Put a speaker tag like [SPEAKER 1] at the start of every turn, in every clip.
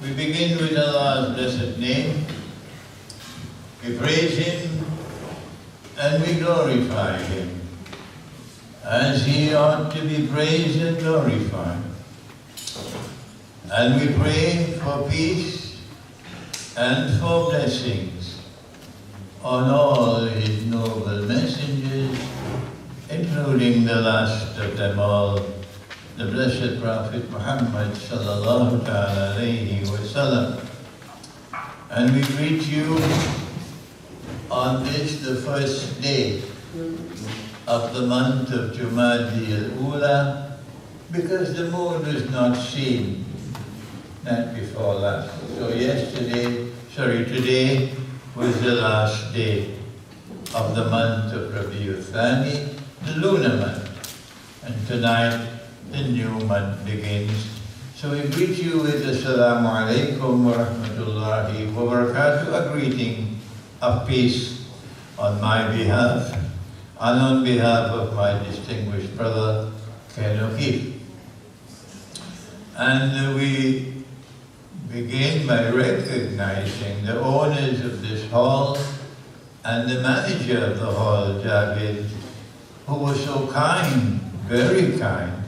[SPEAKER 1] We begin with Allah's blessed name. We praise Him and we glorify Him as He ought to be praised and glorified. And we pray for peace and for blessings on all His noble messengers, including the last of them all, the blessed Prophet Muhammad sallallahu ta'ala alayhi wa sallam. And we greet you on this, the first day of the month of Jumadi al-Ula, because the moon was not seen night before last. So today was the last day of the month of Rabiul Thani, the lunar month. And tonight, the new month begins. So we greet you with Assalamu alaikum wa rahmatullahi wa barakatuh, a greeting of peace on my behalf and on behalf of my distinguished brother, Ken O'Keefe. And we begin by recognizing the owners of this hall and the manager of the hall, Javed, who was so kind, very kind,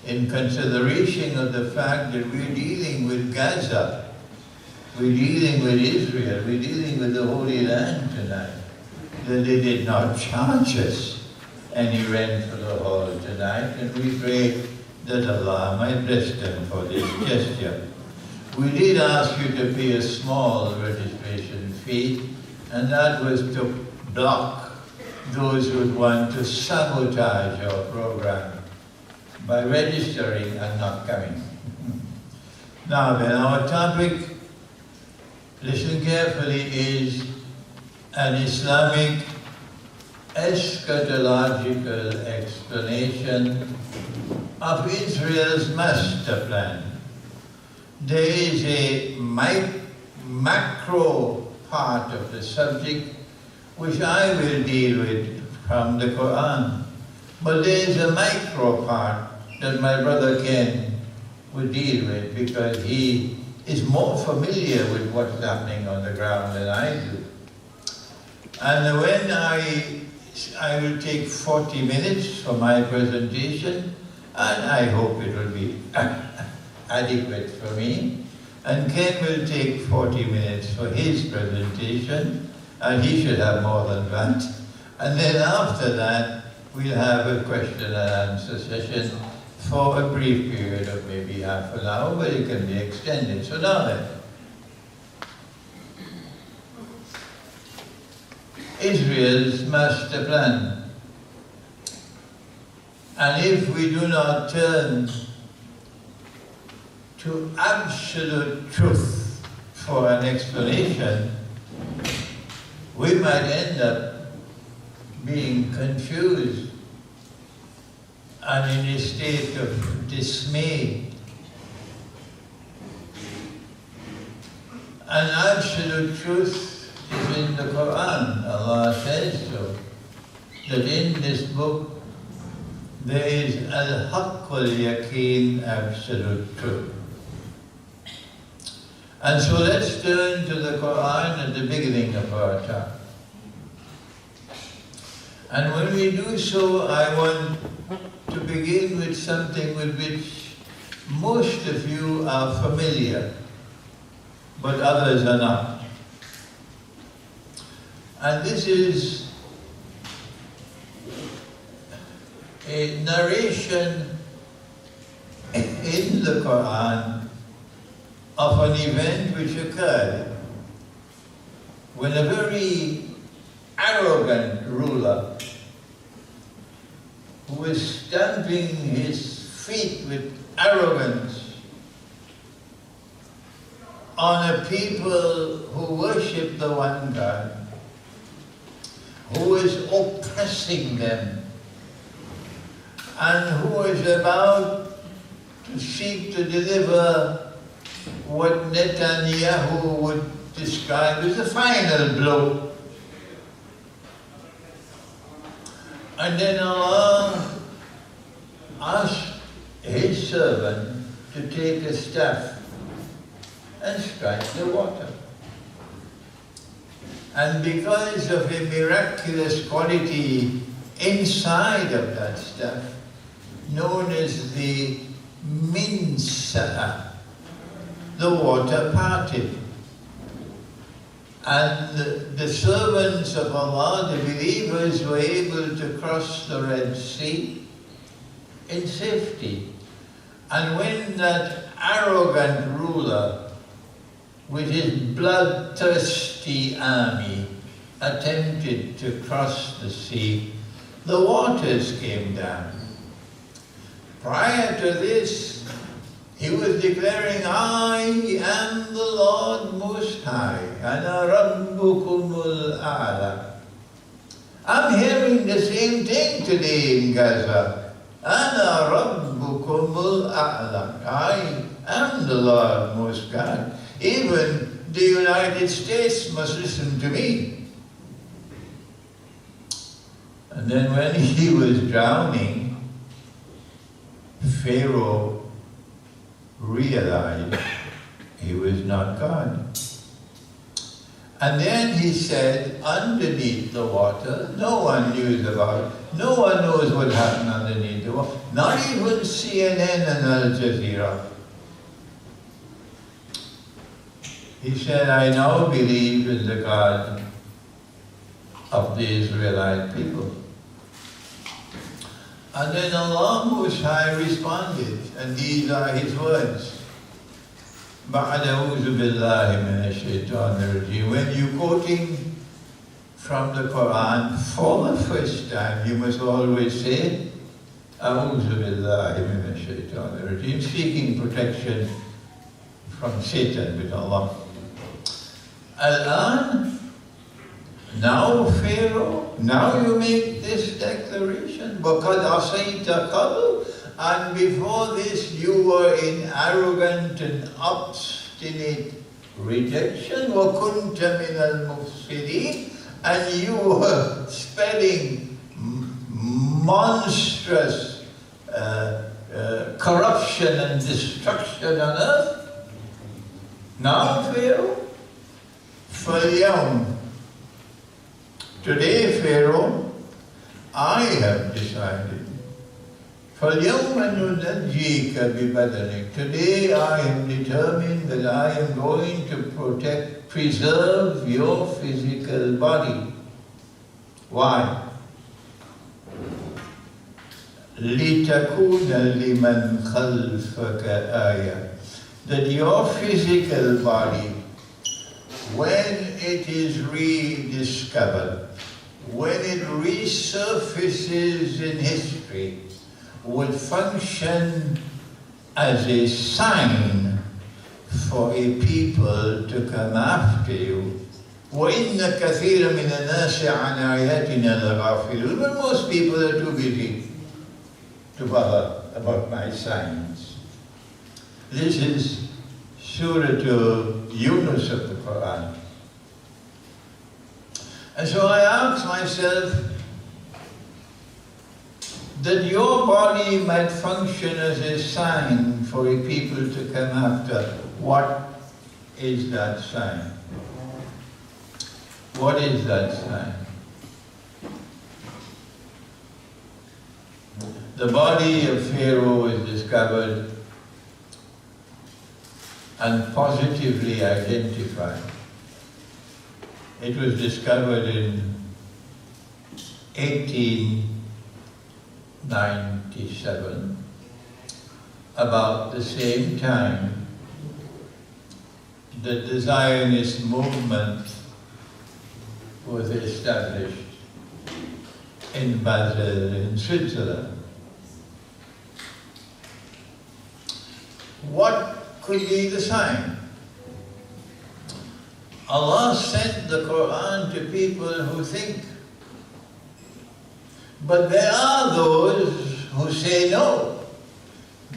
[SPEAKER 1] in consideration of the fact that we're dealing with Gaza, we're dealing with Israel, we're dealing with the Holy Land tonight, that they did not charge us any rent for the hall tonight, and we pray that Allah might bless them for this gesture. We did ask you to pay a small registration fee, and that was to block those who would want to sabotage our program by registering and not coming. Now then, our topic, listen carefully, is an Islamic eschatological explanation of Israel's master plan. There is a macro part of the subject which I will deal with from the Quran, but there is a micro part that my brother Ken will deal with, because he is more familiar with what's happening on the ground than I do. And when I will take 40 minutes for my presentation, and I hope it will be adequate for me, and Ken will take 40 minutes for his presentation, and he should have more than that. And then after that, we'll have a question and answer session for a brief period of maybe half an hour, but it can be extended. So now then, Israel's master plan. And if we do not turn to absolute truth for an explanation, we might end up being confused and in a state of dismay. And absolute truth is in the Quran. Allah says so, that in this book there is al-haqq wal-yaqeen, absolute truth. And so let's turn to the Quran at the beginning of our talk. And when we do so, I want to begin with something with which most of you are familiar, but others are not. And this is a narration in the Quran of an event which occurred when a very arrogant ruler, who was stamping his feet with arrogance on a people who worship the one God, who was oppressing them, and who was about to seek to deliver what Netanyahu would describe as the final blow. And then Allah asked His servant to take a staff and strike the water. And because of a miraculous quality inside of that stuff, known as the minsa, the water parted. And the servants of Allah, the believers, were able to cross the Red Sea in safety. And when that arrogant ruler with his bloodthirsty army attempted to cross the sea, the waters came down. Prior to this, he was declaring, I am the Lord Most High, Ana Rabbukumul A'la. I'm hearing the same thing today in Gaza. Ana Rabbukumul A'la. I am the Lord Most God. Even the United States must listen to me. And then when he was drowning, Pharaoh realized he was not God. And then he said, underneath the water, no one knew about it. No one knows what happened underneath the water. Not even CNN and Al Jazeera. He said, I now believe in the God of the Israelite people. And then Allah Most High responded, and these are his words. When you're quoting from the Quran for the first time, you must always say, seeking protection from Satan with Allah. Al-an, now Pharaoh, now you make this declaration, وَقَدْ عَصَيْتَ قَبْلُ, and before this you were in arrogant and obstinate rejection, وَكُنْتَ مِنَ الْمُفْسِدِينَ, and you were spelling monstrous corruption and destruction on earth. Now Pharaoh, فَالْيَوْمَ, today, Pharaoh, I have decided. فَالْيَوْمَ نُنَجِّيكَ بِبَدَنِكَ. Today I am determined that I am going to preserve your physical body. Why? لِتَكُونَ لِمَنْ خَلْفَكَ آيَةً. That your physical body, when it is rediscovered, when it resurfaces in history, would function as a sign for a people to come after you. وَإِنَّ كَثِيرًا مِنَ النَّاسِ عَنْ آيَاتِنَا لَغَافِلُونَ. But most people are too busy to bother about my signs. This is Surah Yunus of the Quran. And so I ask myself that your body might function as a sign for a people to come after. What is that sign? What is that sign? The body of Pharaoh was discovered and positively identified. It was discovered in 1897, about the same time that the Zionist movement was established in Basel, in Switzerland. What could be the sign? Allah sent the Quran to people who think. But there are those who say no.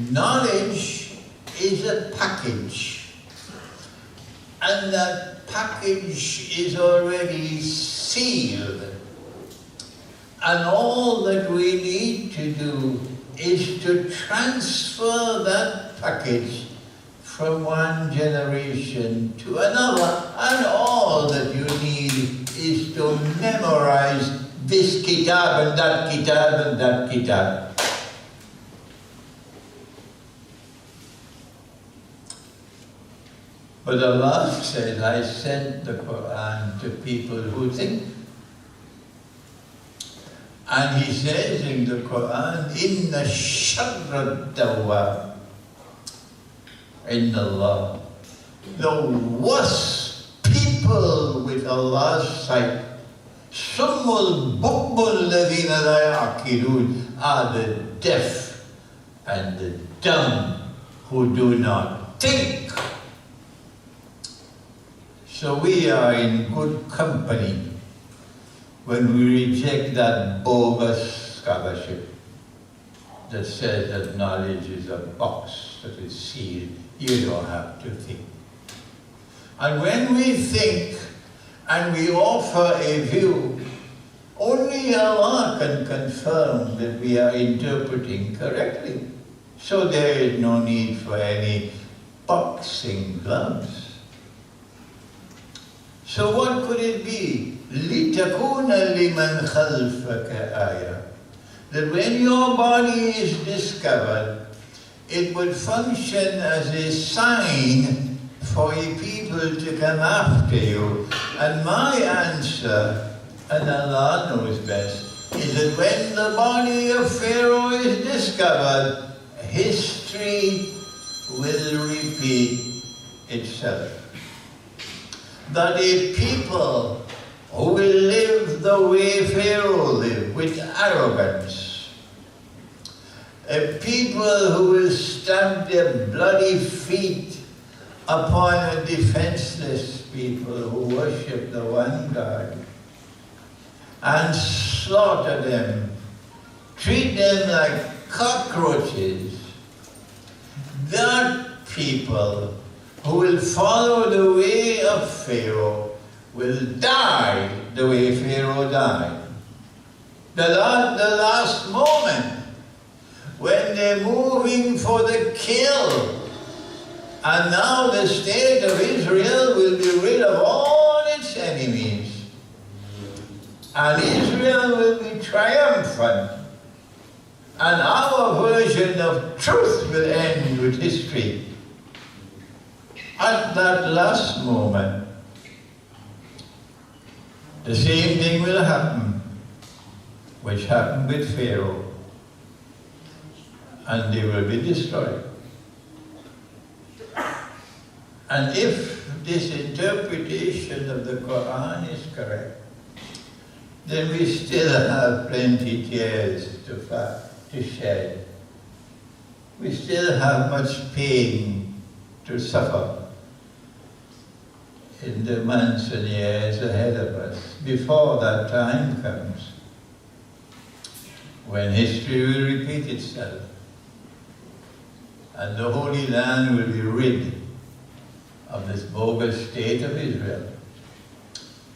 [SPEAKER 1] Knowledge is a package. And that package is already sealed. And all that we need to do is to transfer that package from one generation to another, and all that you need is to memorize this kitab and that kitab and that kitab. But Allah says, I sent the Quran to people who think. And He says in the Quran, Inna sharra dawab Inna Allah. The worst people with Allah's sight, Summul Bubbul Ladina la yaqilun, are the deaf and the dumb who do not think. So we are in good company when we reject that bogus scholarship that says that knowledge is a box that is sealed. You don't have to think. And when we think and we offer a view, only Allah can confirm that we are interpreting correctly. So there is no need for any boxing gloves. So what could it be? لِتَكُونَ لِمَنْ خَلْفَكَ آيَةً. That when your body is discovered, it would function as a sign for a people to come after you. And my answer, and Allah knows best, is that when the body of Pharaoh is discovered, history will repeat itself. That a people who will live the way Pharaoh lived, with arrogance, a people who will stamp their bloody feet upon a defenseless people who worship the one God, and slaughter them, treat them like cockroaches, that people who will follow the way of Pharaoh will die the way Pharaoh died. The last moment, when they're moving for the kill, and now the state of Israel will be rid of all its enemies, and Israel will be triumphant, and our version of truth will end with history. At that last moment, the same thing will happen which happened with Pharaoh, and they will be destroyed. And if this interpretation of the Quran is correct, then we still have plenty tears to shed. We still have much pain to suffer in the months and years ahead of us, before that time comes, when history will repeat itself, and the Holy Land will be rid of this bogus state of Israel,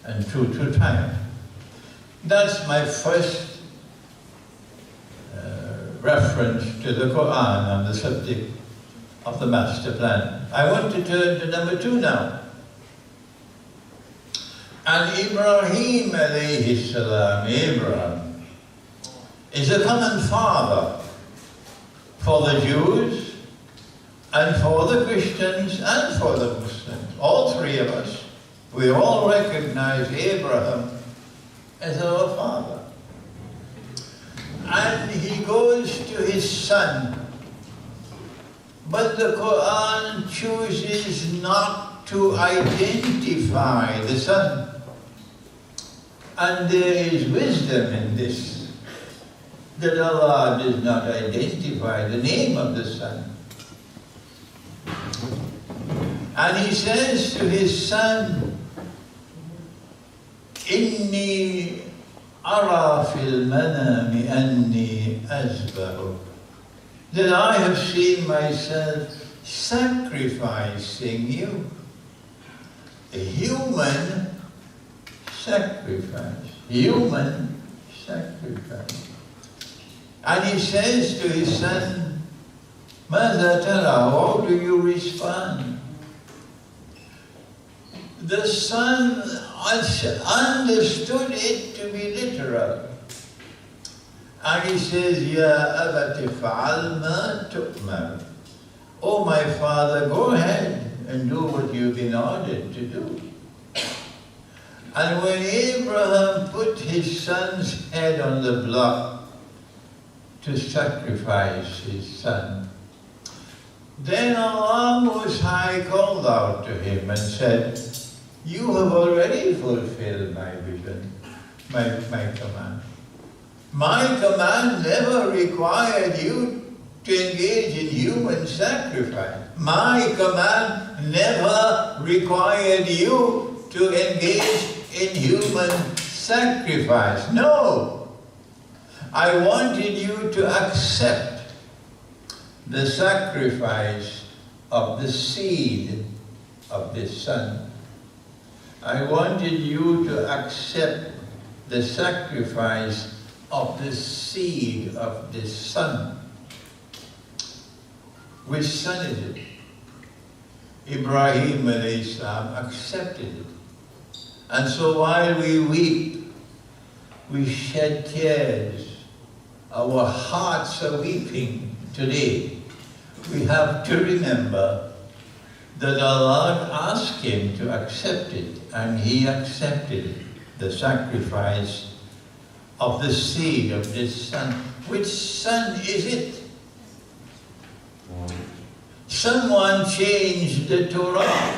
[SPEAKER 1] and true to triumph. That's my first reference to the Quran on the subject of the master plan. I want to turn to number 2 now. And Ibrahim alayhi salam, Abraham, is a common father for the Jews and for the Christians and for the Muslims. All three of us, we all recognize Abraham as our father. And he goes to his son, but the Quran chooses not to identify the son. And there is wisdom in this, that Allah does not identify the name of the son. And he says to his son, Inni ara fil manami anni azbahu, that I have seen myself sacrificing you. A human sacrifice. Human sacrifice. And he says to his son, ماذا ترى? How do you respond? The son understood it to be literal. And he says, Ya abati fa'al ma tu'mar. Oh, my father, go ahead and do what you've been ordered to do. And when Abraham put his son's head on the block to sacrifice his son, then Allah Most High called out to him and said, you have already fulfilled my vision, my command. My command never required you to engage in human sacrifice. My command never required you to engage in human sacrifice. No. I wanted you to accept the sacrifice of the seed of this son. I wanted you to accept the sacrifice of the seed of this son. Which son is it? Ibrahim alayhi salam accepted it. And so while we weep, we shed tears. Our hearts are weeping today. We have to remember that Allah asked him to accept it, and he accepted the sacrifice of the seed of this son. Which son is it? Someone changed the Torah.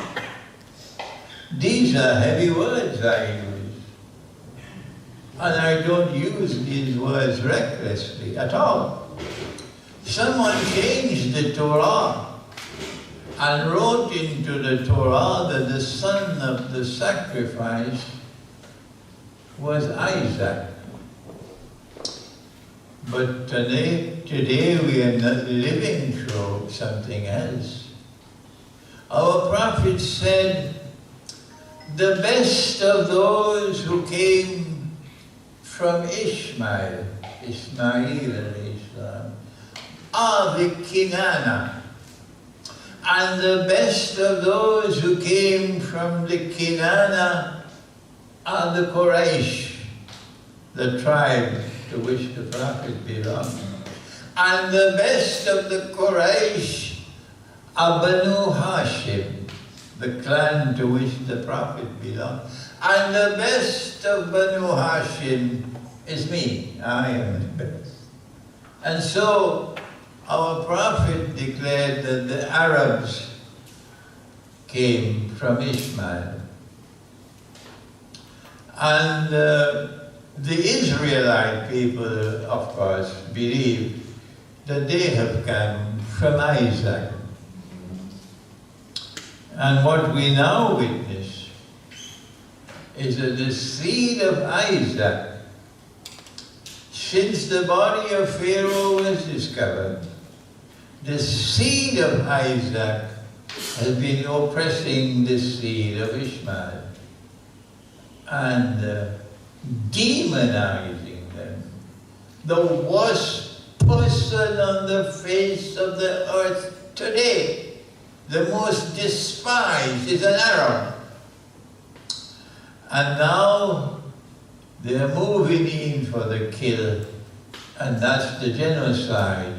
[SPEAKER 1] These are heavy words I use. And I don't use these words recklessly at all. Someone changed the Torah and wrote into the Torah that the son of the sacrifice was Isaac. But today we are not living through something else. Our prophet said, the best of those who came from Ismail alayhi salam, are the Kinana. And the best of those who came from the Kinana are the Quraysh, the tribe to which the prophet belonged. And the best of the Quraysh are Banu Hashim, the clan to which the prophet belonged. And the best of Banu Hashim is me. I am the best. And so our prophet declared that the Arabs came from Ishmael. And the Israelite people, of course, believe that they have come from Isaac. And what we now witness is that the seed of Isaac, since the body of Pharaoh was discovered, the seed of Isaac has been oppressing the seed of Ishmael and demonizing them. The worst person on the face of the earth today, the most despised, is an Arab. And now they're moving in for the kill, and that's the genocide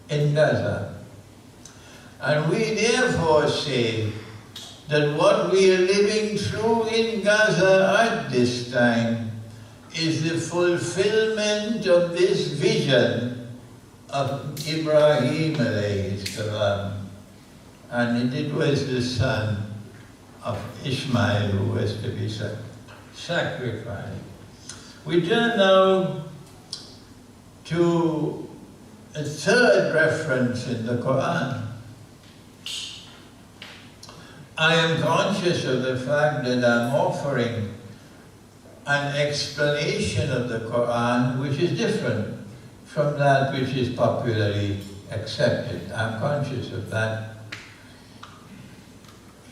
[SPEAKER 1] in Gaza. And we therefore say that what we are living through in Gaza at this time is the fulfillment of this vision of Ibrahim alayhi salam. And it was the son of Ishmael who was to be sacrificed. We turn now to a third reference in the Quran. I am conscious of the fact that I'm offering an explanation of the Quran which is different from that which is popularly accepted. I'm conscious of that.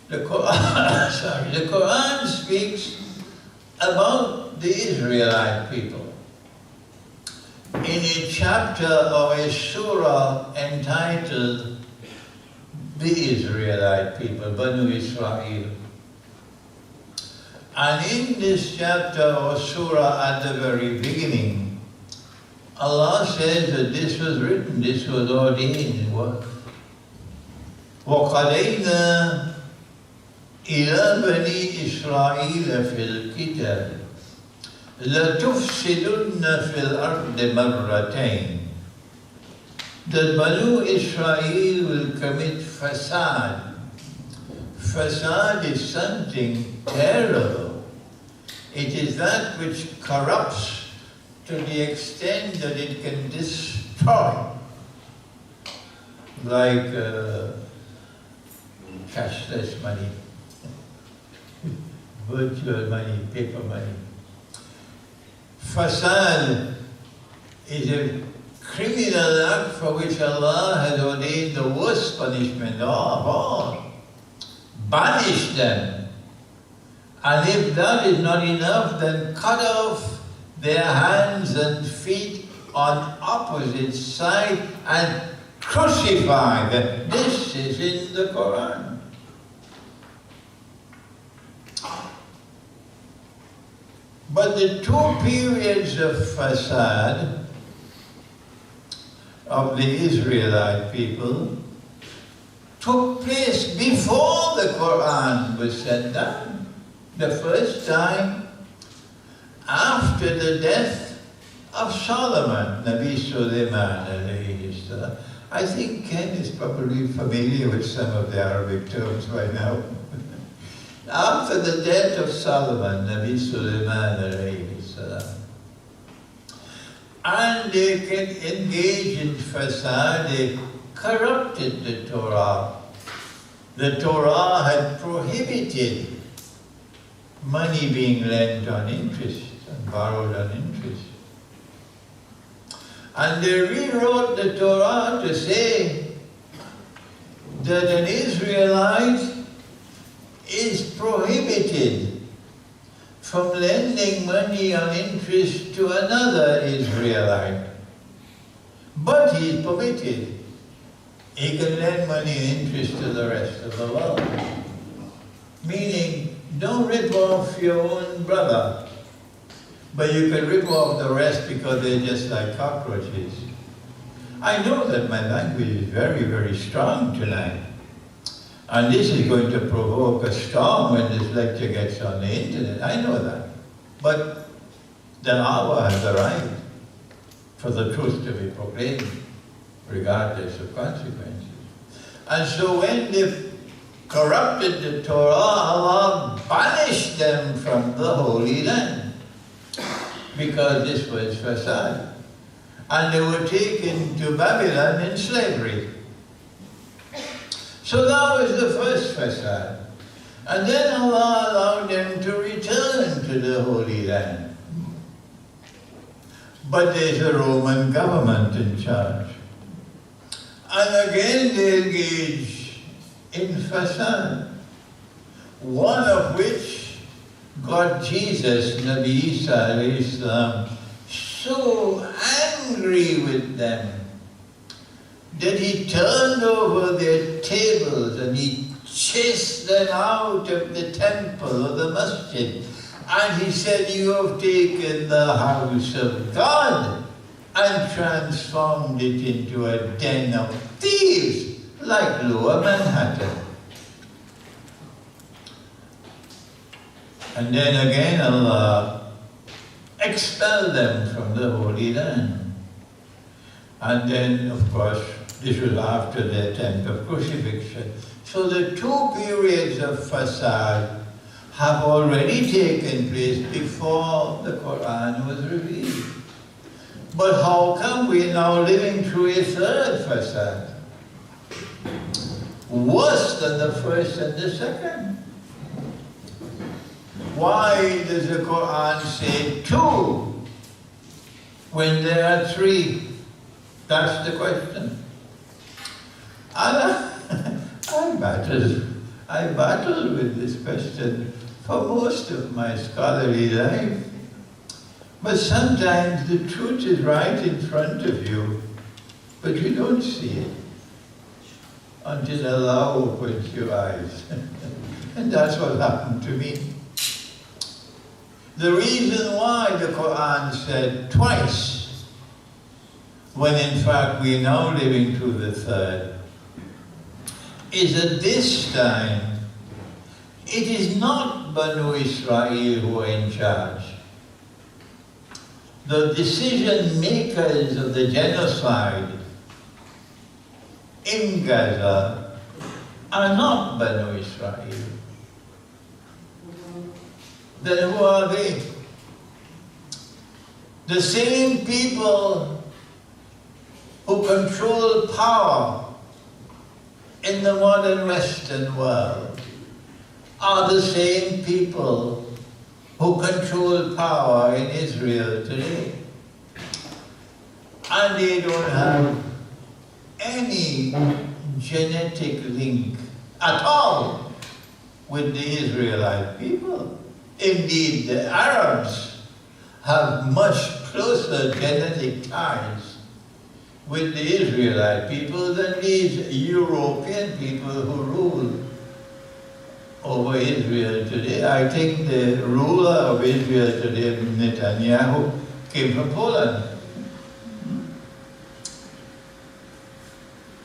[SPEAKER 1] The Quran, the Quran speaks about the Israelite people. in a chapter or a surah entitled The Israelite People, Banu Israel. And in this chapter or surah at the very beginning, Allah says that this was written, this was ordained. وَقَضَيْنَا إِلَى بَنِي إِسْرَائِيلَ فِي الْكِتَابِ لَتُفْسِدُنَّ فِي الْأَرْضِ مَرَّتَيْنِ. That Banu Israel will commit facad. Facad is something terrible. It is that which corrupts to the extent that it can destroy. Like cashless money, virtual money, paper money. Fasad is a criminal act for which Allah has ordained the worst punishment of all. Banish them. And if that is not enough, then cut off their hands and feet on opposite side and crucify them. This is in the Quran. But the two periods of facad of the Israelite people took place before the Quran was sent down. The first time after the death of Solomon, Nabi Sulaiman alayhi salam. I think Ken is probably familiar with some of the Arabic terms right now. After the death of Solomon, Nabi Sulaiman alayhi salam, and they can engage in facade, they corrupted the Torah. The Torah had prohibited money being lent on interest and borrowed on interest. And they rewrote the Torah to say that an Israelite is prohibited from lending money on interest to another Israelite. But he is permitted. He can lend money on interest to the rest of the world. Meaning, don't rip off your own brother, but you can rip off the rest because they're just like cockroaches. I know that my language is very, very strong tonight. And this is going to provoke a storm when this lecture gets on the internet. I know that. But the hour has arrived for the truth to be proclaimed, regardless of consequences. And so when they corrupted the Torah, Allah banished them from the Holy Land, because this was facade. And they were taken to Babylon in slavery. So that was the first facade. And then Allah allowed them to return to the Holy Land. But there's a Roman government in charge. And again they engage in facade. One of which got Jesus, Nabi Isa alayhi salam, so angry with them that he turned over their tables and he chased them out of the temple or the masjid. And he said, you have taken the house of God and transformed it into a den of thieves like Lower Manhattan. And then again Allah expelled them from the Holy Land. And then, of course, this was after the attempt of crucifixion. So the two periods of facade have already taken place before the Quran was revealed. But how come we are now living through a third facade? Worse than the first and the second. Why does the Quran say two when there are three? That's the question. I battled with this question for most of my scholarly life. But sometimes the truth is right in front of you, but you don't see it until Allah opens your eyes. And that's what happened to me. The reason why the Quran said twice, when in fact we are now living through the third, is that this time it is not Banu Israel who are in charge. The decision makers of the genocide in Gaza are not Banu Israel. Then who are they? The same people who control power in the modern Western world are the same people who control power in Israel today. And they don't have any genetic link at all with the Israelite people. Indeed, the Arabs have much closer genetic ties with the Israelite people than these European people who rule over Israel today. I think the ruler of Israel today, Netanyahu, came from Poland.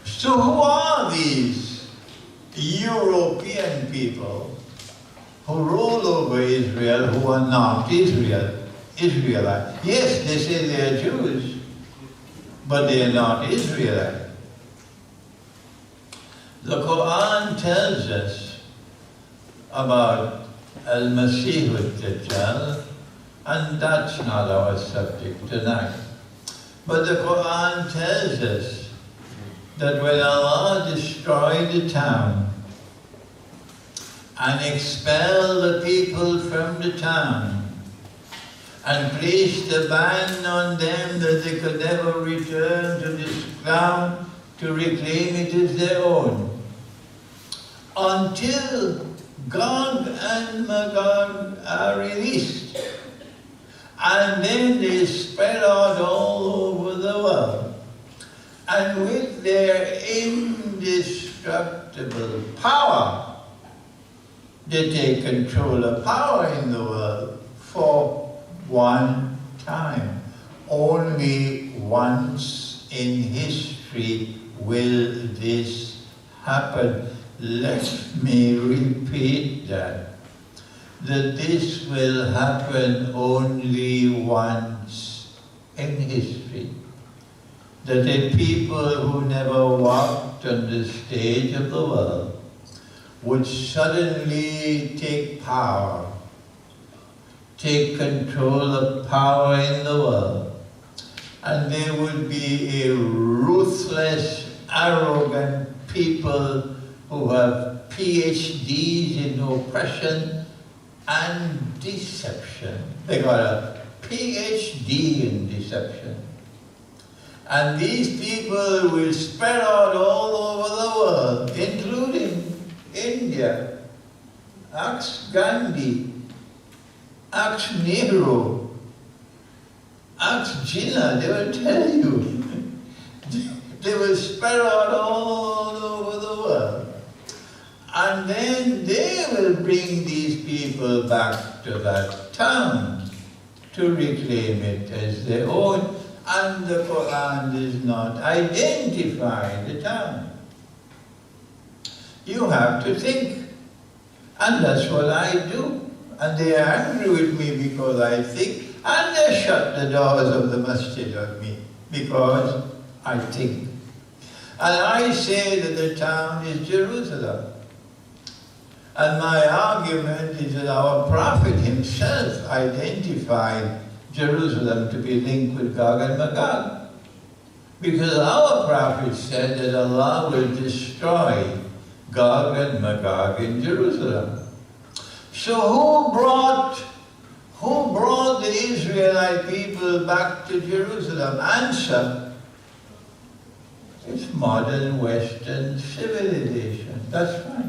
[SPEAKER 1] So who are these European people who rule over Israel who are not Israelites? Yes, they say they are Jews, but they are not Israelites. The Quran tells us about Al-Masih al-Dajjal, and that's not our subject tonight. But the Quran tells us that when Allah destroyed the town and expelled the people from the town and placed a ban on them that they could never return to this ground to reclaim it as their own, until Gog and Magog are released. And then they spread out all over the world. And with their indestructible power, they take control of power in the world for one time. Only once in history will this happen. Let me repeat that this will happen only once in history. That a people who never walked on the stage of the world would suddenly take power, take control of power in the world, and there would be a ruthless, arrogant people who have PhDs in oppression and deception. They got a PhD in deception. And these people will spread out all over the world, including India. Ask Gandhi, ask Nehru, ask Jinnah, they will tell you. They will spread out all over the world. And then they will bring these people back to that town to reclaim it as their own. And the Quran does not identify the town. You have to think. And that's what I do. And they are angry with me because I think, and they shut the doors of the masjid on me because I think. And I say that the town is Jerusalem. And my argument is that our Prophet himself identified Jerusalem to be linked with Gog and Magog. Because our Prophet said that Allah will destroy Gog and Magog in Jerusalem. So who brought the Israelite people back to Jerusalem? Answer: it's modern Western civilization. That's right.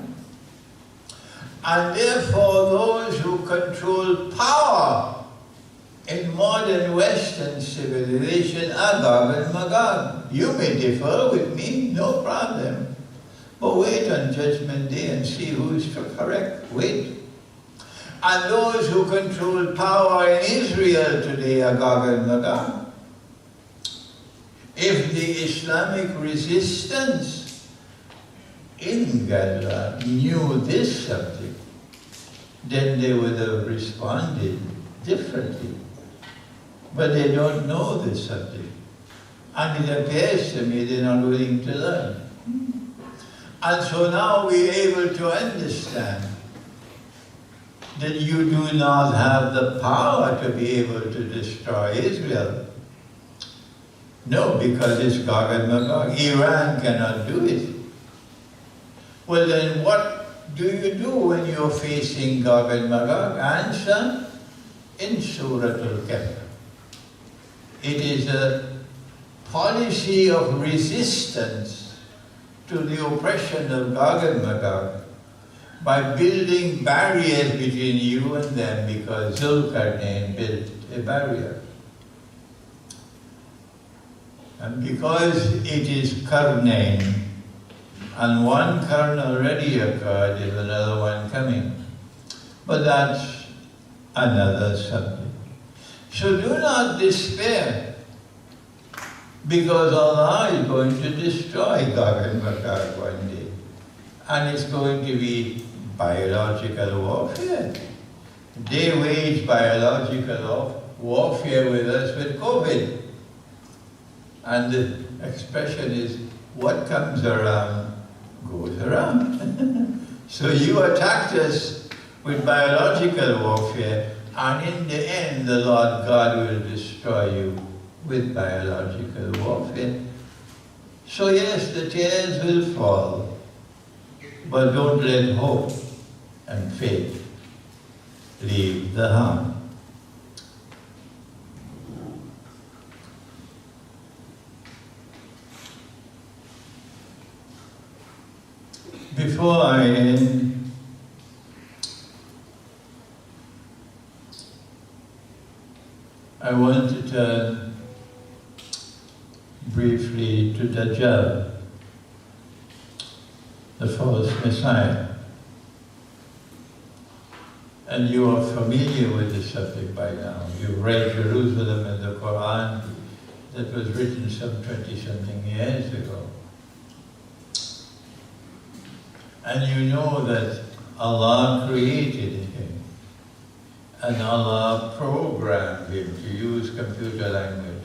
[SPEAKER 1] And therefore those who control power in modern Western civilization are Gog and Magog. You may differ with me, no problem. But wait on Judgment Day and see who is correct. Wait. And those who control power in Israel today are Gog and Magog. If the Islamic resistance in Gaza knew this subject, then they would have responded differently. But they don't know this subject. And it appears to me they're not willing to learn. And so now we're able to understand that you do not have the power to be able to destroy Israel. No, because it's Gog and Magog. Iran cannot do it. Well then what do you do when you're facing Gog and Magog? Answer, in Surah Al-Kahf. It is a policy of resistance to the oppression of Gog and Magog by building barriers between you and them, because Zulkarnain built a barrier. And because it is Karnain, and one Karn already occurred, there's another one coming. But that's another subject. So do not despair, because Allah is going to destroy Gog and Magog one day. And it's going to be biological warfare. They wage biological warfare with us with COVID. And the expression is, what comes around goes around. So you attacked us with biological warfare, and in the end the Lord God will destroy you with biological warfare. So yes, the tears will fall, but don't let hope and faith leave the heart. Before I end, I want to turn briefly to Dajjal, the false Messiah. And you are familiar with the subject by now. You've read Jerusalem in the Quran that was written some 20-something years ago. And you know that Allah created him, and Allah programmed him to use computer language.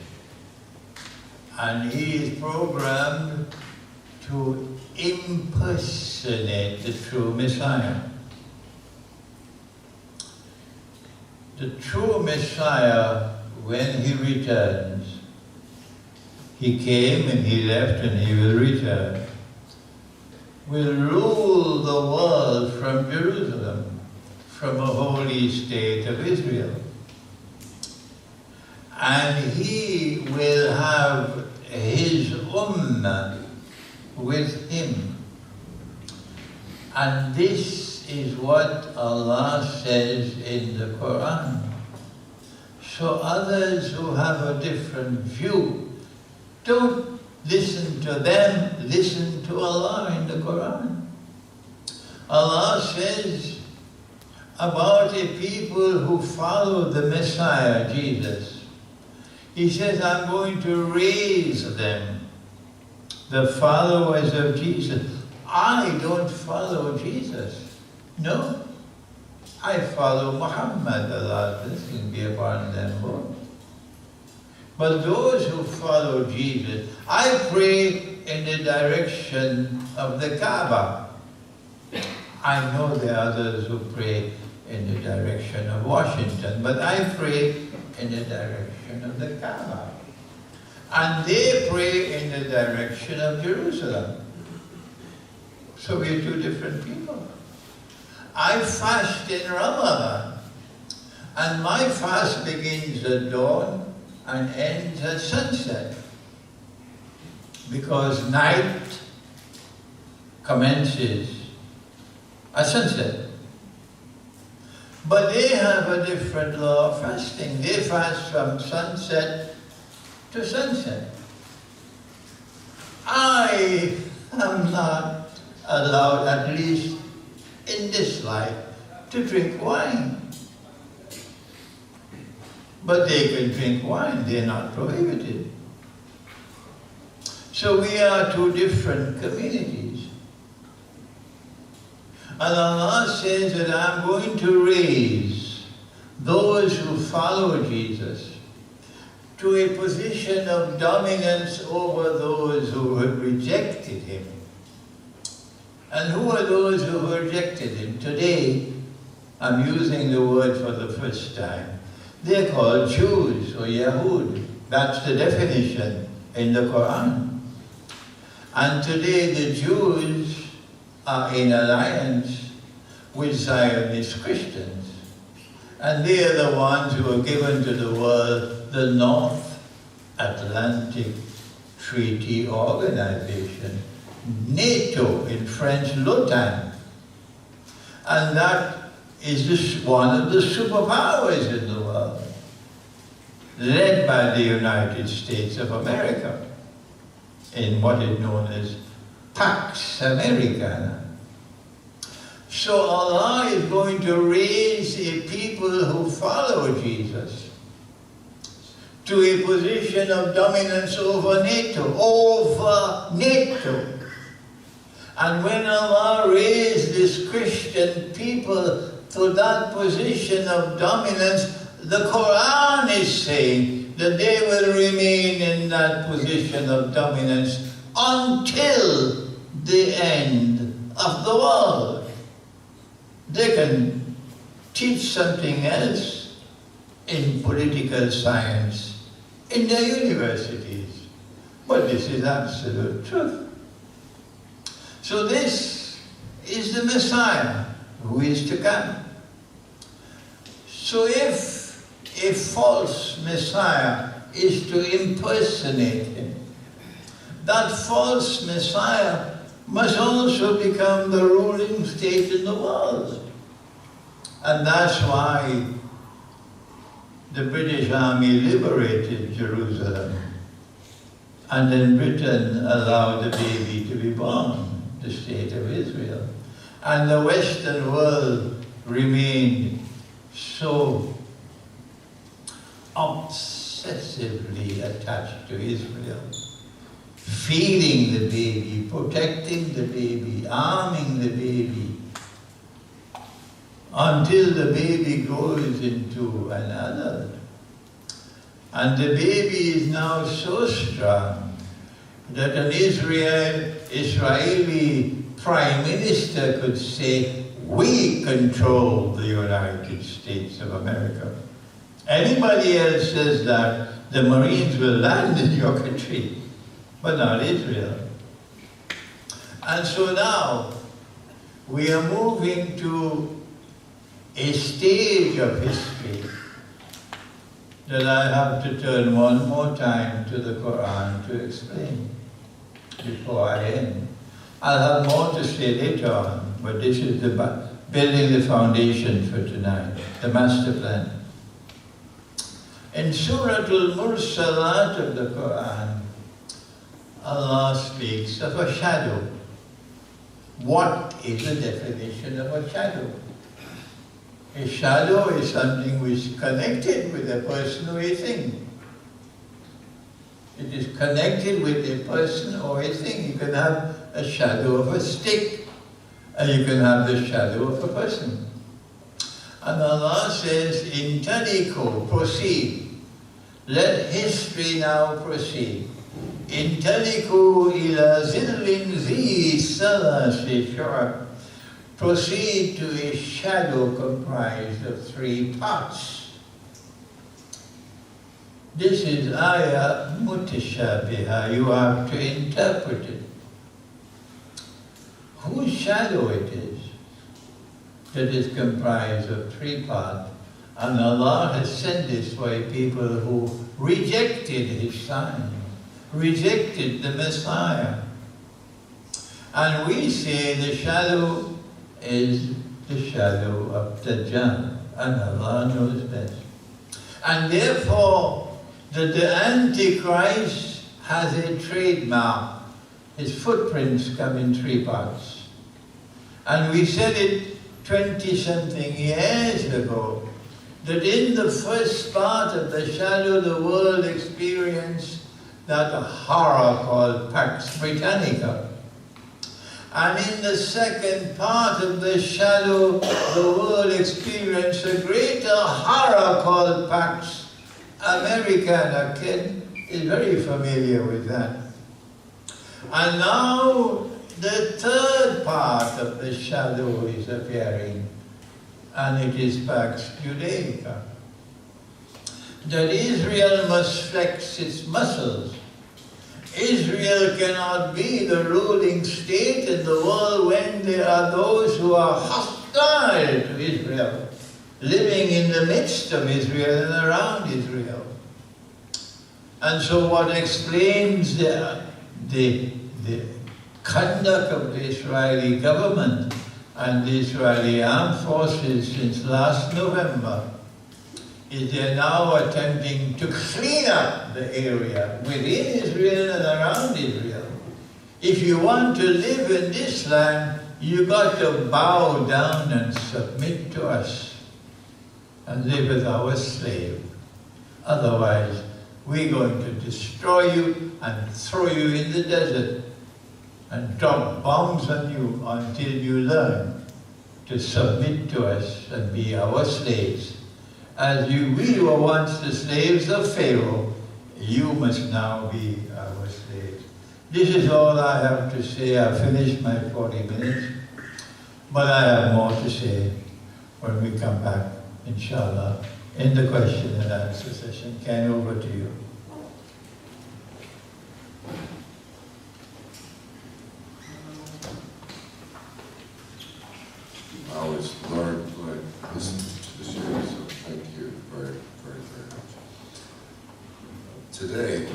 [SPEAKER 1] And he is programmed to impersonate the true Messiah. The true Messiah, when he returns, he came and he left and he will return, will rule the world from Jerusalem, from a holy state of Israel. And he will have his ummah with him. And this is what Allah says in the Quran. So others who have a different view, don't listen to them, listen to Allah in the Quran. Allah says about a people who follow the Messiah, Jesus. He says, I'm going to raise them, the followers of Jesus. I don't follow Jesus. No. I follow Muhammad, Allah's blessing be upon them both. But those who follow Jesus, I pray in the direction of the Kaaba. I know there are others who pray in the direction of Washington, but I pray in the direction of the Kaaba. And they pray in the direction of Jerusalem. So we're two different people. I fast in Ramadan, and my fast begins at dawn and ends at sunset, because night commences at sunset. But they have a different law of fasting. They fast from sunset to sunset. I am not allowed, at least in this life, to drink wine. But they can drink wine, they're not prohibited. So we are two different communities. And Allah says that I'm going to raise those who follow Jesus to a position of dominance over those who have rejected him. And who are those who rejected him? Today, I'm using the word for the first time. They're called Jews or Yahud. That's the definition in the Quran. And today the Jews are in alliance with Zionist Christians. And they are the ones who are given to the world the North Atlantic Treaty Organization, NATO, in French, l'OTAN. And that is one of the superpowers in the world, led by the United States of America, in what is known as Pax Americana. So Allah is going to raise a people who follow Jesus to a position of dominance over NATO, And when Allah raised this Christian people to that position of dominance, the Quran is saying that they will remain in that position of dominance until the end of the world. They can teach something else in political science in their universities, but this is absolute truth. So this is the Messiah who is to come. So if a false Messiah is to impersonate him, that false Messiah must also become the ruling state in the world. And that's why the British Army liberated Jerusalem, and then Britain allowed the baby to be born, the state of Israel. And the Western world remained so obsessively attached to Israel, feeding the baby, protecting the baby, arming the baby, until the baby grows into an adult. And the baby is now so strong that an Israeli prime minister could say, "We control the United States of America." Anybody else says that, the Marines will land in your country, but not Israel. And so now, we are moving to a stage of history that I have to turn one more time to the Quran to explain before I end. I'll have more to say later on, but this is building the foundation for tonight, the master plan. In Surah Al-Mursalat of the Quran, Allah speaks of a shadow. What is the definition of a shadow? A shadow is something which is connected with a person or a thing. It is connected with a person or a thing. You can have a shadow of a stick, and you can have the shadow of a person. And Allah says, "Intaliku," proceed. Let history now proceed. "Intaliku ila zillin zi salasi shu'ab." Proceed to a shadow comprised of 3 parts. This is ayah mutashabiha. You have to interpret it. Whose shadow it is that is comprised of 3 parts. And Allah has sent this for a people who rejected His sign, rejected the Messiah. And we say the shadow is the shadow of Dajjal, and Allah knows best. And therefore, the Antichrist has a trademark. His footprints come in three parts. And we said it 20-something years ago, that in the first part of the shadow, the world experienced that horror called Pax Britannica. And in the second part of the shadow, the world experienced a greater horror called Pax Americana. Kid is very familiar with that. And now the third part of the shadow is appearing, and it is Pax Judaica. That Israel must flex its muscles. Israel cannot be the ruling state in the world when there are those who are hostile to Israel, living in the midst of Israel and around Israel. And so what explains the conduct of the Israeli government and the Israeli armed forces since last November is they're now attempting to clean up the area within Israel and around Israel. If you want to live in this land, you got to bow down and submit to us and live as our slave. Otherwise, we're going to destroy you and throw you in the desert and drop bombs on you until you learn to submit to us and be our slaves. As we were once the slaves of Pharaoh, you must now be our slaves. This is all I have to say. I've finished my 40 minutes, but I have more to say when we come back, inshallah, in the question and answer session. Ken, over to you.
[SPEAKER 2] I always learn when I listen to the series, so thank you very, very, very much. Today,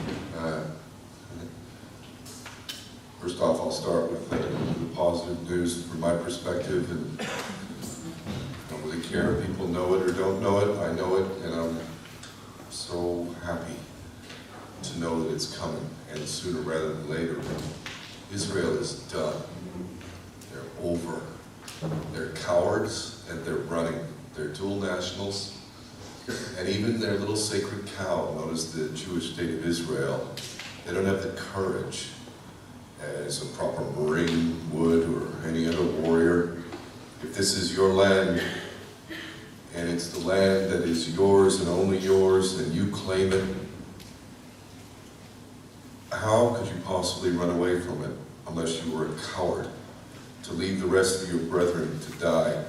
[SPEAKER 2] first off, I'll start with the positive news from my perspective, and I don't really care if people know it or don't know it. I know it, and I'm so happy to know that it's coming, and sooner rather than later. Israel is done. They're over. They're cowards and they're running. They're dual nationals. And even their little sacred cow, known as the Jewish state of Israel, they don't have the courage as a proper Marine would or any other warrior. If this is your land, and it's the land that is yours and only yours, and you claim it, how could you possibly run away from it unless you were a coward? To leave the rest of your brethren to die,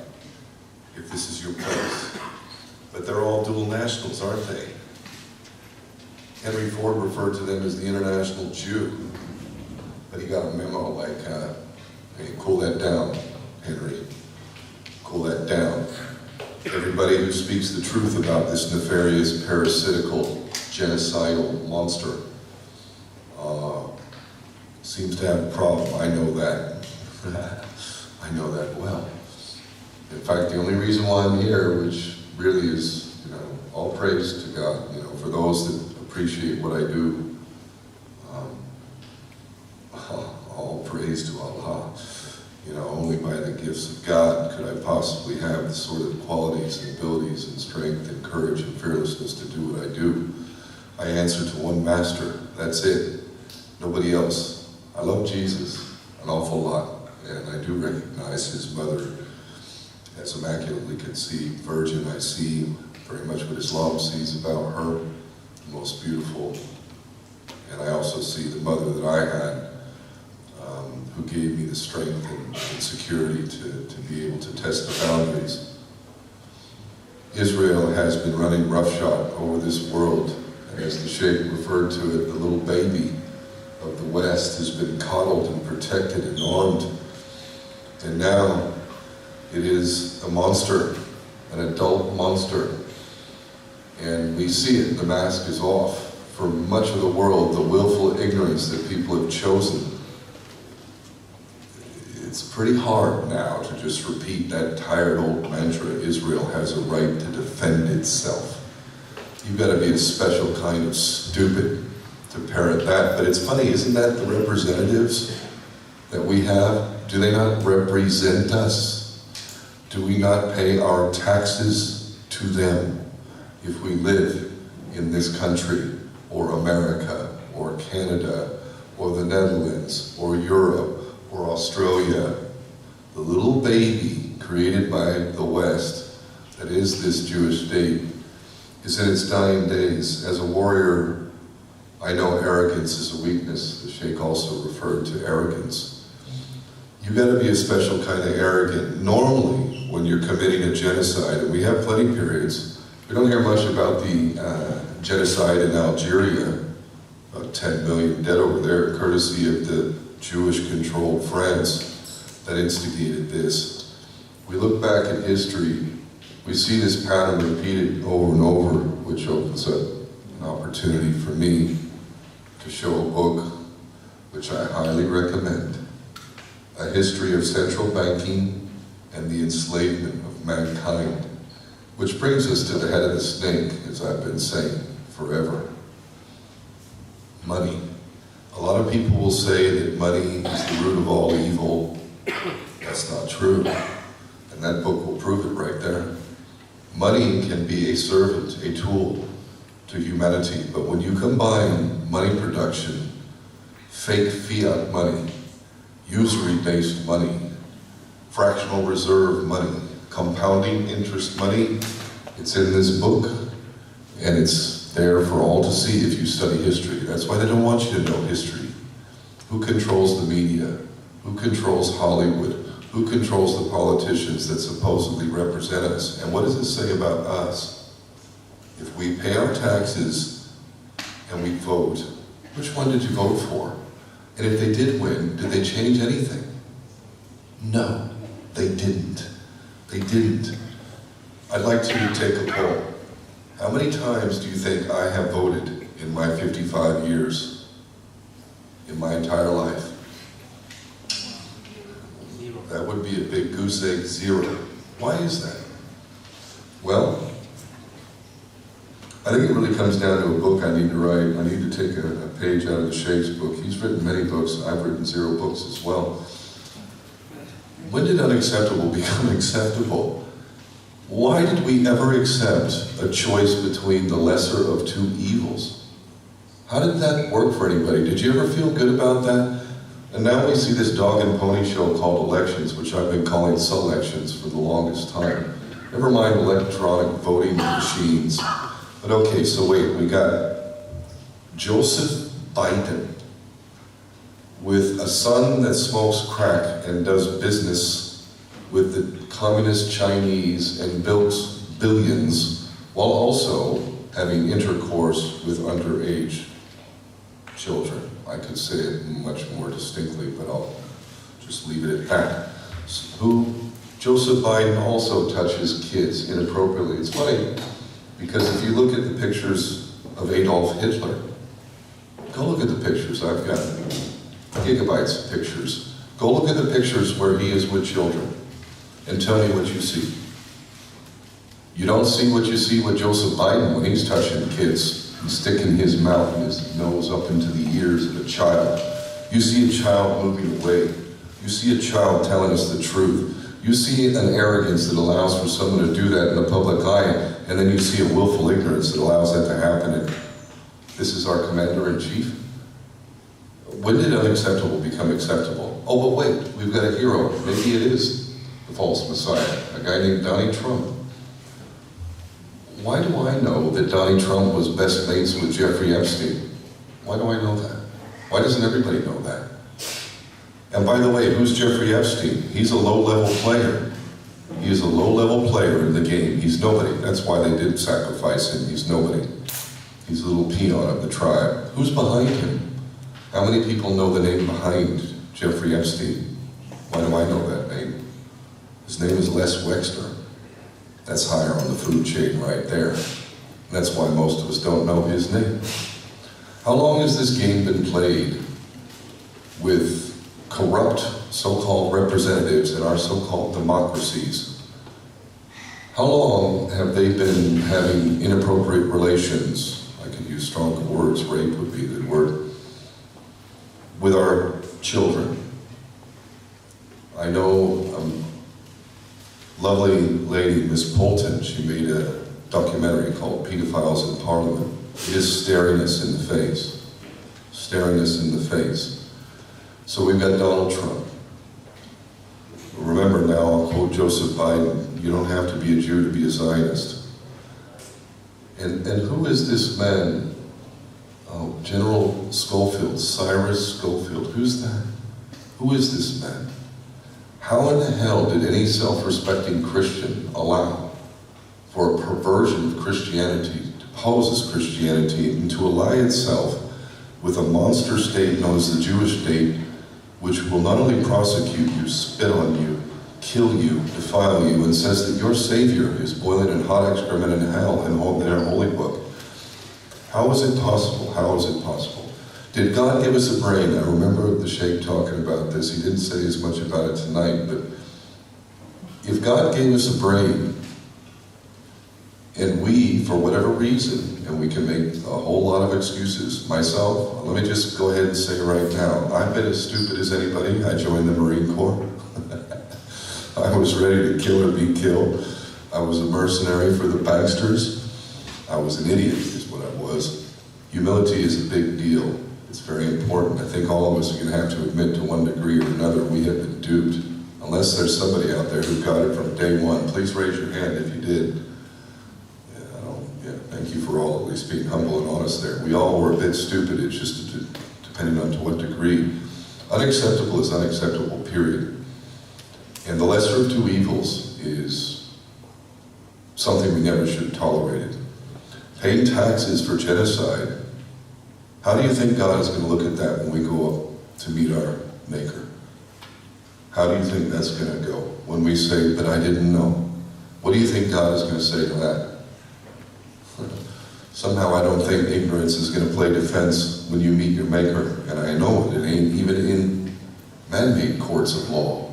[SPEAKER 2] if this is your place. But they're all dual nationals, aren't they? Henry Ford referred to them as the international Jew, but he got a memo like, hey, cool that down, Henry, cool that down. Everybody who speaks the truth about this nefarious, parasitical, genocidal monster seems to have a problem. I know that. I know that well. In fact, the only reason why I'm here, which really is, all praise to God, for those that appreciate what I do, all praise to Allah. Only by the gifts of God could I possibly have the sort of qualities and abilities and strength and courage and fearlessness to do what I do. I answer to one master, that's it, nobody else. I love Jesus an awful lot. And I do recognize his mother as immaculately conceived virgin. I see very much what Islam sees about her, the most beautiful. And I also see the mother that I had, who gave me the strength and security to be able to test the boundaries. Israel has been running roughshod over this world, and as the Sheikh referred to it, the little baby of the West has been coddled and protected and armed. And now it is a monster, an adult monster. And we see it, the mask is off. For much of the world, the willful ignorance that people have chosen, it's pretty hard now to just repeat that tired old mantra, Israel has a right to defend itself. You've got to be a special kind of stupid to parrot that. But it's funny, isn't that the representatives that we have? Do they not represent us? Do we not pay our taxes to them if we live in this country, or America, or Canada, or the Netherlands, or Europe, or Australia? The little baby created by the West that is this Jewish state is in its dying days. As a warrior, I know arrogance is a weakness. The Sheikh also referred to arrogance. You've got to be a special kind of arrogant. Normally, when you're committing a genocide, and we have plenty periods, we don't hear much about the genocide in Algeria, about 10 million dead over there, courtesy of the Jewish-controlled France that instigated this. We look back at history, we see this pattern repeated over and over, which opens up an opportunity for me to show a book which I highly recommend, A History of Central Banking and the Enslavement of Mankind, which brings us to the head of the snake, as I've been saying forever. Money. A lot of people will say that money is the root of all evil. That's not true. And that book will prove it right there. Money can be a servant, a tool to humanity, but when you combine money production, fake fiat money, usury-based money, fractional reserve money, compounding interest money, it's in this book, and it's there for all to see if you study history. That's why they don't want you to know history. Who controls the media? Who controls Hollywood? Who controls the politicians that supposedly represent us? And what does this say about us? If we pay our taxes and we vote, which one did you vote for? And if they did win, did they change anything? No, they didn't. They didn't. I'd like to take a poll. How many times do you think I have voted in my 55 years, in my entire life? That would be a big goose egg, 0. Why is that? Well, I think it really comes down to a book I need to write. I need to take a page out of the Sheikh's book. He's written many books. I've written 0 books as well. When did unacceptable become acceptable? Why did we ever accept a choice between the lesser of 2 evils? How did that work for anybody? Did you ever feel good about that? And now we see this dog and pony show called elections, which I've been calling selections for the longest time. Never mind electronic voting machines. But okay, so wait, we got Joseph Biden with a son that smokes crack and does business with the communist Chinese and built billions while also having intercourse with underage children. I could say it much more distinctly, but I'll just leave it at that. Who Joseph Biden also touches kids inappropriately. It's funny, because if you look at the pictures of Adolf Hitler, go look at the pictures. I've got gigabytes of pictures. Go look at the pictures where he is with children and tell me what you see. You don't see what you see with Joseph Biden when he's touching kids. He's sticking his mouth and his nose up into the ears of a child. You see a child moving away. You see a child telling us the truth. You see an arrogance that allows for someone to do that in the public eye, and then you see a willful ignorance that allows that to happen. And this is our commander-in-chief. When did unacceptable become acceptable? Oh, but wait, we've got a hero. Maybe it is the false messiah, a guy named Donnie Trump. Why do I know that Donnie Trump was best mates with Jeffrey Epstein? Why do I know that? Why doesn't everybody know that? And by the way, who's Jeffrey Epstein? He's a low-level player. He is a low-level player in the game. He's nobody. That's why they did sacrifice him. He's nobody. He's a little peon of the tribe. Who's behind him? How many people know the name behind Jeffrey Epstein? Why do I know that name? His name is Les Wexner. That's higher on the food chain right there. And that's why most of us don't know his name. How long has this game been played with corrupt so-called representatives in our so-called democracies, how long have they been having inappropriate relations? I could use stronger words, rape would be a good word, with our children. I know a lovely lady, Miss Poulton, she made a documentary called Pedophiles in Parliament. It is staring us in the face. Staring us in the face. So we've got Donald Trump. Remember now, I'll quote Joseph Biden, you don't have to be a Jew to be a Zionist. And who is this man? Oh, General Scoffield, Cyrus Scoffield. Who's that? Who is this man? How in the hell did any self-respecting Christian allow for a perversion of Christianity to pose as Christianity and to ally itself with a monster state known as the Jewish state, which will not only prosecute you, spit on you, kill you, defile you, and says that your Savior is boiling in hot excrement in hell in their holy book? How is it possible? How is it possible? Did God give us a brain? I remember the Sheikh talking about this. He didn't say as much about it tonight, but if God gave us a brain, and we, for whatever reason, and we can make a whole lot of excuses, myself, let me just go ahead and say right now, I've been as stupid as anybody. I joined the Marine Corps. I was ready to kill or be killed. I was a mercenary for the Baxters. I was an idiot, is what I was. Humility is a big deal. It's very important. I think all of us are going to have to admit to one degree or another we have been duped. Unless there's somebody out there who got it from day one, please raise your hand if you did. Thank you for all at least being humble and honest there. We all were a bit stupid, it's just depending on to what degree. Unacceptable is unacceptable, period. And the lesser of two evils is something we never should have tolerated. Paying taxes for genocide, how do you think God is going to look at that when we go up to meet our Maker? How do you think that's going to go when we say, but I didn't know? What do you think God is going to say to that? Somehow I don't think ignorance is going to play defense when you meet your Maker, and I know it ain't even in man-made courts of law.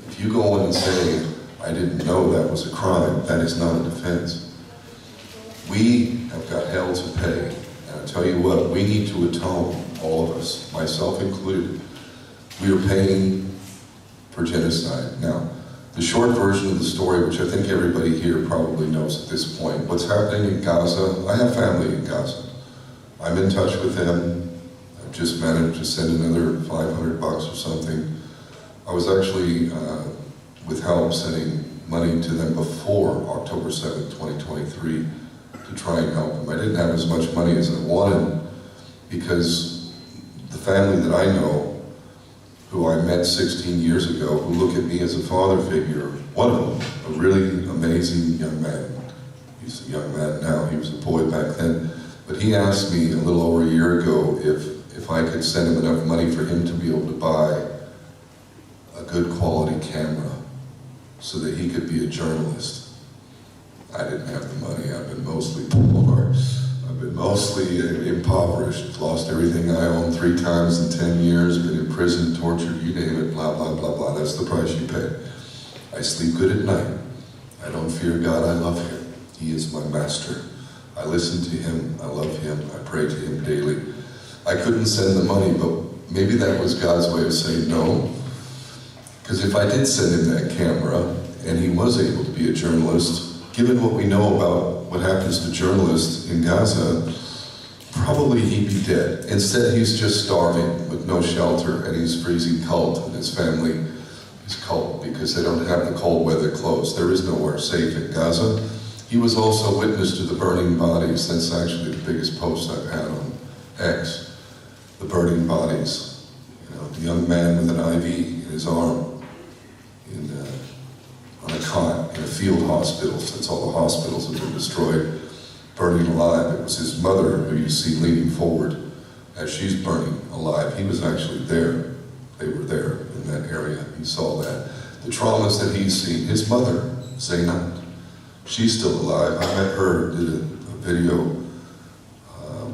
[SPEAKER 2] If you go in and say, I didn't know that was a crime, that is not a defense. We have got hell to pay, and I tell you what, we need to atone, all of us, myself included. We are paying for genocide. Now, the short version of the story, which I think everybody here probably knows at this point, what's happening in Gaza, I have family in Gaza. I'm in touch with them. I've just managed to send another $500 or something. I was actually, with help, sending money to them before October 7th, 2023 to try and help them. I didn't have as much money as I wanted because the family that I know, who I met 16 years ago, who look at me as a father figure, one of them, a really amazing young man. He's a young man now, he was a boy back then. But he asked me a little over a year ago if I could send him enough money for him to be able to buy a good quality camera so that he could be a journalist. I didn't have the money, I've been mostly poor. I've been mostly impoverished, lost everything I own 3 times in 10 years, been in prison, tortured, you name it, blah, blah, blah, blah. That's the price you pay. I sleep good at night. I don't fear God, I love Him. He is my master. I listen to Him, I love Him, I pray to Him daily. I couldn't send the money, but maybe that was God's way of saying no. Because if I did send him that camera, and he was able to be a journalist, given what we know about what happens to journalists in Gaza, probably he'd be dead. Instead, he's just starving with no shelter, and he's freezing cold, and his family is cold because they don't have the cold weather clothes. There is nowhere safe in Gaza. He was also witness to the burning bodies. That's actually the biggest post I've had on X. The burning bodies. You know, the young man with an IV in his arm, on a cot in a field hospital, since all the hospitals have been destroyed, burning alive. It was his mother who you see leaning forward as she's burning alive. He was actually there. They were there in that area. He saw that. The traumas that he's seen. His mother, Zainab, she's still alive. I met her, did a video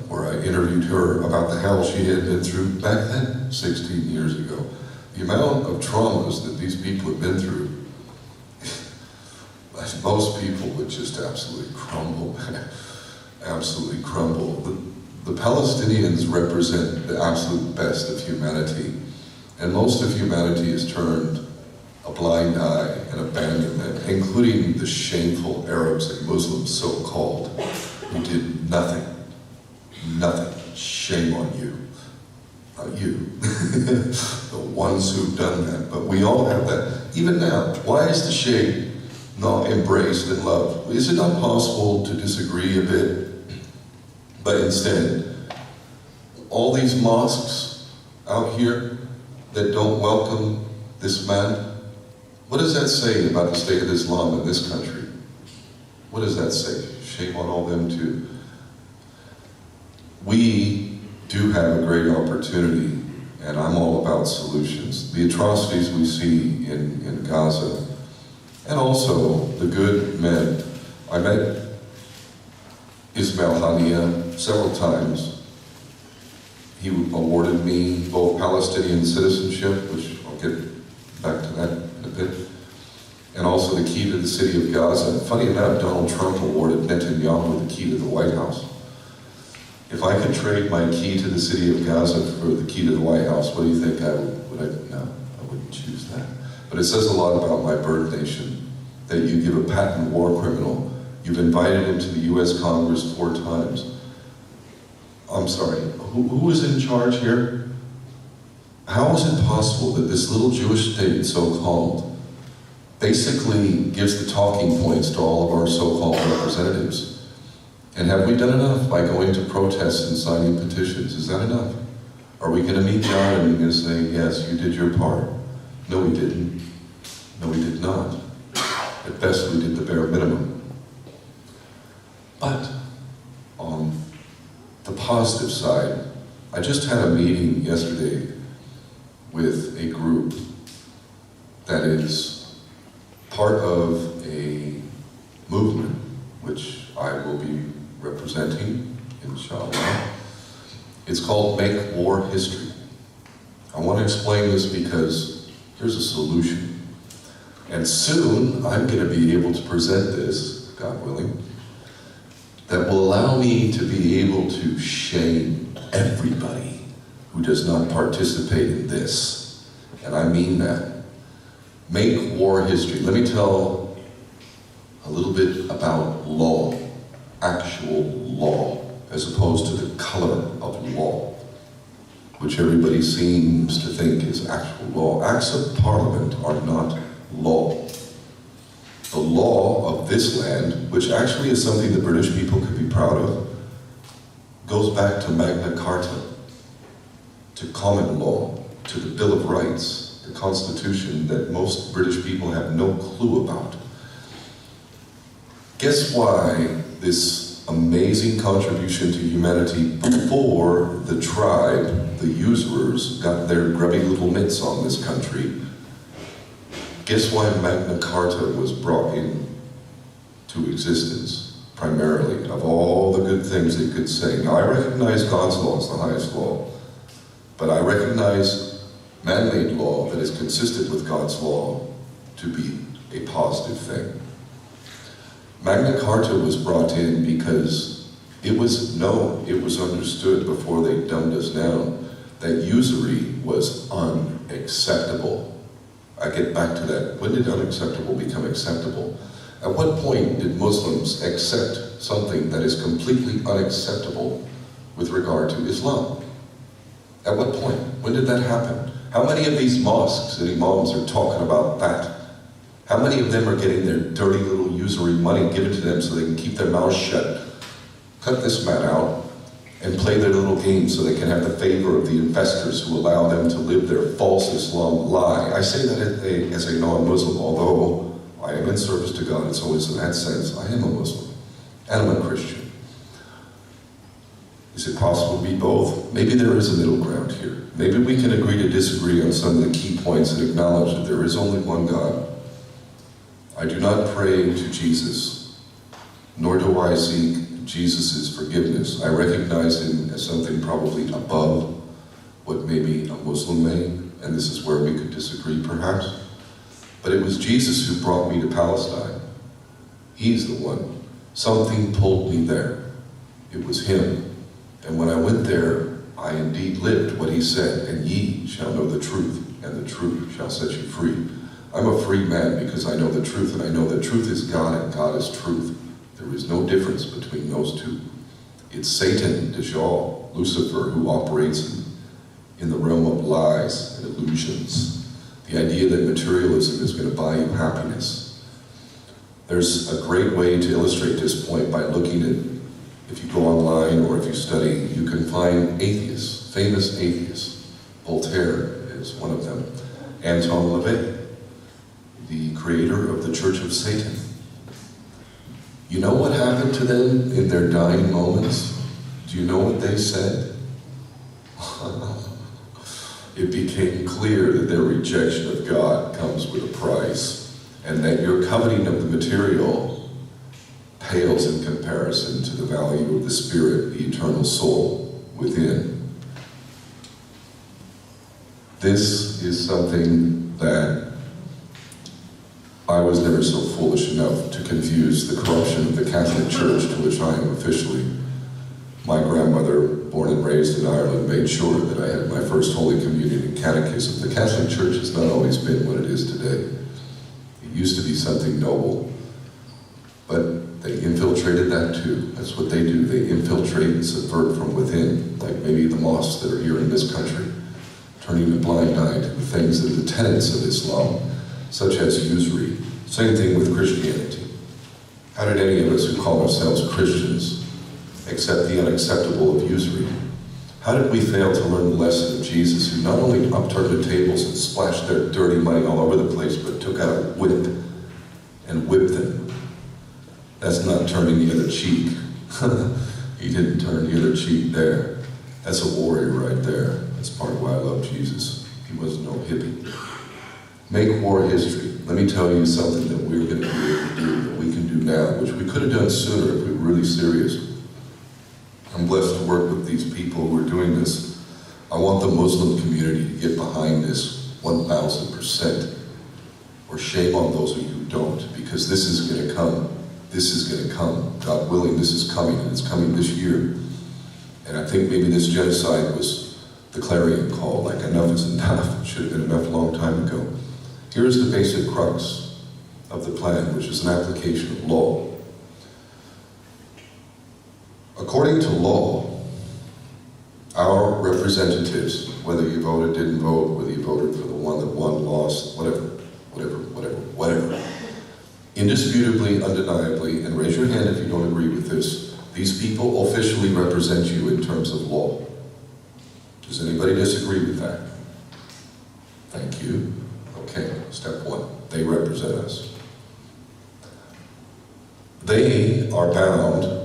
[SPEAKER 2] where I interviewed her about the hell she had been through back then, 16 years ago. the amount of traumas that these people have been through, most people would just absolutely crumble, absolutely crumble. The Palestinians represent the absolute best of humanity, and most of humanity has turned a blind eye and abandonment, including the shameful Arabs and Muslims, so-called, who did nothing. Nothing. Shame on you. Not you. The ones who've done that. But we all have that. Even now, why is the shame not embraced and loved? Is it not possible to disagree a bit? But instead, all these mosques out here that don't welcome this man, what does that say about the state of Islam in this country? What does that say? Shame on all them too. We do have a great opportunity, and I'm all about solutions. The atrocities we see in Gaza, and also the good men. I met Ismail Haniyeh several times. He awarded me both Palestinian citizenship, which I'll get back to that in a bit, and also the key to the city of Gaza. And funny enough, Donald Trump awarded Netanyahu the key to the White House. If I could trade my key to the city of Gaza for the key to the White House, what do you think I would? No, I wouldn't choose that. But it says a lot about my birth nation, that you give a patent war criminal. You've invited him to the US Congress 4 times. I'm sorry, who is in charge here? How is it possible that this little Jewish state, so-called, basically gives the talking points to all of our so-called representatives? And have we done enough by going to protests and signing petitions? Is that enough? Are we going to meet God and we're going to say, yes, you did your part? No, we didn't. No, we did not. At best, we did the bare minimum. But on the positive side, I just had a meeting yesterday with a group that is part of a movement which I will be representing, inshallah. It's called Make War History. I want to explain this because here's a solution. And soon I'm going to be able to present this, God willing, that will allow me to be able to shame everybody who does not participate in this. And I mean that. Make war history. Let me tell a little bit about law, actual law, as opposed to the color of law, which everybody seems to think is actual law. Acts of Parliament are not law. The law of this land, which actually is something the British people could be proud of, goes back to Magna Carta, to common law, to the Bill of Rights, the Constitution that most British people have no clue about. Guess why this amazing contribution to humanity before the tribe, the usurers, got their grubby little mitts on this country? Guess why Magna Carta was brought into existence, primarily, of all the good things it could say? Now, I recognize God's law is the highest law, but I recognize man-made law that is consistent with God's law to be a positive thing. Magna Carta was brought in because it was known, it was understood before they dumbed us down, that usury was unacceptable. I get back to that. When did unacceptable become acceptable? At what point did Muslims accept something that is completely unacceptable with regard to Islam? At what point? When did that happen? How many of these mosques and imams are talking about that? How many of them are getting their dirty little usury money given to them so they can keep their mouths shut, cut this man out, and play their little game so they can have the favor of the investors who allow them to live their false Islam lie? I say that as a non-Muslim, although I am in service to God, it's always in that sense, I am a Muslim, and I'm a Christian. Is it possible to be both? Maybe there is a middle ground here. Maybe we can agree to disagree on some of the key points and acknowledge that there is only one God. I do not pray to Jesus, nor do I seek Jesus' forgiveness. I recognize him as something probably above what maybe a Muslim may, and this is where we could disagree perhaps, but it was Jesus who brought me to Palestine. He's the one. Something pulled me there. It was him. And when I went there, I indeed lived what he said, and ye shall know the truth, and the truth shall set you free. I'm a free man because I know the truth, and I know that truth is God and God is truth. There is no difference between those two. It's Satan, Dajjal, Lucifer, who operates in the realm of lies and illusions. The idea that materialism is going to buy you happiness. There's a great way to illustrate this point by looking at, if you go online or if you study, you can find atheists, famous atheists. Voltaire is one of them. Anton LaVey, the creator of the Church of Satan. You know what happened to them in their dying moments? Do you know what they said? It became clear that their rejection of God comes with a price, and that your coveting of the material pales in comparison to the value of the spirit, the eternal soul within. This is something that I was never so foolish enough to confuse the corruption of the Catholic Church, to which I am officially. My grandmother, born and raised in Ireland, made sure that I had my first Holy Communion and Catechism. The Catholic Church has not always been what it is today. It used to be something noble, but they infiltrated that too. That's what they do. They infiltrate and subvert from within, like maybe the mosques that are here in this country, turning a blind eye to the things that are the tenets of Islam, such as usury. Same thing with Christianity. How did any of us who call ourselves Christians accept the unacceptable of usury? How did we fail to learn the lesson of Jesus, who not only upturned the tables and splashed their dirty money all over the place, but took out a whip and whipped them? That's not turning the other cheek. He didn't turn the other cheek there. That's a warrior right there. That's part of why I love Jesus. He wasn't no hippie. Make war history. Let me tell you something that we're going to be able to do, that we can do now, which we could have done sooner if we were really serious. I'm blessed to work with these people who are doing this. I want the Muslim community to get behind this 1,000%. Or shame on those of you who don't, because this is going to come. This is going to come. God willing, this is coming, and it's coming this year. And I think maybe this genocide was the clarion call, like enough is enough. It should have been enough a long time ago. Here's the basic crux of the plan, which is an application of law. According to law, our representatives, whether you voted, didn't vote, whether you voted for the one that won, lost, whatever, indisputably, undeniably, and raise your hand if you don't agree with this, these people officially represent you in terms of law. Does anybody disagree with that? Thank you. Okay, step one, they represent us. They are bound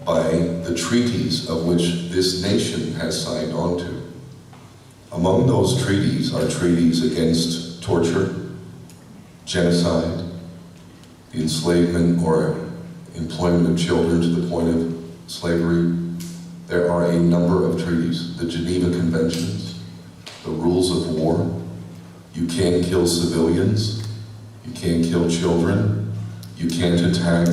[SPEAKER 2] by the treaties of which this nation has signed on to. Among those treaties are treaties against torture, genocide, the enslavement or employment of children to the point of slavery. There are a number of treaties, the Geneva Conventions, the rules of war. You can't kill civilians, you can't kill children, you can't attack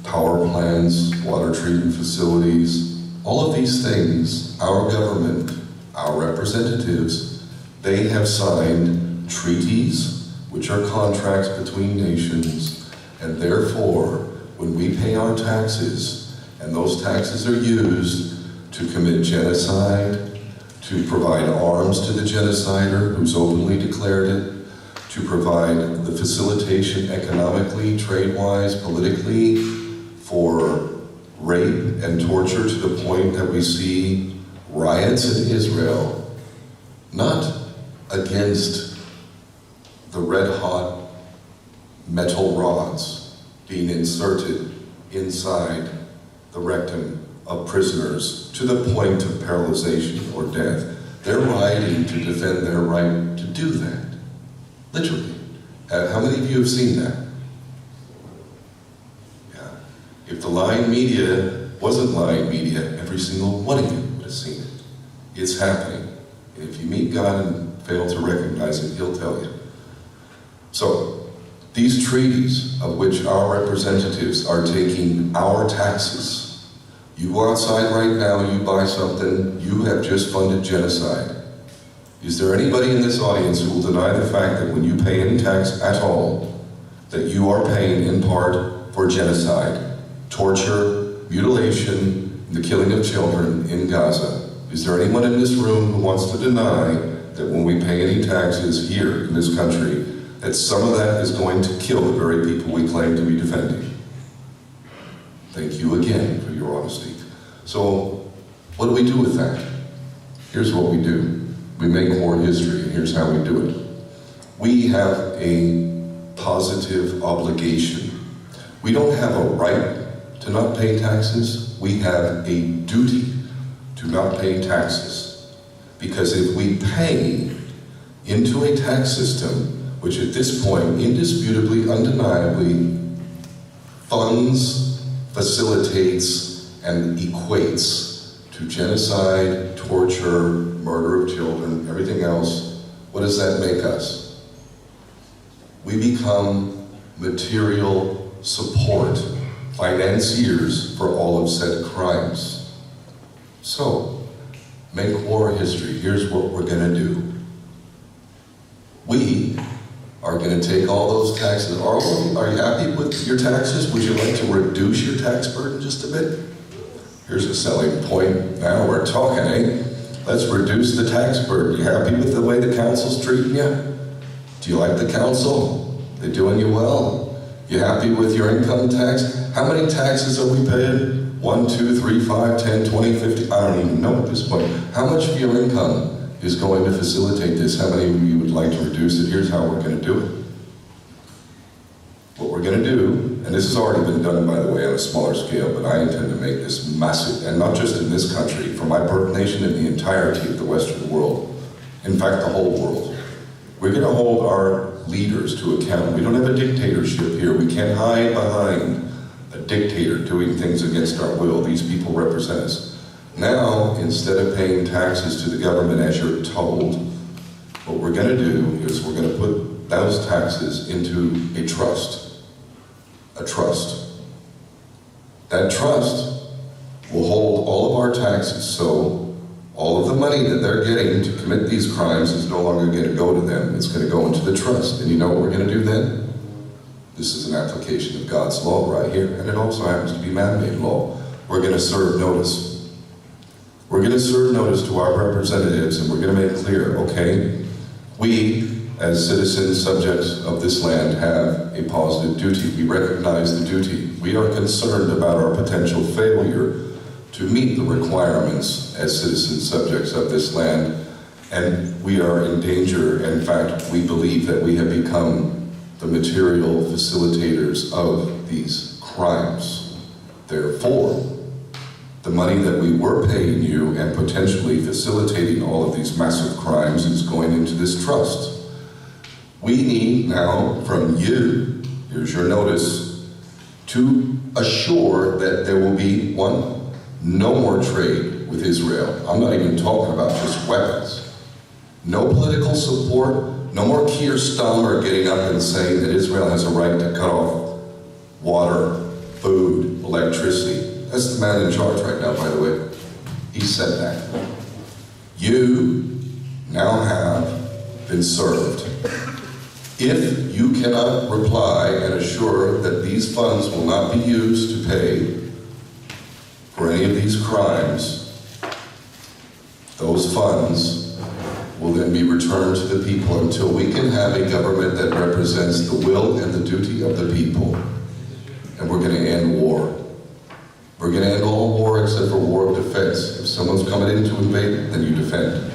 [SPEAKER 2] power plants, water treatment facilities. All of these things, our government, our representatives, they have signed treaties, which are contracts between nations, and therefore, when we pay our taxes, and those taxes are used to commit genocide, to provide arms to the genocider who's openly declared it, to provide the facilitation economically, trade-wise, politically, for rape and torture to the point that we see riots in Israel, not against the red-hot metal rods being inserted inside the rectum of prisoners to the point of paralyzation or death. They're rioting to defend their right to do that. Literally. How many of you have seen that? Yeah. If the lying media wasn't lying media, every single one of you would have seen it. It's happening. And if you meet God in fail to recognize it, he'll tell you. So, these treaties of which our representatives are taking our taxes, you go outside right now, you buy something, you have just funded genocide. Is there anybody in this audience who will deny the fact that when you pay any tax at all, that you are paying in part for genocide, torture, mutilation, the killing of children in Gaza? Is there anyone in this room who wants to deny that when we pay any taxes here in this country, that some of that is going to kill the very people we claim to be defending? Thank you again for your honesty. So, what do we do with that? Here's what we do. We make war history, and here's how we do it. We have a positive obligation. We don't have a right to not pay taxes. We have a duty to not pay taxes. Because if we pay into a tax system, which at this point, indisputably, undeniably, funds, facilitates, and equates to genocide, torture, murder of children, everything else, what does that make us? We become material support, financiers for all of said crimes. So, make war history. Here's what we're going to do. We are going to take all those taxes. Are you happy with your taxes? Would you like to reduce your tax burden just a bit? Here's a selling point. Now we're talking, eh? Let's reduce the tax burden. You happy with the way the council's treating you? Do you like the council? They're doing you well? You happy with your income tax? How many taxes are we paying? 1, 2, 3, 5, 10, 20, 50? I don't even know at this point. How much of your income is going to facilitate this? How many of you would like to reduce it? Here's how we're going to do it. What we're going to do, and this has already been done, by the way, on a smaller scale, but I intend to make this massive, and not just in this country, for my birth nation and the entirety of the Western world. In fact, the whole world. We're going to hold our leaders to account. We don't have a dictatorship here. We can't hide behind a dictator doing things against our will. These people represent us. Now, instead of paying taxes to the government as you're told, what we're going to do is we're going to put those taxes into a trust. A trust. That trust will hold all of our taxes, so all of the money that they're getting to commit these crimes is no longer going to go to them. It's going to go into the trust. And you know what we're going to do then? This is an application of God's law right here, and it also happens to be man-made law. We're going to serve notice. We're going to serve notice to our representatives, and we're going to make clear, okay, we, as citizens, subjects of this land, have a positive duty. We recognize the duty. We are concerned about our potential failure to meet the requirements as citizens, subjects of this land, and we are in danger. In fact, we believe that we have become the material facilitators of these crimes. Therefore, the money that we were paying you and potentially facilitating all of these massive crimes is going into this trust. We need now from you, here's your notice, to assure that there will be, one, no more trade with Israel. I'm not even talking about just weapons. No political support, no more Keir Starmer getting up and saying that Israel has a right to cut off water, food, electricity. That's the man in charge right now, by the way. He said that. You now have been served. If you cannot reply and assure that these funds will not be used to pay for any of these crimes, those funds will then be returned to the people until we can have a government that represents the will and the duty of the people. And we're going to end war. We're going to end all war except for war of defense. If someone's coming in to invade, then you defend.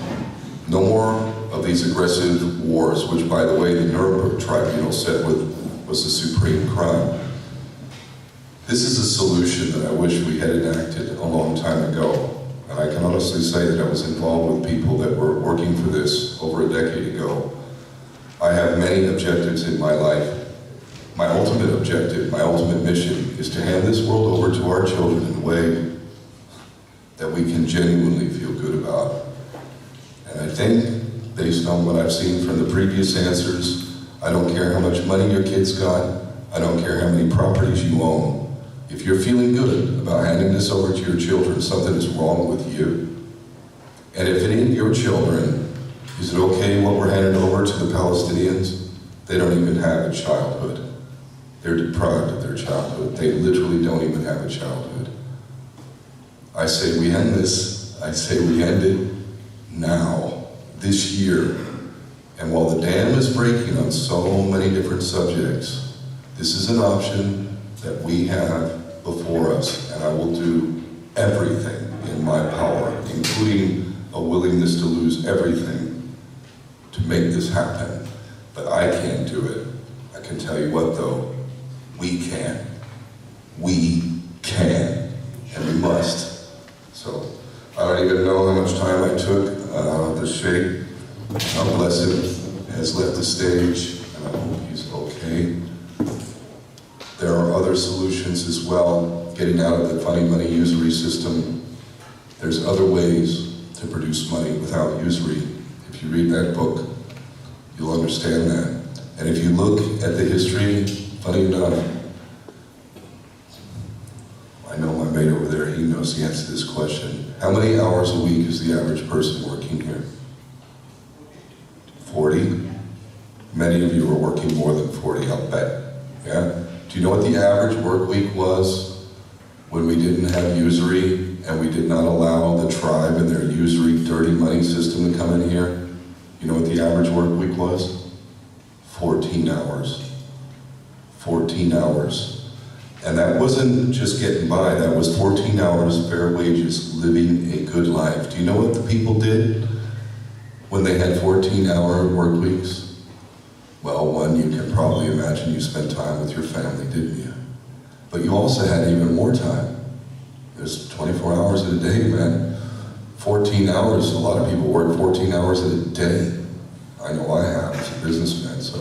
[SPEAKER 2] No more of these aggressive wars, which, by the way, the Nuremberg Tribunal said was the supreme crime. This is a solution that I wish we had enacted a long time ago. And I can honestly say that I was involved with people that were working for this over a decade ago. I have many objectives in my life. My ultimate objective, my ultimate mission, is to hand this world over to our children in a way that we can genuinely feel good about. And I think based on what I've seen from the previous answers. I don't care how much money your kids got. I don't care how many properties you own. If you're feeling good about handing this over to your children, something is wrong with you. And if it ain't your children, is it okay what we're handing over to the Palestinians? They don't even have a childhood. They're deprived of their childhood. They literally don't even have a childhood. I say we end this. I say we end it now, this year. And while the dam is breaking on so many different subjects, this is an option that we have before us, and I will do everything in my power, including a willingness to lose everything to make this happen. But I can't do it. I can tell you what though, we can. We can, and we must. So, I don't even know how much time I took. The Sheikh, God bless him, has left the stage, and I hope he's okay. There are other solutions as well, getting out of the funny money usury system. There's other ways to produce money without usury. If you read that book, you'll understand that. And if you look at the history, funny enough, I know my mate over there, he knows the answer to this question. How many hours a week is the average person working here? 40? Many of you are working more than 40, I'll bet. Yeah? Do you know what the average work week was when we didn't have usury and we did not allow the tribe and their usury dirty money system to come in here? You know what the average work week was? 14 hours. 14 hours. And that wasn't just getting by, that was 14 hours, fair wages, living a good life. Do you know what the people did when they had 14-hour work weeks? Well, one, you can probably imagine you spent time with your family, didn't you? But you also had even more time. There's 24 hours in a day, man. 14 hours, a lot of people work 14 hours in a day. I know I have as a businessman, so.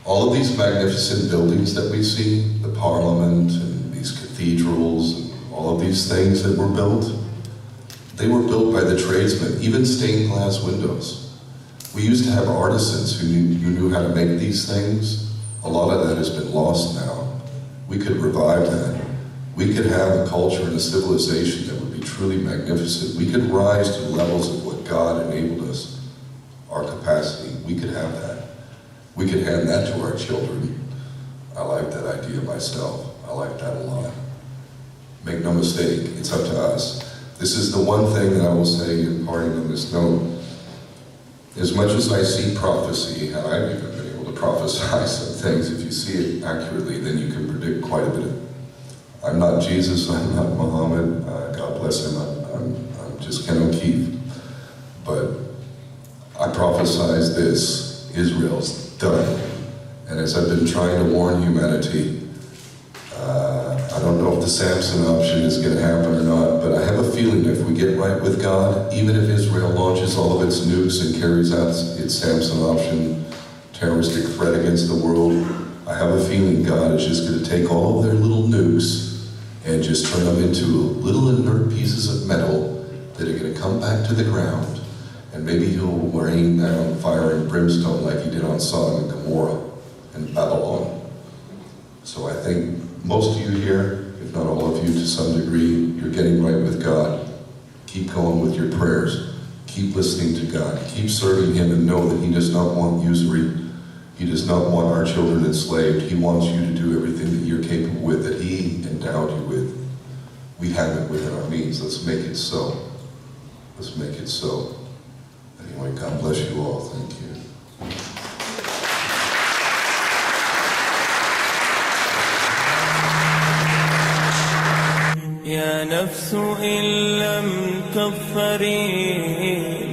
[SPEAKER 2] All of these magnificent buildings that we see, the Parliament and these cathedrals and all of these things that were built, they were built by the tradesmen, even stained glass windows. We used to have artisans who knew how to make these things. A lot of that has been lost now. We could revive that. We could have a culture and a civilization that would be truly magnificent. We could rise to the levels of what God enabled us, our capacity. We could have that. We could hand that to our children. I like that idea myself. I like that a lot. Make no mistake, it's up to us. This is the one thing that I will say in parting on this note. As much as I see prophecy, and I've even been able to prophesy some things, if you see it accurately, then you can predict quite a bit. I'm not Jesus, I'm not Muhammad, God bless him, I'm just Ken O'Keefe. But I prophesize this, Israel's done. And as I've been trying to warn humanity, I don't know if the Samson option is going to happen or not, but I have a feeling if we get right with God, even if Israel launches all of its nukes and carries out its Samson option, terroristic threat against the world, I have a feeling God is just going to take all of their little nukes and just turn them into little inert pieces of metal that are going to come back to the ground. And maybe he'll rain down fire and brimstone like he did on Sodom and Gomorrah and Babylon. So I think most of you here, if not all of you to some degree, you're getting right with God. Keep going with your prayers. Keep listening to God. Keep serving him and know that he does not want usury. He does not want our children enslaved. He wants you to do everything that you're capable with, that he endowed you with. We have it within our means. Let's make it so. Let's make it so. Anyway, God bless you all. Thank you.
[SPEAKER 3] يا نفس إن لم تظفري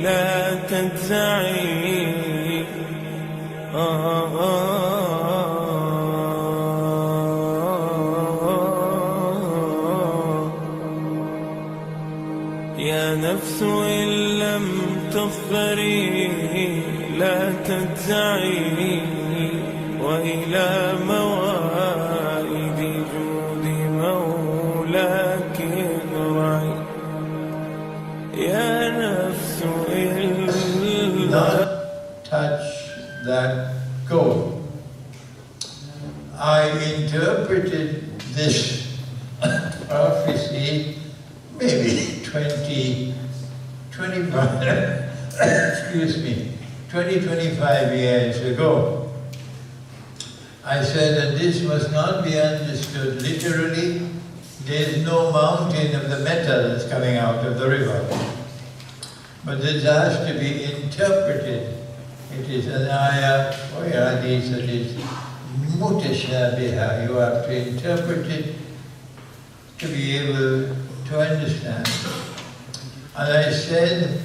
[SPEAKER 3] لا تجزعي يا نفس إن لم تظفري لا تجزعي وإلى موائد جود مولاك ارعي يا نفس إن
[SPEAKER 1] prophecy, maybe 25 years ago. I said that this must not be understood literally. There is no mountain of the metals coming out of the river. But this has to be interpreted. It is an ayah or hadith that is mutashabiha. You have to interpret it to be able to understand. And I said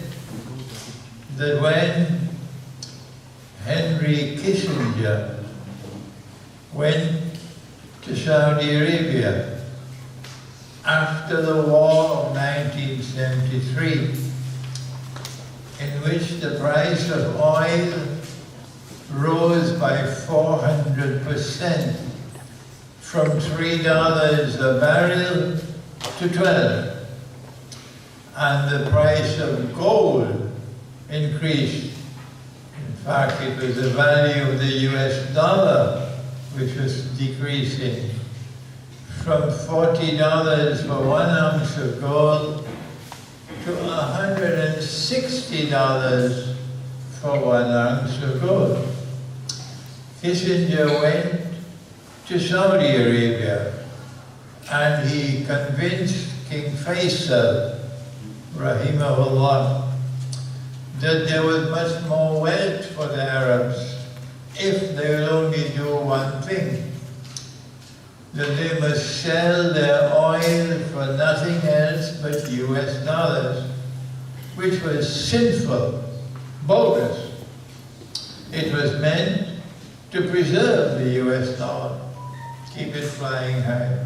[SPEAKER 1] that when Henry Kissinger went to Saudi Arabia after the war of 1973, in which the price of oil rose by 400%, from $3 a barrel to $12. And the price of gold increased. In fact, it was the value of the US dollar which was decreasing from $40 for 1 ounce of gold to $160 for 1 ounce of gold. Kissinger went to Saudi Arabia and he convinced King Faisal, rahimahullah, that there was much more wealth for the Arabs if they will only do one thing, that they must sell their oil for nothing else but US dollars, which was sinful, bogus. It was meant to preserve the US dollar, keep it flying high.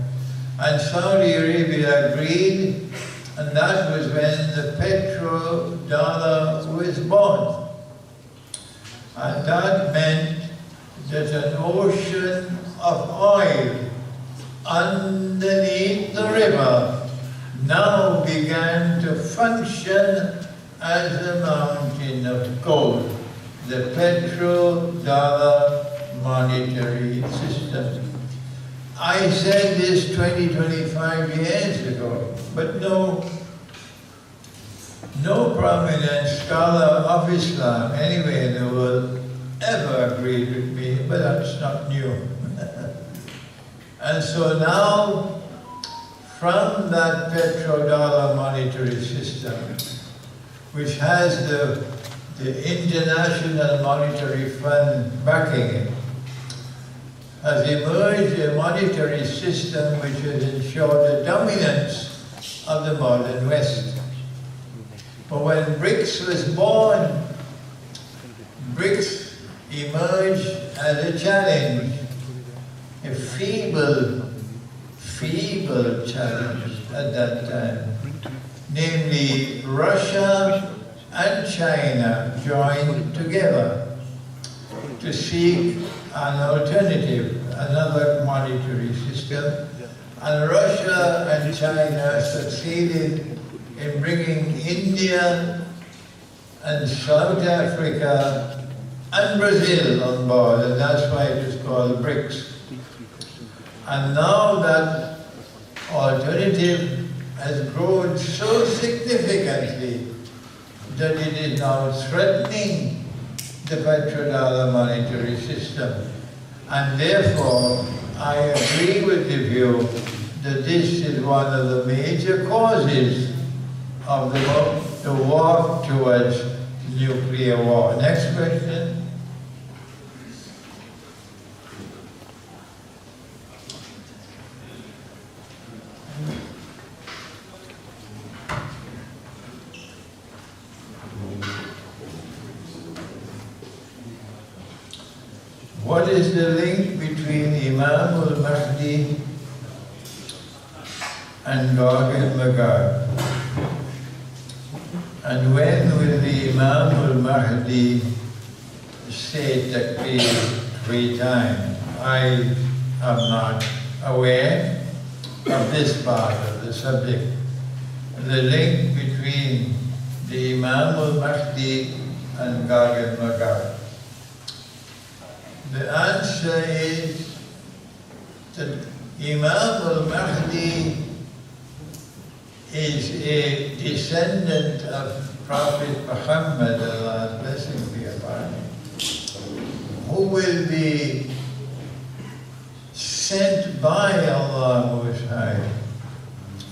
[SPEAKER 1] And Saudi Arabia agreed, and that was when the petrodollar was born. And that meant that an ocean of oil underneath the river now began to function as a mountain of gold, the petrodollar monetary system. I said this 25 years ago, but no prominent scholar of Islam anywhere in the world ever agreed with me, but that's not new. And so now, from that petrodollar monetary system, which has the International Monetary Fund backing it, has emerged a monetary system which has ensured the dominance of the modern West. But when BRICS was born, BRICS emerged as a challenge, a feeble challenge at that time. Namely, Russia and China joined together to seek an alternative, another monetary system. And Russia and China succeeded in bringing India and South Africa and Brazil on board, and that's why it is called BRICS. And now that alternative has grown so significantly that it is now threatening the petrodollar monetary system. And therefore, I agree with the view that this is one of the major causes of the walk towards nuclear war. Next question. What is the link between Imam al-Mahdi and Gog and Magog? And when will the Imam al-Mahdi say takbir 3 times? I am not aware of this part of the subject. The link between the Imam al-Mahdi and Gog and Magog. The answer is that Imam al-Mahdi is a descendant of Prophet Muhammad, Allah's blessing be upon him, who will be sent by Allah Most High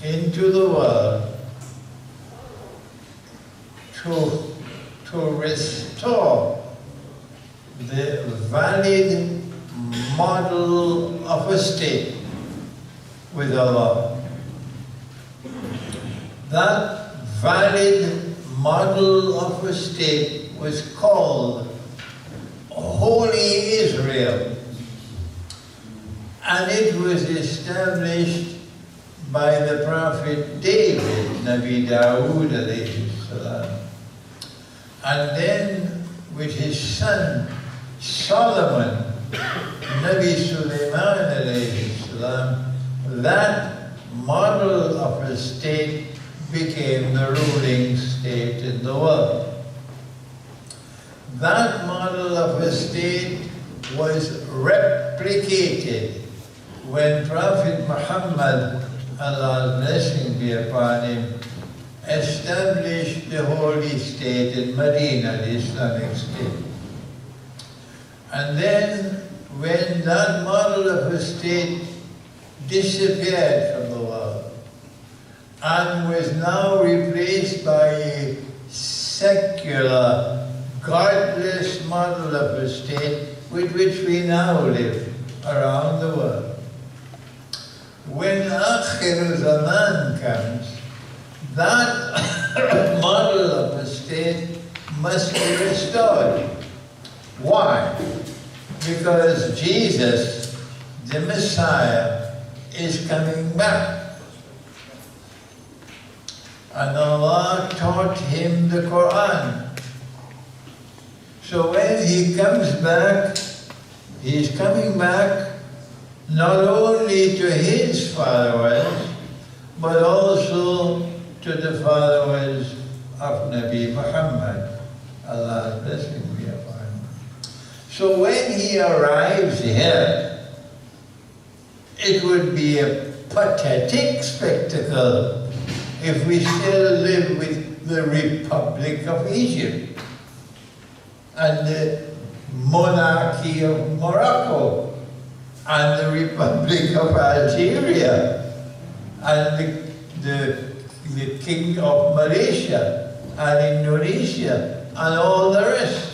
[SPEAKER 1] into the world to restore the valid model of a state with Allah. That valid model of a state was called Holy Israel, and it was established by the Prophet David, Nabi Dawood alayhi salam, and then with his son Solomon, Nabi Sulaiman alayhi salam, that model of a state became the ruling state in the world. That model of a state was replicated when Prophet Muhammad, Allah's blessing be upon him, established the holy state in Medina, the Islamic state. And then when that model of a state disappeared from the world and was now replaced by a secular, godless model of a state with which we now live around the world. When Akhir Zaman comes, that model of a state must be restored. Why? Because Jesus, the Messiah, is coming back. And Allah taught him the Quran. So when he comes back, he's coming back not only to his followers, but also to the followers of Nabi Muhammad. Allah's blessing be upon him. So when he arrives here, it would be a pathetic spectacle if we still live with the Republic of Egypt and the monarchy of Morocco and the Republic of Algeria and the King of Malaysia and Indonesia and all the rest.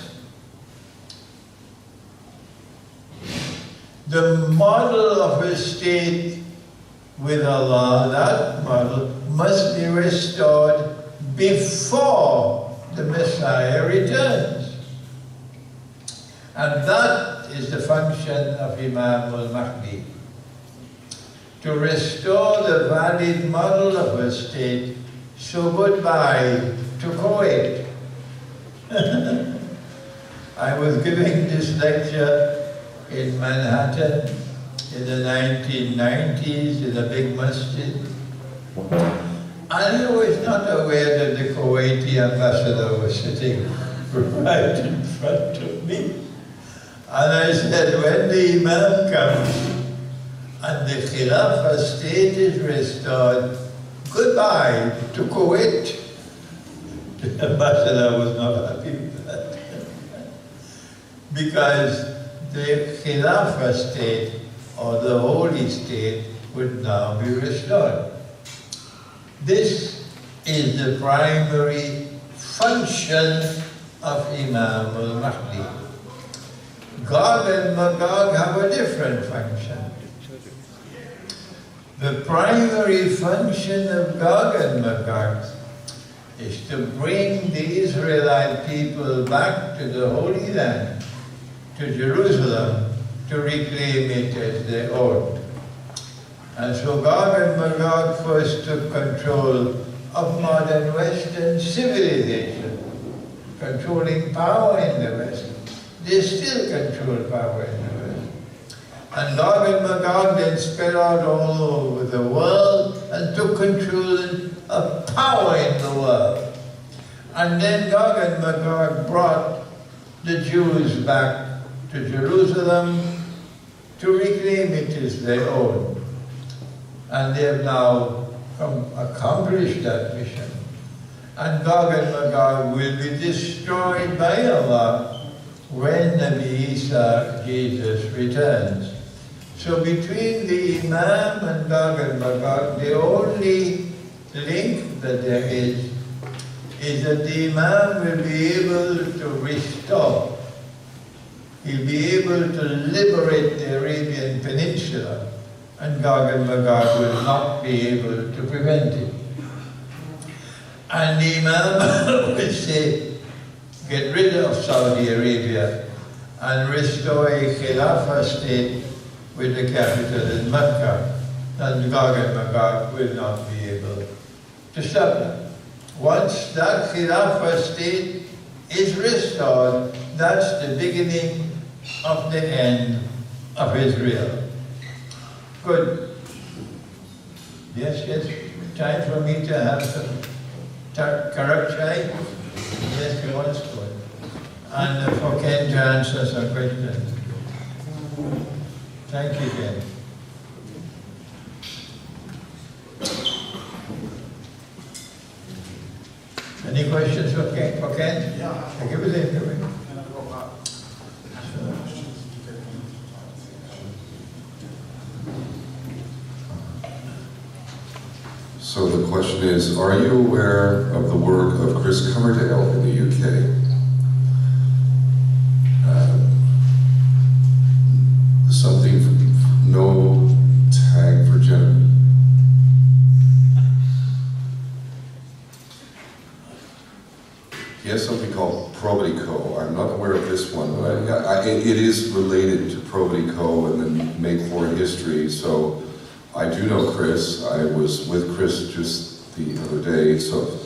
[SPEAKER 1] The model of a state with Allah, that model must be restored before the Messiah returns. And that is the function of Imam al-Mahdi. To restore the valid model of a state, so goodbye to Kuwait. I was giving this lecture in Manhattan in the 1990s in a big masjid. And I was not aware that the Kuwaiti ambassador was sitting right in front of me. And I said, when the Imam comes and the Khilafah state is restored, goodbye to Kuwait. The ambassador was not happy with that. Because the Khilafah state, or the holy state, would now be restored. This is the primary function of Imam al-Mahdi. Gog and Magog have a different function. The primary function of Gog and Magog is to bring the Israelite people back to the Holy Land, to Jerusalem, to reclaim it as their own. And so Gog and Magog first took control of modern Western civilization, controlling power in the West. They still control power in the West. And Gog and Magog then spread out all over the world and took control of power in the world. And then Gog and Magog brought the Jews back to Jerusalem to reclaim it as their own. And they have now accomplish that mission. And Gog and Magog will be destroyed by Allah when Nabi Isa, Jesus, returns. So between the Imam and Gog and Magog, the only link that there is that the Imam will be able to restore. He'll be able to liberate the Arabian Peninsula, and Gog and Magog will not be able to prevent it. And the Imam will say, get rid of Saudi Arabia and restore a Khilafah state with the capital in Mecca, and Gog and Magog will not be able to stop them. Once that Khilafah state is restored, that's the beginning of the end of Israel. Good. Yes, time for me to have some correction. Yes, you want to go. And for Ken to answer some questions. Thank you, Ken. Any questions for Ken?
[SPEAKER 4] Yeah.
[SPEAKER 1] Give it in.
[SPEAKER 2] So the question is, are you aware of the work of Chris Coverdale in the UK? Something for no tag for gender. He has something called Probity Co. I'm not aware of this one, but it is related to Probity Co. and then Make For History. So I do know Chris. I was with Chris just the other day. So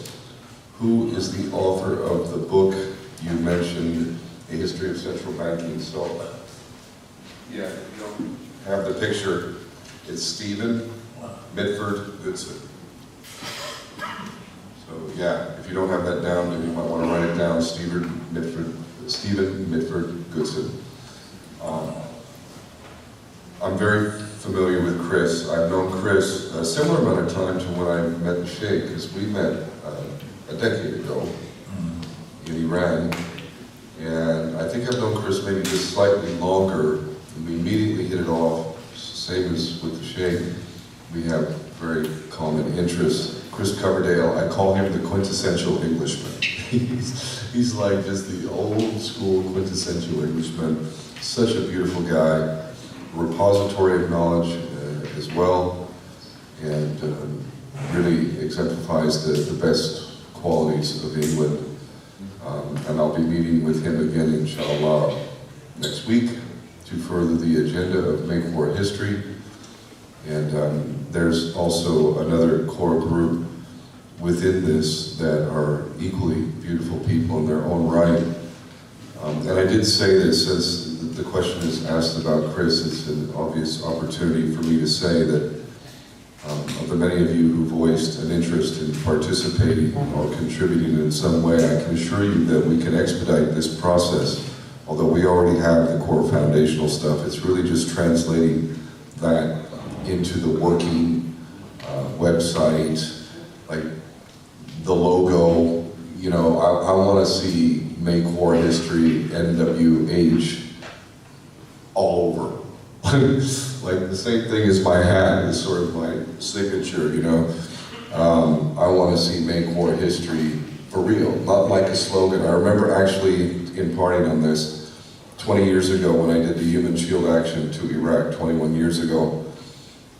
[SPEAKER 2] who is the author of the book you mentioned, A History of Central Banking? So yeah, if you don't have the picture, it's Stephen Mitford Goodson. So yeah, if you don't have that down, then you might want to write it down, Stephen Mitford Goodson. I'm very familiar with Chris. I've known Chris a similar amount of time to when I met the Sheikh, because we met a decade ago in Iran. And I think I've known Chris maybe just slightly longer. And we immediately hit it off, same as with the Sheikh. We have very common interests. Chris Coverdale, I call him the quintessential Englishman. he's like just the old school quintessential Englishman. Such a beautiful guy, repository of knowledge as well, and really exemplifies the best qualities of England. And I'll be meeting with him again, inshallah, next week to further the agenda of Make For History. And there's also another core group within this that are equally beautiful people in their own right. And I did say this, as the question is asked about Chris, it's an obvious opportunity for me to say that of the many of you who voiced an interest in participating or contributing in some way, I can assure you that we can expedite this process. Although we already have the core foundational stuff, it's really just translating that into the working website, like the logo. You know, I want to see Make For History, NWH, all over. Like the same thing as my hat is sort of my signature, you know. I want to see Make For History for real, not like a slogan. I remember actually imparting on this 20 years ago when I did the Human Shield Action to Iraq 21 years ago.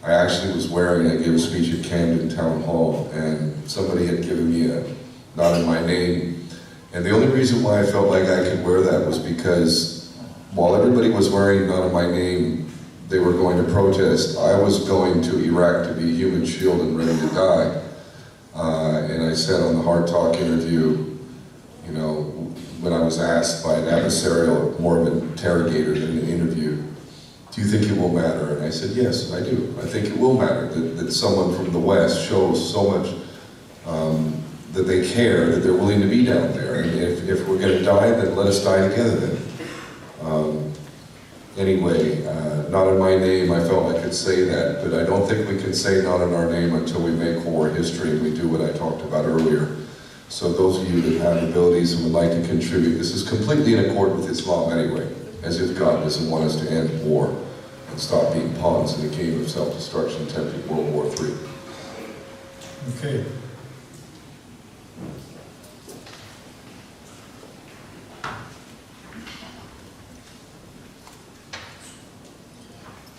[SPEAKER 2] I actually was wearing, I gave a speech at Camden Town Hall, and somebody had given me a nod in my name. And the only reason why I felt like I could wear that was because while everybody was wearing none of my name, they were going to protest. I was going to Iraq to be human shield and ready to die. And I said on the Hard Talk interview, you know, when I was asked by an adversarial, more of an interrogator than an interview, do you think it will matter? And I said, yes, I do. I think it will matter that someone from the West shows so much that they care, that they're willing to be down there. And if we're going to die, then let us die together then. Anyway, not in my name, I felt I could say that, but I don't think we can say not in our name until we make war history and we do what I talked about earlier. So those of you that have abilities and would like to contribute, this is completely in accord with Islam anyway, as if God doesn't want us to end war and stop being pawns in the game of self-destruction attempted World War III.
[SPEAKER 1] Okay.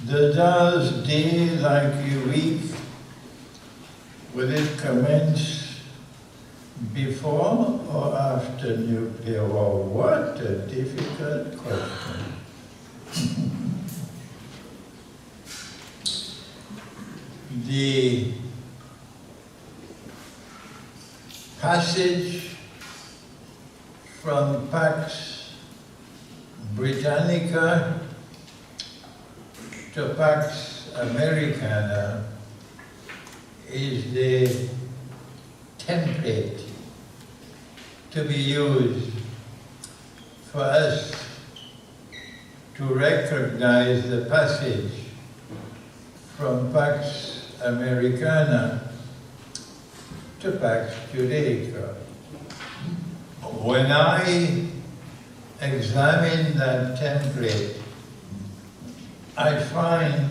[SPEAKER 1] Does day like a week, will it commence before or after nuclear war? What a difficult question. The passage from Pax Britannica to Pax Americana is the template to be used for us to recognize the passage from Pax Americana to Pax Judaica. When I examine that template, I find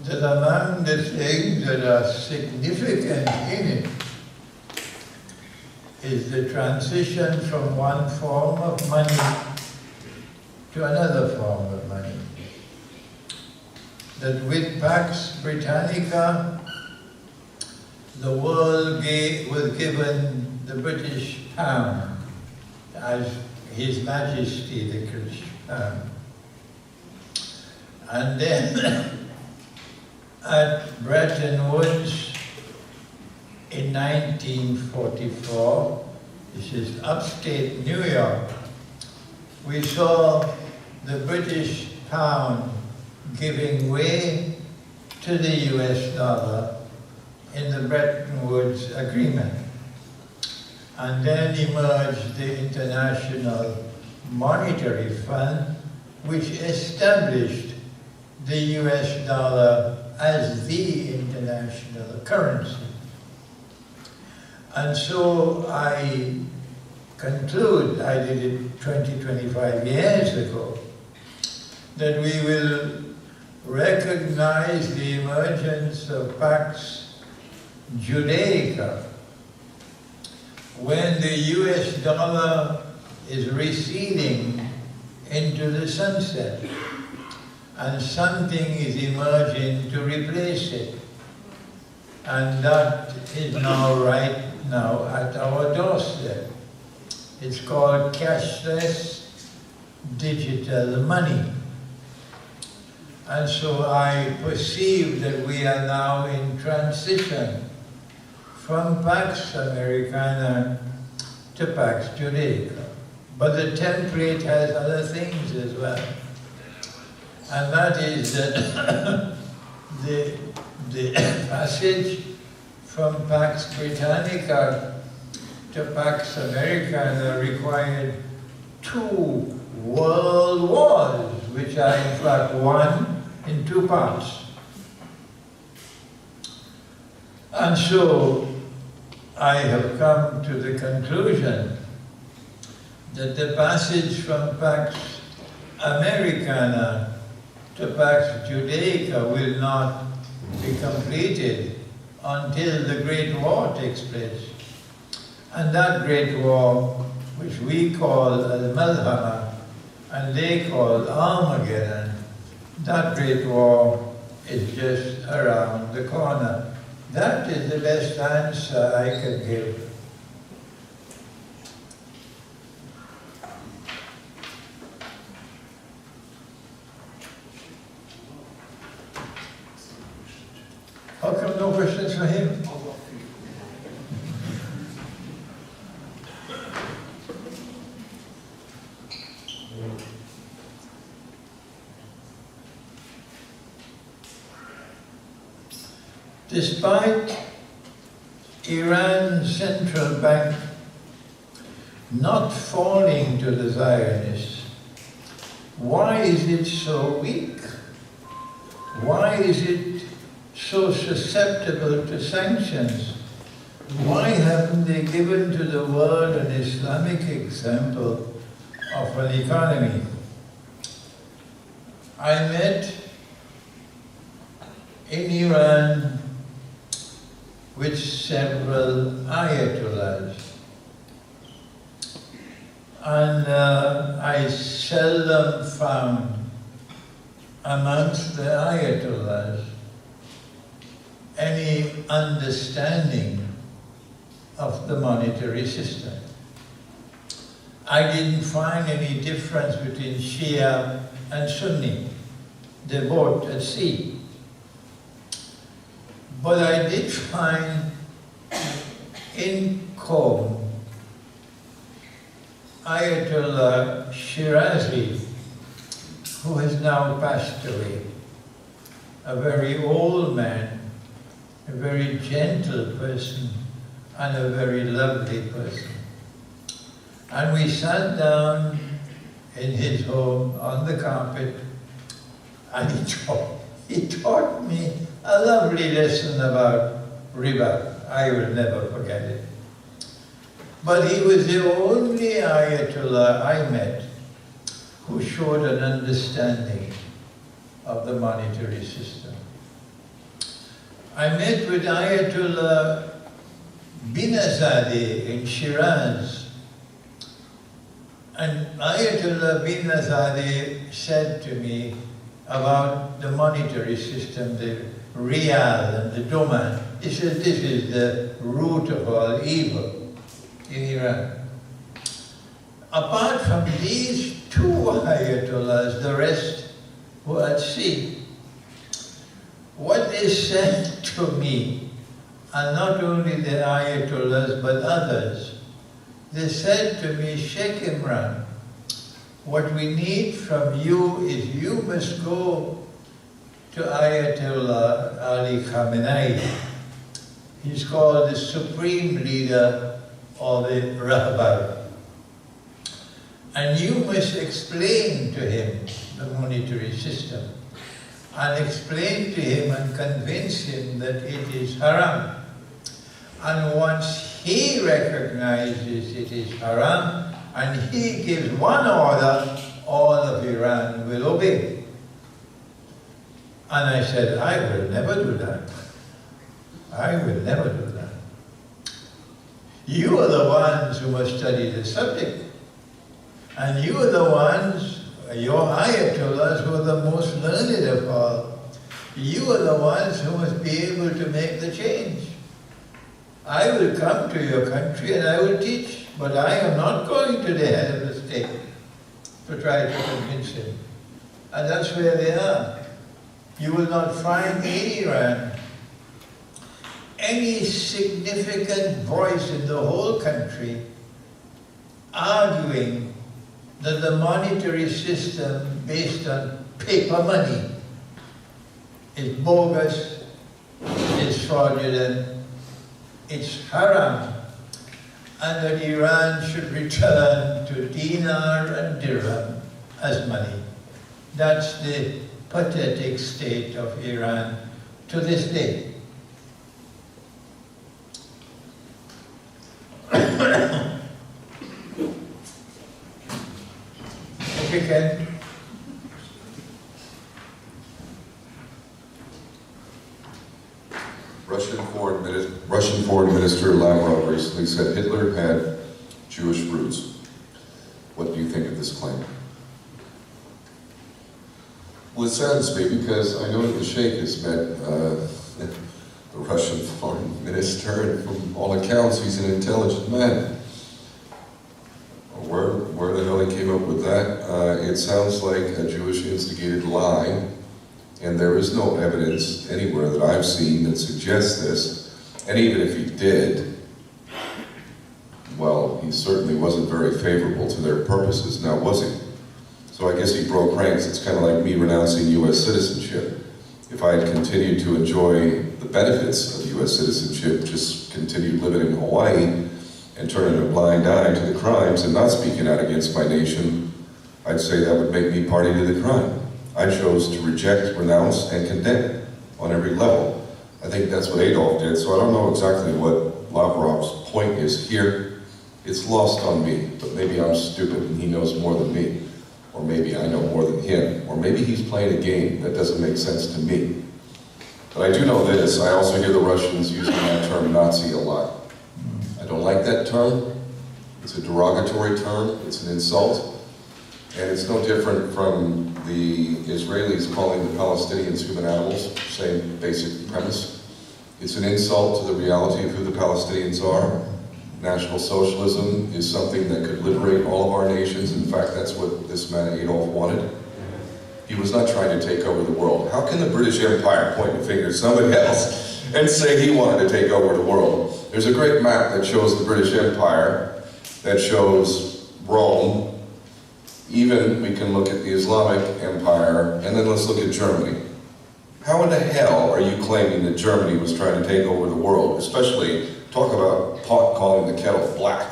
[SPEAKER 1] that among the things that are significant in it is the transition from one form of money to another form of money. That with Pax Britannica, the world was given the British pound as His Majesty the British pound. And then at Bretton Woods in 1944, this is upstate New York, we saw the British pound giving way to the US dollar in the Bretton Woods Agreement. And then emerged the International Monetary Fund, which established the US dollar as the international currency. And so I conclude, I did it 25 years ago, that we will recognize the emergence of Pax Judaica when the US dollar is receding into the sunset and something is emerging to replace it. And that is now right now at our doorstep. It's called cashless digital money. And so I perceive that we are now in transition from Pax Americana to Pax Judaica. But the template has other things as well. And that is that the passage from Pax Britannica to Pax Americana required 2 world wars, which are in fact won in 2 parts. And so I have come to the conclusion that the passage from Pax Americana to Pax Judaica will not be completed until the Great War takes place. And that Great War, which we call Al-Malhama, and they call Armageddon, that Great War is just around the corner. That is the best answer I can give. How come no questions for him? Despite Iran's central bank not falling to the Zionists, why is it so weak? Why is it so susceptible to sanctions? Why haven't they given to the world an Islamic example of an economy? I met in Iran with several ayatollahs, and I seldom found amongst the ayatollahs any understanding of the monetary system. I didn't find any difference between Shia and Sunni. They're both at sea. But I did find in Qom Ayatollah Shirazi, who has now passed away, a very old man, a very gentle person, and a very lovely person. And we sat down in his home on the carpet, and he taught me a lovely lesson about riba. I will never forget it. But he was the only Ayatollah I met who showed an understanding of the monetary system. I met with Ayatollah Binazadeh in Shiraz, and Ayatollah Binazadeh said to me about the monetary system, the Riyal and the Doman. He said this is the root of all evil in Iran. Apart from these two Ayatollahs, the rest were at sea. What they said to me, and not only the Ayatollahs but others, they said to me, Sheikh Imran, what we need from you is you must go to Ayatollah Ali Khamenei. He's called the supreme leader of the Rahbar. And you must explain to him the monetary system, and explain to him and convince him that it is haram. And once he recognizes it is haram, and he gives one order, all of Iran will obey. And I said, I will never do that. I will never do that. You are the ones who must study the subject. And you are the ones, your Ayatollahs, who are the most learned of all. You are the ones who must be able to make the change. I will come to your country and I will teach, but I am not going to the head of the state to try to convince him. And that's where they are. You will not find in Iran any significant voice in the whole country arguing that the monetary system based on paper money is bogus, is fraudulent, it's haram, and that Iran should return to dinar and dirham as money. That's the pathetic state of Iran to this day. Okay, Ken.
[SPEAKER 2] Russian Foreign Minister Lavrov recently said Hitler had Jewish roots. What do you think of this claim? Well, it saddens me because I know that the Sheikh has met the Russian Foreign Minister, and from all accounts he's an intelligent man. Where the hell he came up with that? It sounds like a Jewish instigated lie, and there is no evidence anywhere that I've seen that suggests this. And even if he did, well, he certainly wasn't very favorable to their purposes, now was he? So I guess he broke ranks. It's kind of like me renouncing U.S. citizenship. If I had continued to enjoy the benefits of U.S. citizenship, just continued living in Hawaii, and turning a blind eye to the crimes and not speaking out against my nation, I'd say that would make me party to the crime. I chose to reject, renounce, and condemn on every level. I think that's what Adolf did, so I don't know exactly what Lavrov's point is here. It's lost on me, but maybe I'm stupid and he knows more than me. Or maybe I know more than him. Or maybe he's playing a game that doesn't make sense to me. But I do know this, I also hear the Russians using that term Nazi a lot. I don't like that term. It's a derogatory term, it's an insult. And it's no different from the Israelis calling the Palestinians human animals, same basic premise. It's an insult to the reality of who the Palestinians are. National Socialism is something that could liberate all of our nations. In fact, that's what this man Adolf wanted. He was not trying to take over the world. How can the British Empire point a finger at somebody else and say he wanted to take over the world? There's a great map that shows the British Empire, that shows Rome. Even we can look at the Islamic Empire, and then let's look at Germany. How in the hell are you claiming that Germany was trying to take over the world? Especially, talk about pot calling the kettle black.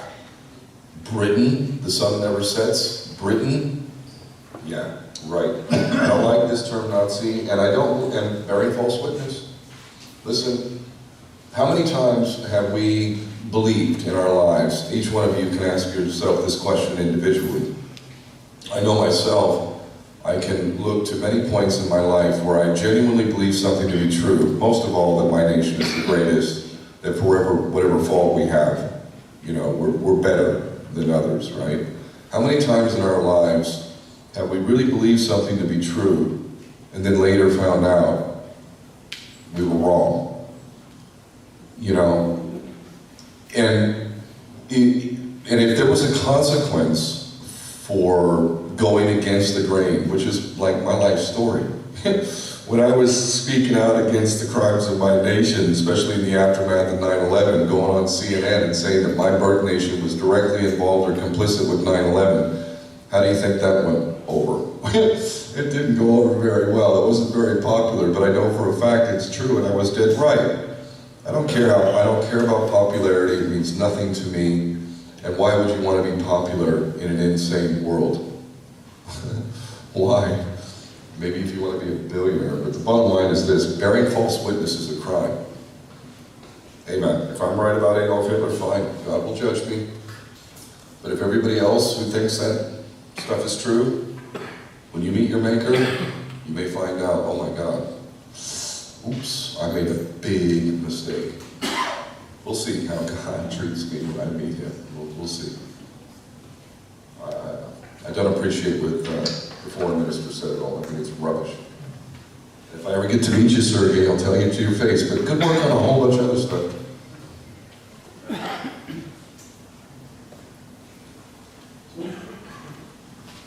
[SPEAKER 2] Britain, the sun never sets. Britain? Yeah, right. I don't like this term Nazi, and and bearing false witness. Listen, how many times have we believed in our lives? Each one of you can ask yourself this question individually. I know myself, I can look to many points in my life where I genuinely believe something to be true. Most of all, that my nation is the greatest, that for whatever fault we have, you know, we're better than others, right? How many times in our lives have we really believed something to be true, and then later found out we were wrong? You know, and if there was a consequence for going against the grain, which is like my life story. When I was speaking out against the crimes of my nation, especially in the aftermath of 9/11, going on CNN and saying that my birth nation was directly involved or complicit with 9/11, how do you think that went over? It didn't go over very well. It wasn't very popular, but I know for a fact it's true, and I was dead right. I don't care about popularity. It means nothing to me. And why would you want to be popular in an insane world? Why? Maybe if you want to be a billionaire, but the bottom line is this: bearing false witness is a crime. Amen. If I'm right about Adolf Hitler, fine. God will judge me. But if everybody else who thinks that stuff is true, when you meet your maker, you may find out, oh my God, oops, I made a big mistake. We'll see how God treats me when I meet him. We'll see. I don't appreciate what the foreign minister said at all. I think it's rubbish. If I ever get to meet you, Sergey, I'll tell you to your face. But good work on a whole bunch of other stuff.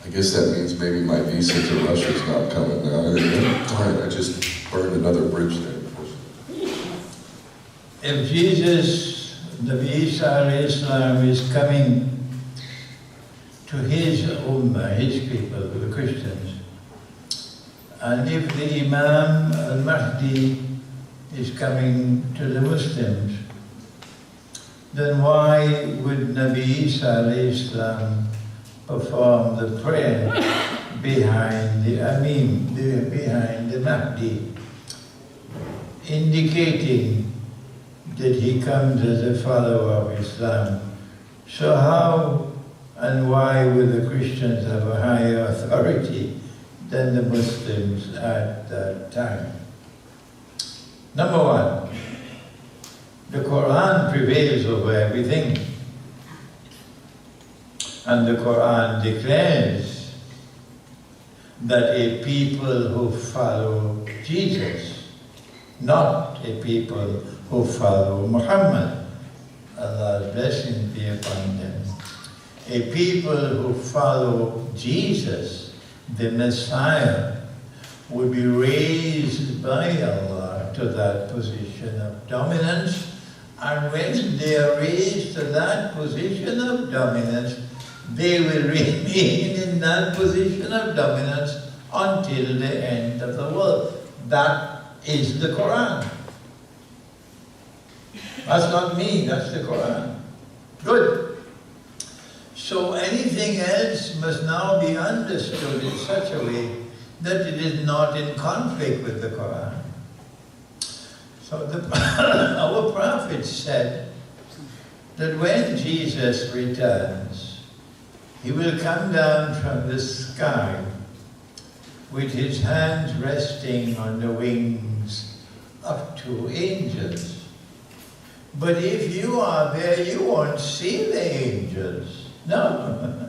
[SPEAKER 2] I guess that means maybe my visa to Russia's not coming now. Darn it, I just burned another bridge there.
[SPEAKER 1] If Jesus, the Isa Islam, is coming to his ummah, his people, the Christians, and if the Imam al-Mahdi is coming to the Muslims, then why would Nabi Isa Islam perform the prayer behind the Imam, behind the Mahdi, indicating that he comes as a follower of Islam? So how and why would the Christians have a higher authority than the Muslims at that time? Number one, the Quran prevails over everything. And the Quran declares that a people who follow Jesus, not a people who follow Muhammad, Allah's blessing be upon them. A people who follow Jesus, the Messiah, will be raised by Allah to that position of dominance, and when they are raised to that position of dominance, they will remain in that position of dominance until the end of the world. That is the Quran. That's not me, that's the Quran. Good. So anything else must now be understood in such a way that it is not in conflict with the Quran. So our prophet said that when Jesus returns, he will come down from the sky with his hands resting on the wings of 2 angels. But if you are there, you won't see the angels. No.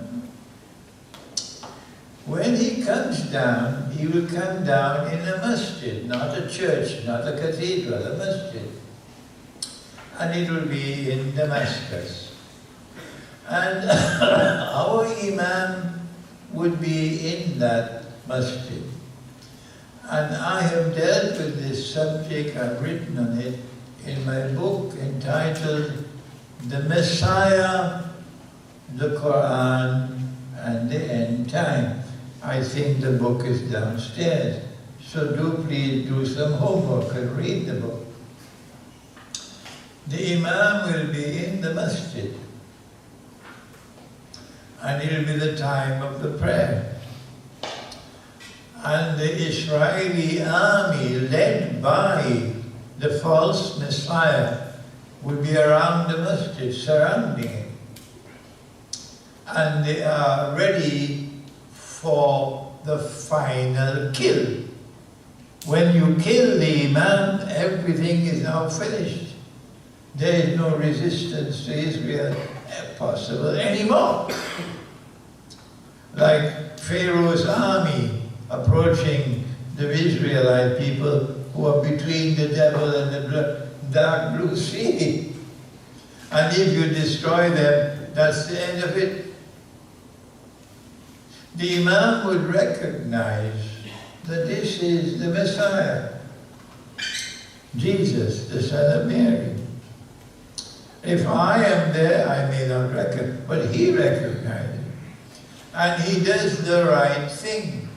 [SPEAKER 1] When he comes down, he will come down in a masjid, not a church, not a cathedral, a masjid. And it will be in Damascus. And our Imam would be in that masjid. And I have dealt with this subject, I've written on it in my book entitled The Messiah, the Quran, and the End Time. I think the book is downstairs. So do please do some homework and read the book. The Imam will be in the masjid. And it will be the time of the prayer. And the Israeli army, led by the false Messiah, will be around the masjid, surrounding it. And they are ready for the final kill. When you kill the Imam, everything is now finished. There is no resistance to Israel possible anymore. Like Pharaoh's army approaching the Israelite people who are between the devil and the dark blue sea. And if you destroy them, that's the end of it. The Imam would recognize that this is the Messiah, Jesus, the Son of Mary. If I am there, I may not recognize, but he recognizes. And he does the right thing.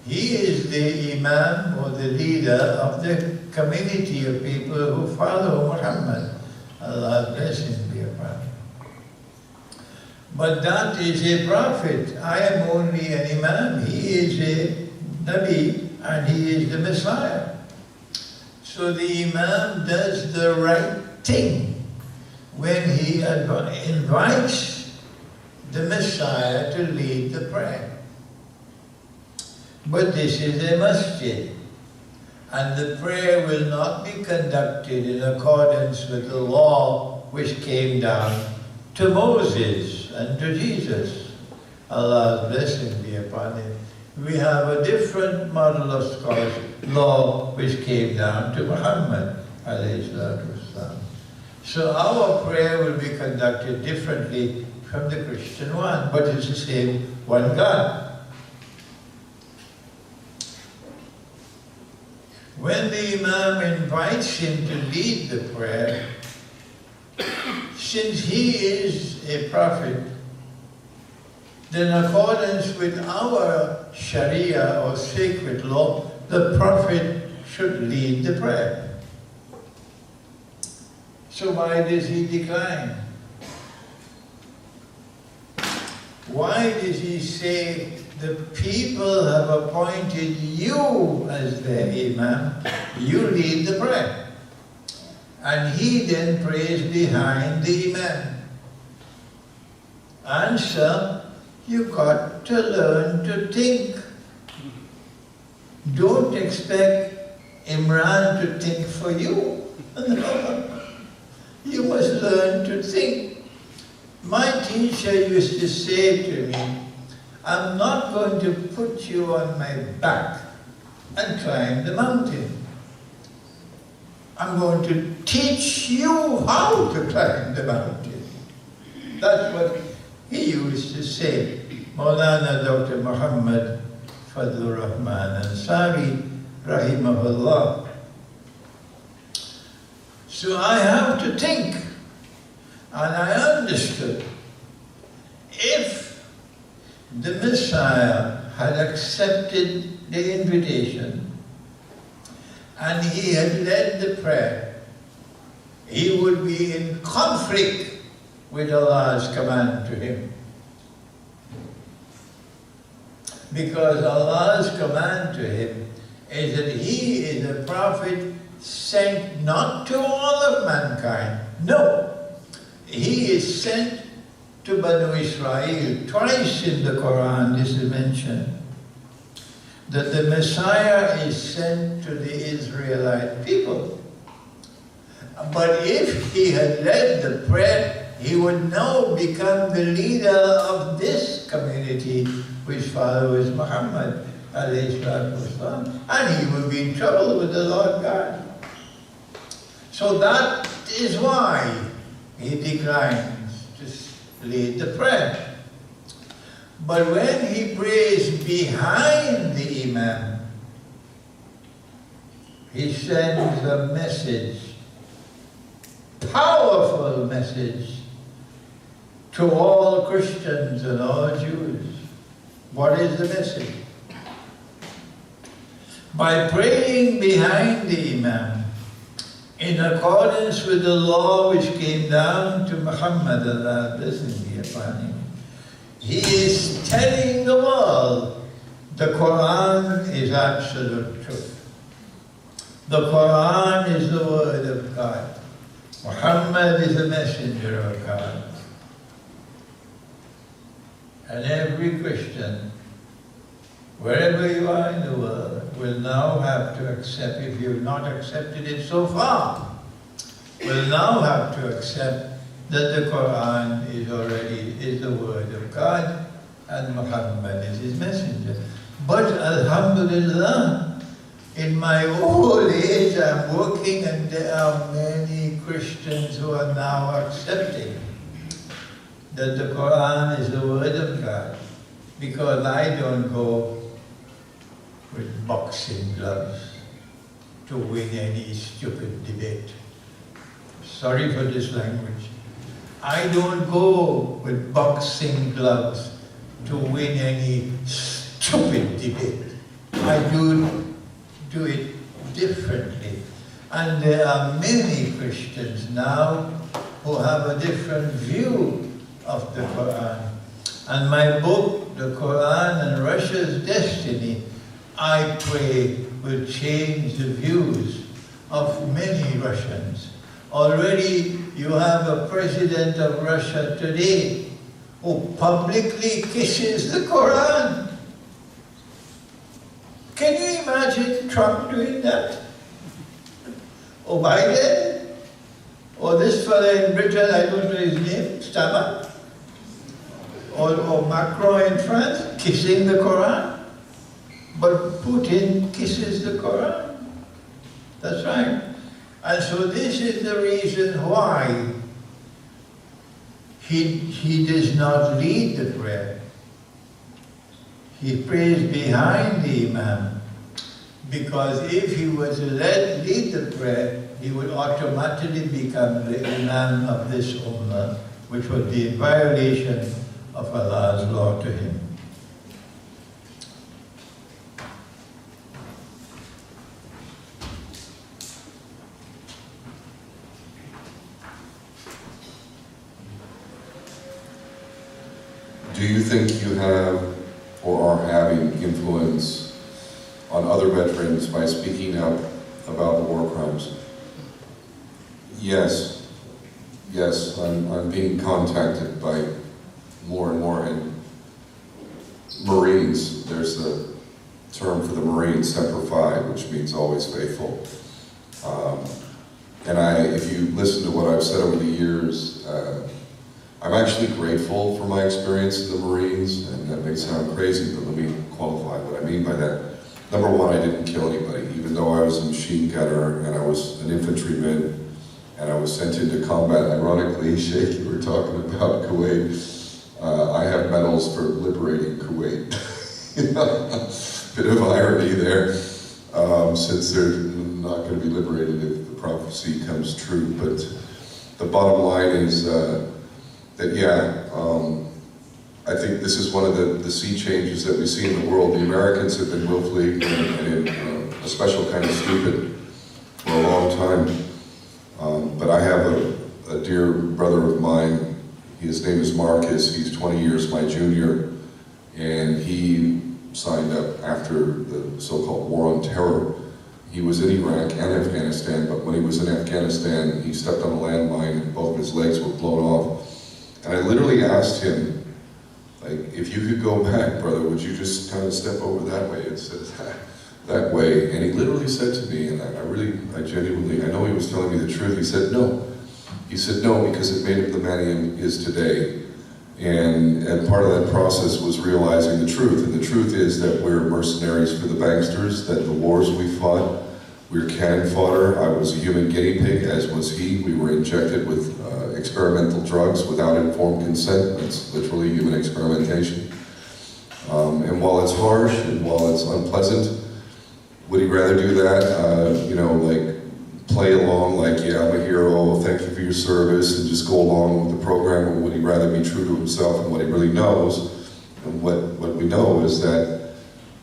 [SPEAKER 1] He is the Imam or the leader of the community of people who follow Muhammad. Allah's blessing be upon him. But that is a prophet. I am only an Imam. He is a Nabi and he is the Messiah. So the Imam does the right thing when he invites the Messiah to lead the prayer. But this is a masjid, and the prayer will not be conducted in accordance with the law which came down to Moses and to Jesus. Allah's blessing be upon him. We have a different model of scholarship, law which came down to Muhammad alayhi salatu wasalam. So our prayer will be conducted differently from the Christian one, but it's the same one God. When the Imam invites him to lead the prayer, since he is a prophet, then in accordance with our Sharia or sacred law, the prophet should lead the prayer. So why does he decline? Why does he say, the people have appointed you as their Imam, you lead the prayer? And he then prays behind the Imam. Answer, you got to learn to think. Don't expect Imran to think for you. You must learn to think. My teacher used to say to me, I'm not going to put you on my back and climb the mountain. I'm going to teach you how to climb the mountain. That's what he used to say. Maulana Dr. Muhammad Fadlur Rahman Ansari, rahimahullah. So I have to think, and I understood. If the Messiah had accepted the invitation and he had led the prayer, he would be in conflict with Allah's command to him. Because Allah's command to him is that he is a prophet sent not to all of mankind. No, he is sent to Banu Israel. Twice in the Quran this is mentioned, that the Messiah is sent to the Israelite people. But if he had led the prayer, he would now become the leader of this community which follows Muhammad alayhi salatu wasalam, and he would be in trouble with the Lord God. So that is why he declines to lead the prayer. But when he prays behind the Imam, he sends a message, powerful message, to all Christians and all Jews. What is the message? By praying behind the Imam, in accordance with the law which came down to Muhammad, Allah blessing be upon him, he is telling the world the Quran is absolute truth. The Quran is the word of God. Muhammad is a messenger of God. And every Christian, wherever you are in the world, will now have to accept, if you've not accepted it so far, will now have to accept that the Quran is the word of God and Muhammad is his messenger. But Alhamdulillah, in my old age I'm working, and there are many Christians who are now accepting that the Quran is the word of God, because I don't go with boxing gloves to win any stupid debate. Sorry for this language. I don't go with boxing gloves to win any stupid debate. I do it differently. And there are many Christians now who have a different view of the Quran. And my book, The Quran and Russia's Destiny, I pray will change the views of many Russians. Already you have a president of Russia today who publicly kisses the Quran. Can you imagine Trump doing that? Or Biden? Or this fellow in Britain, I don't know his name, Stammer? Or Macron in France, kissing the Quran? But Putin kisses the Quran. That's right. And so this is the reason why he does not lead the prayer. He prays behind the Imam, because if he was to lead the prayer, he would automatically become the Imam of this Ummah, which would be a violation of Allah's law to him.
[SPEAKER 2] Do you think you have or are having influence on other veterans by speaking out about the war crimes? Yes. Yes, I'm being contacted by more and more, and Marines, there's a term for the Marines, Semper Fi, which means always faithful. And if you listen to what I've said over the years, I'm actually grateful for my experience in the Marines, and that may sound crazy, but let me qualify what I mean by that. Number one, I didn't kill anybody, even though I was a machine gunner and I was an infantryman and I was sent into combat. Ironically, Sheikh, you were talking about Kuwait. I have medals for liberating Kuwait. Bit of irony there, since they're not going to be liberated if the prophecy comes true. But the bottom line is that, yeah, I think this is one of the sea changes that we see in the world. The Americans have been willfully and in a special kind of stupid for a long time. But I have a dear brother of mine His name is Marcus. He's 20 years my junior, and he signed up after the so-called War on Terror. He was in Iraq and Afghanistan, but when he was in Afghanistan, he stepped on a landmine and both of his legs were blown off. And I literally asked him, like, if you could go back, brother, would you just kind of step over that way? It says that way. And he literally said to me, and I genuinely, I know he was telling me the truth, he said no. He said no, because it made him the man he is today. And part of that process was realizing the truth. And the truth is that we're mercenaries for the banksters, that the wars we fought, we were cannon fodder. I was a human guinea pig, as was he. We were injected with experimental drugs without informed consent. That's literally human experimentation. And while it's harsh and while it's unpleasant, would he rather do that, like play along like, yeah, I'm a hero, thank you for your service, and just go along with the program, or would he rather be true to himself and what he really knows? And what we know is that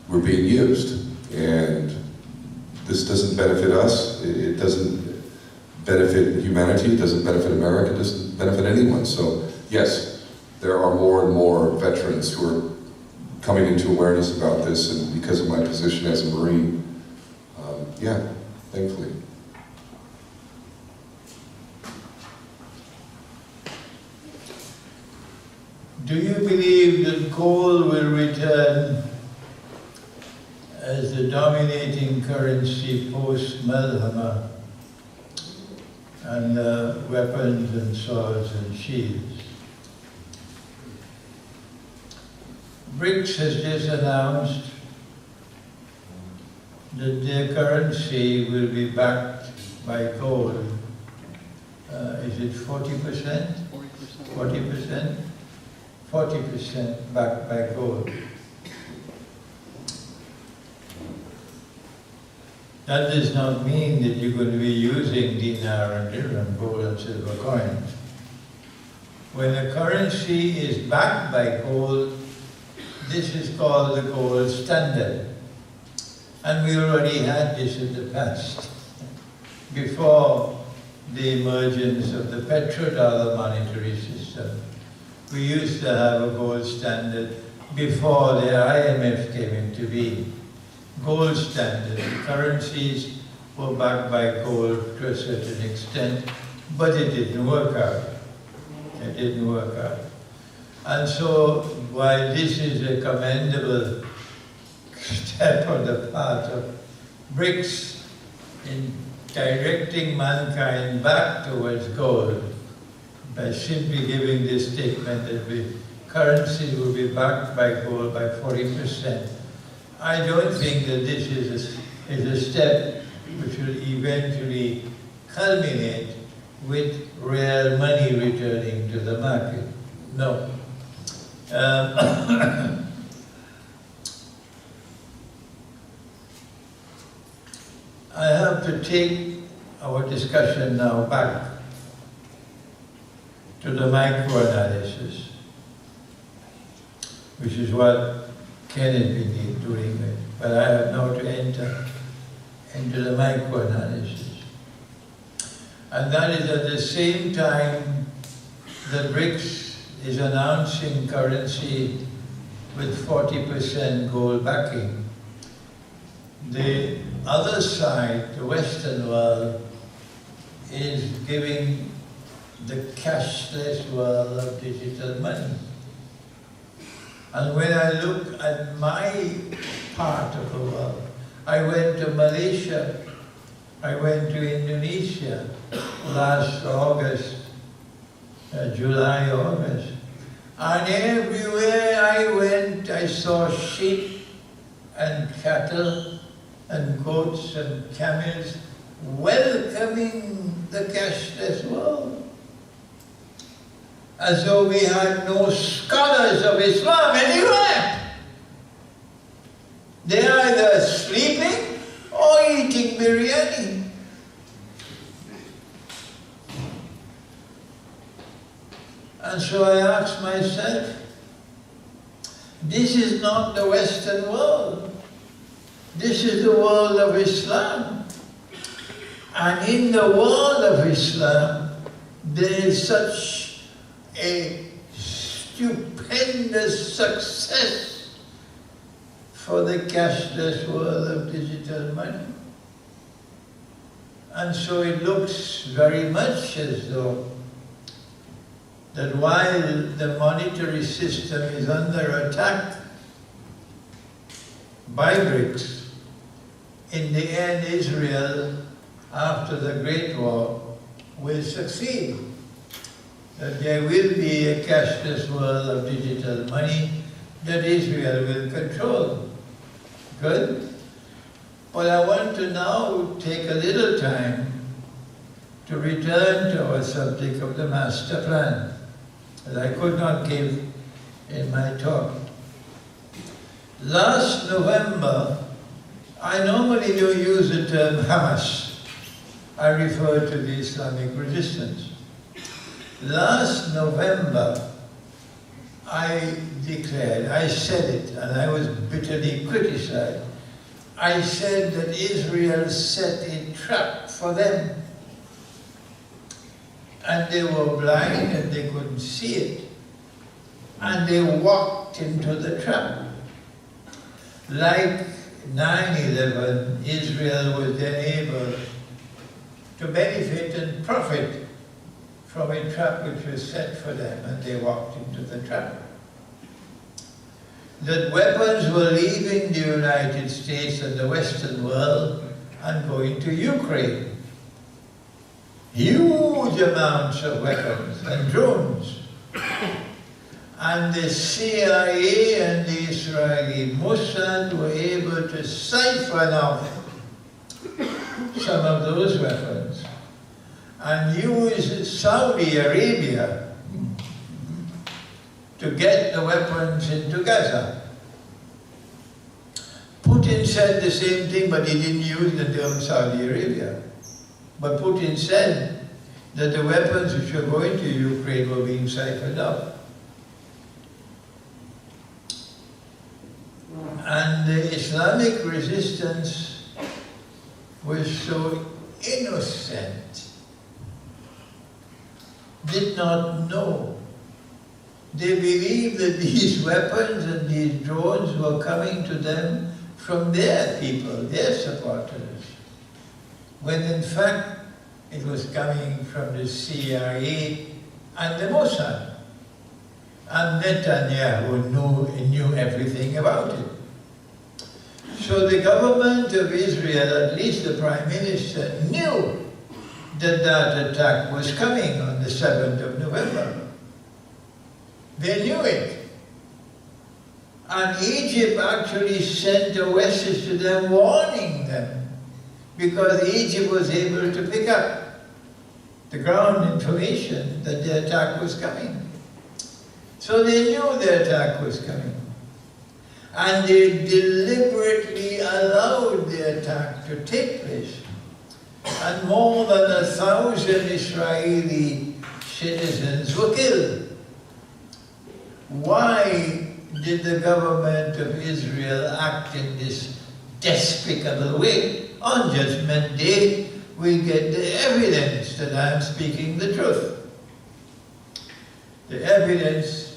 [SPEAKER 2] we're being used, and this doesn't benefit us, it doesn't benefit humanity, it doesn't benefit America, it doesn't benefit anyone. So yes, there are more and more veterans who are coming into awareness about this, and because of my position as a Marine, yeah, thankfully.
[SPEAKER 1] Do you believe that gold will return as the dominating currency post-Malhama and weapons and swords and shields? BRICS has just announced that their currency will be backed by gold. Is it 40%? 40%? 40% backed by gold. That does not mean that you're going to be using dinar and dirham, gold and silver coins. When a currency is backed by gold, this is called the gold standard. And we already had this in the past, before the emergence of the petrodollar monetary system. We used to have a gold standard before the IMF came into being. Gold standard, the currencies were backed by gold to a certain extent, but it didn't work out. It didn't work out. And so, while this is a commendable step on the part of BRICS in directing mankind back towards gold, by simply giving this statement that the currency will be backed by gold by 40%. I don't think that this is a step which will eventually culminate with real money returning to the market. No. I have to take our discussion now back to the microanalysis, which is what Ken has been doing, but I have now to enter into the microanalysis. And that is at the same time that BRICS is announcing currency with 40% gold backing. The other side, the Western world, is giving the cashless world of digital money. And when I look at my part of the world, I went to Malaysia, I went to Indonesia last August, July, August, and everywhere I went, I saw sheep and cattle and goats and camels welcoming the cashless world. As though we had no scholars of Islam anywhere. They're either sleeping or eating biryani. And so I asked myself, this is not the Western world. This is the world of Islam. And in the world of Islam, there is such a stupendous success for the cashless world of digital money. And so it looks very much as though that while the monetary system is under attack by BRICS, in the end Israel, after the Great War, will succeed. That there will be a cashless world of digital money that Israel will control. Good? But I want to now take a little time to return to our subject of the master plan, that I could not give in my talk. Last November, I normally don't use the term Hamas. I refer to the Islamic resistance. Last November, I declared, I said it, and I was bitterly criticized. I said that Israel set a trap for them. And they were blind and they couldn't see it. And they walked into the trap. Like 9/11, Israel was then able to benefit and profit from a trap which was set for them, and they walked into the trap. That weapons were leaving the United States and the Western world and going to Ukraine. Huge amounts of weapons and drones. And the CIA and the Israeli Mossad were able to siphon off some of those weapons and use Saudi Arabia to get the weapons into Gaza. Putin said the same thing, but he didn't use the term Saudi Arabia. But Putin said that the weapons which were going to Ukraine were being siphoned off. And the Islamic resistance was so innocent, did not know. They believed that these weapons and these drones were coming to them from their people, their supporters, when in fact it was coming from the CIA and the Mossad. And Netanyahu knew everything about it. So the government of Israel, at least the Prime Minister, knew that that attack was coming on the 7th of November. They knew it. And Egypt actually sent a message to them warning them, because Egypt was able to pick up the ground information that the attack was coming. So they knew the attack was coming. And they deliberately allowed the attack to take place. And more than 1,000 Israeli citizens were killed. Why did the government of Israel act in this despicable way? On Judgment Day, we get the evidence that I'm speaking the truth. The evidence,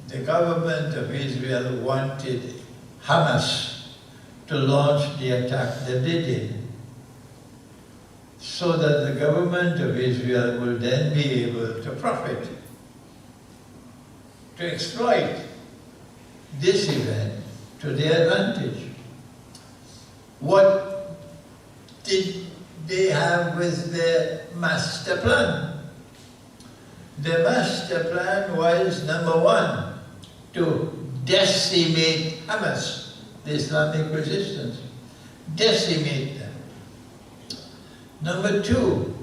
[SPEAKER 1] the government of Israel wanted Hamas to launch the attack that they did, so that the government of Israel will then be able to profit, to exploit this event to their advantage. What did they have with their master plan? The master plan was, number one, to decimate Hamas, the Islamic resistance. Decimate them. Number two,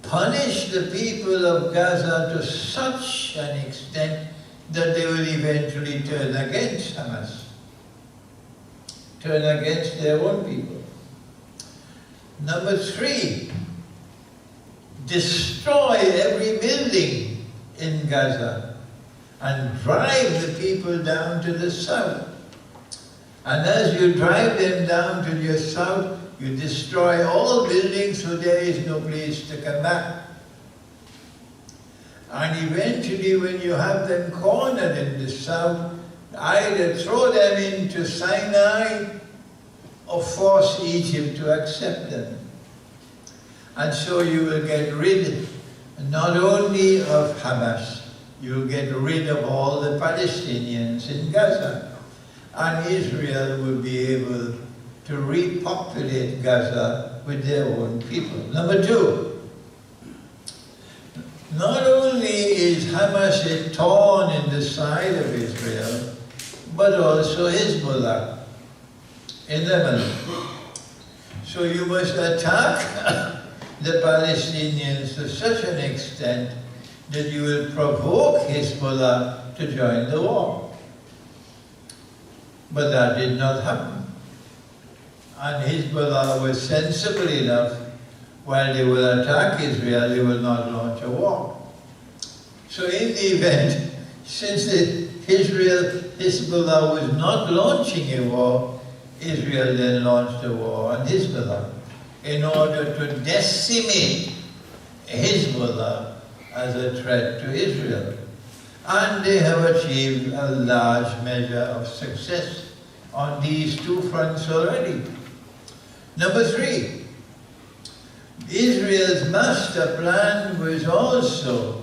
[SPEAKER 1] punish the people of Gaza to such an extent that they will eventually turn against Hamas, turn against their own people. Number three, destroy every building in Gaza and drive the people down to the south. And as you drive them down to the south, you destroy all buildings so there is no place to come back. And eventually, when you have them cornered in the south, either throw them into Sinai or force Egypt to accept them. And so you will get rid not only of Hamas, you will get rid of all the Palestinians in Gaza. And Israel will be able to repopulate Gaza with their own people. Number two, not only is Hamas a thorn in the side of Israel, but also Hezbollah in Lebanon. So you must attack the Palestinians to such an extent that you will provoke Hezbollah to join the war. But that did not happen. And Hezbollah was sensible enough, while they will attack Israel, they will not launch a war. So in the event, since Hezbollah was not launching a war, Israel then launched a war on Hezbollah in order to decimate Hezbollah as a threat to Israel. And they have achieved a large measure of success on these two fronts already. Number three, Israel's master plan was also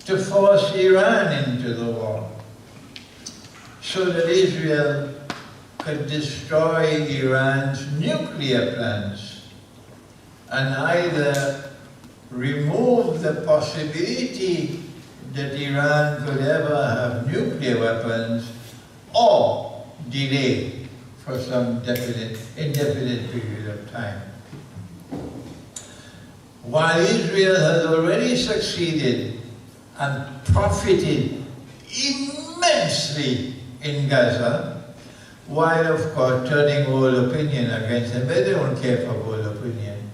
[SPEAKER 1] to force Iran into the war, so that Israel could destroy Iran's nuclear plans and either remove the possibility that Iran could ever have nuclear weapons or delay for some indefinite period of time. While Israel has already succeeded and profited immensely in Gaza, while of course turning world opinion against them, but they don't care for world opinion.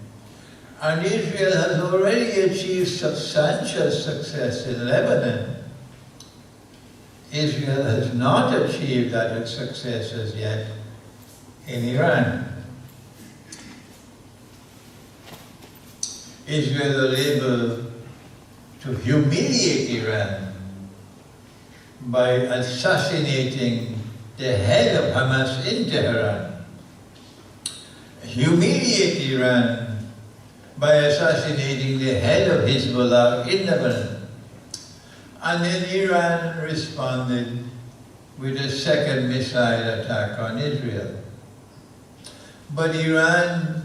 [SPEAKER 1] And Israel has already achieved substantial success in Lebanon. Israel has not achieved that success as yet in Iran. Israel was able to humiliate Iran by assassinating the head of Hamas in Tehran, humiliate Iran by assassinating the head of Hezbollah in Lebanon. And then Iran responded with a second missile attack on Israel. But Iran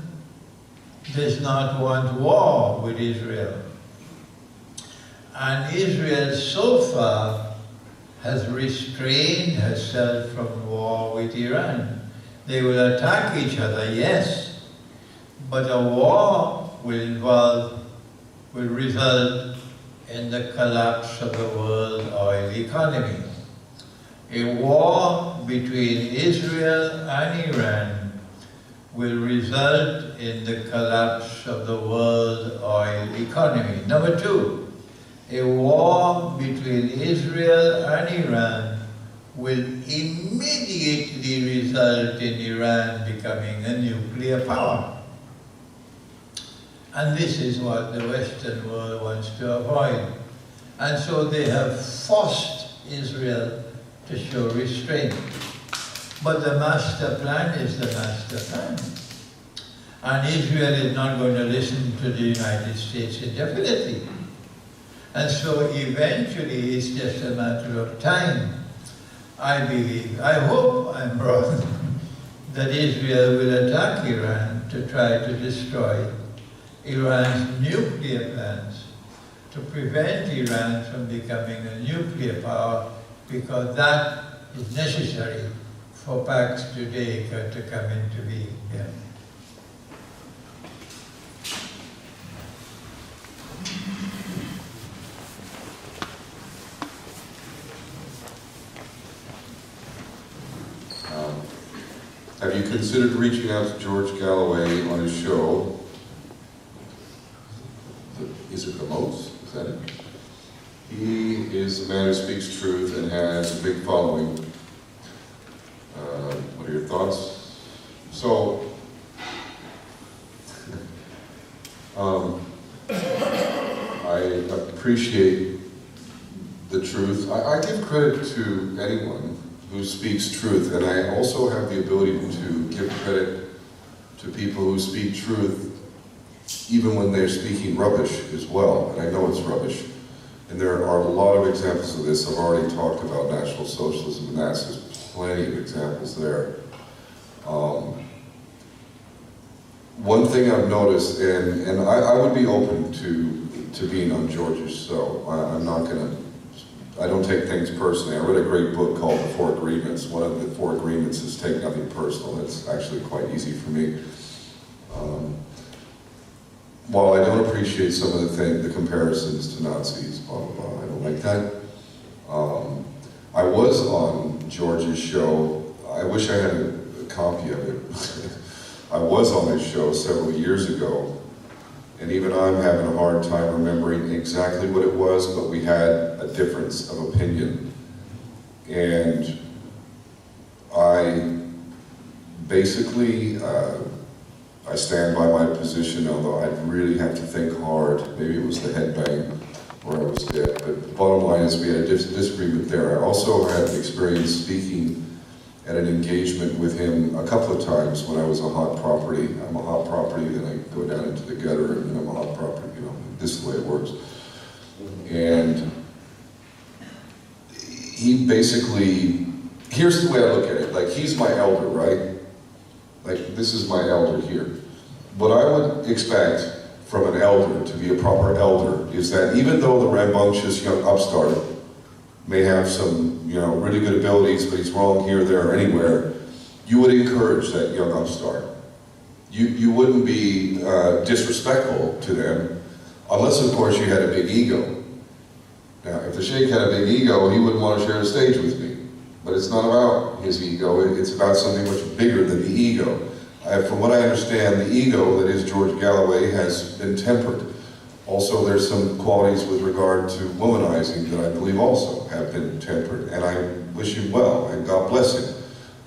[SPEAKER 1] does not want war with Israel. And Israel so far has restrained herself from war with Iran. They will attack each other, yes, but a war will result in the collapse of the world oil economy. A war between Israel and Iran will result in the collapse of the world oil economy. Number two, a war between Israel and Iran will immediately result in Iran becoming a nuclear power. And this is what the Western world wants to avoid. And so they have forced Israel to show restraint. But the master plan is the master plan. And Israel is not going to listen to the United States indefinitely. And so eventually it's just a matter of time, I believe. I hope I'm wrong, that Israel will attack Iran to try to destroy Iran's nuclear plans, to prevent Iran from becoming a nuclear power, because that is necessary for Pax Judaica to come into being. Yeah.
[SPEAKER 2] Have you considered reaching out to George Galloway on his show? Is it the most? Is that it? He is a man who speaks truth and has a big following. What are your thoughts? So, I appreciate the truth. I give credit to anyone who speaks truth, and I also have the ability to give credit to people who speak truth even when they're speaking rubbish as well, and I know it's rubbish. And there are a lot of examples of this. I've already talked about National Socialism, and there's plenty of examples there. One thing I've noticed, and I would be open to being on George's show. I don't take things personally. I read a great book called The Four Agreements. One of the four agreements is take nothing personal. It's actually quite easy for me. While I don't appreciate some of the comparisons to Nazis, blah, blah, blah, I don't like that. I was on George's show. I wish I had a copy of it. I was on his show several years ago, and even I'm having a hard time remembering exactly what it was, but we had a difference of opinion. And I basically, I stand by my position, although I'd really have to think hard. Maybe it was the headbang or I was dead. But the bottom line is we had a disagreement there. I also had experience speaking at an engagement with him a couple of times when I was a hot property. I'm a hot property, then I go down into the gutter, and then I'm a hot property, you know, this is the way it works. And he basically, here's the way I look at it, like he's my elder, right? Like this is my elder here. What I would expect from an elder to be a proper elder is that even though the rambunctious young upstart may have some, you know, really good abilities, but he's wrong here, there, or anywhere, you would encourage that young upstart. You wouldn't be disrespectful to them, unless, of course, you had a big ego. Now, if the Sheikh had a big ego, he wouldn't want to share the stage with me. But it's not about his ego, it's about something much bigger than the ego. From what I understand, the ego that is George Galloway has been tempered. Also, there's some qualities with regard to womanizing that I believe also have been tempered, and I wish him well, and God bless him.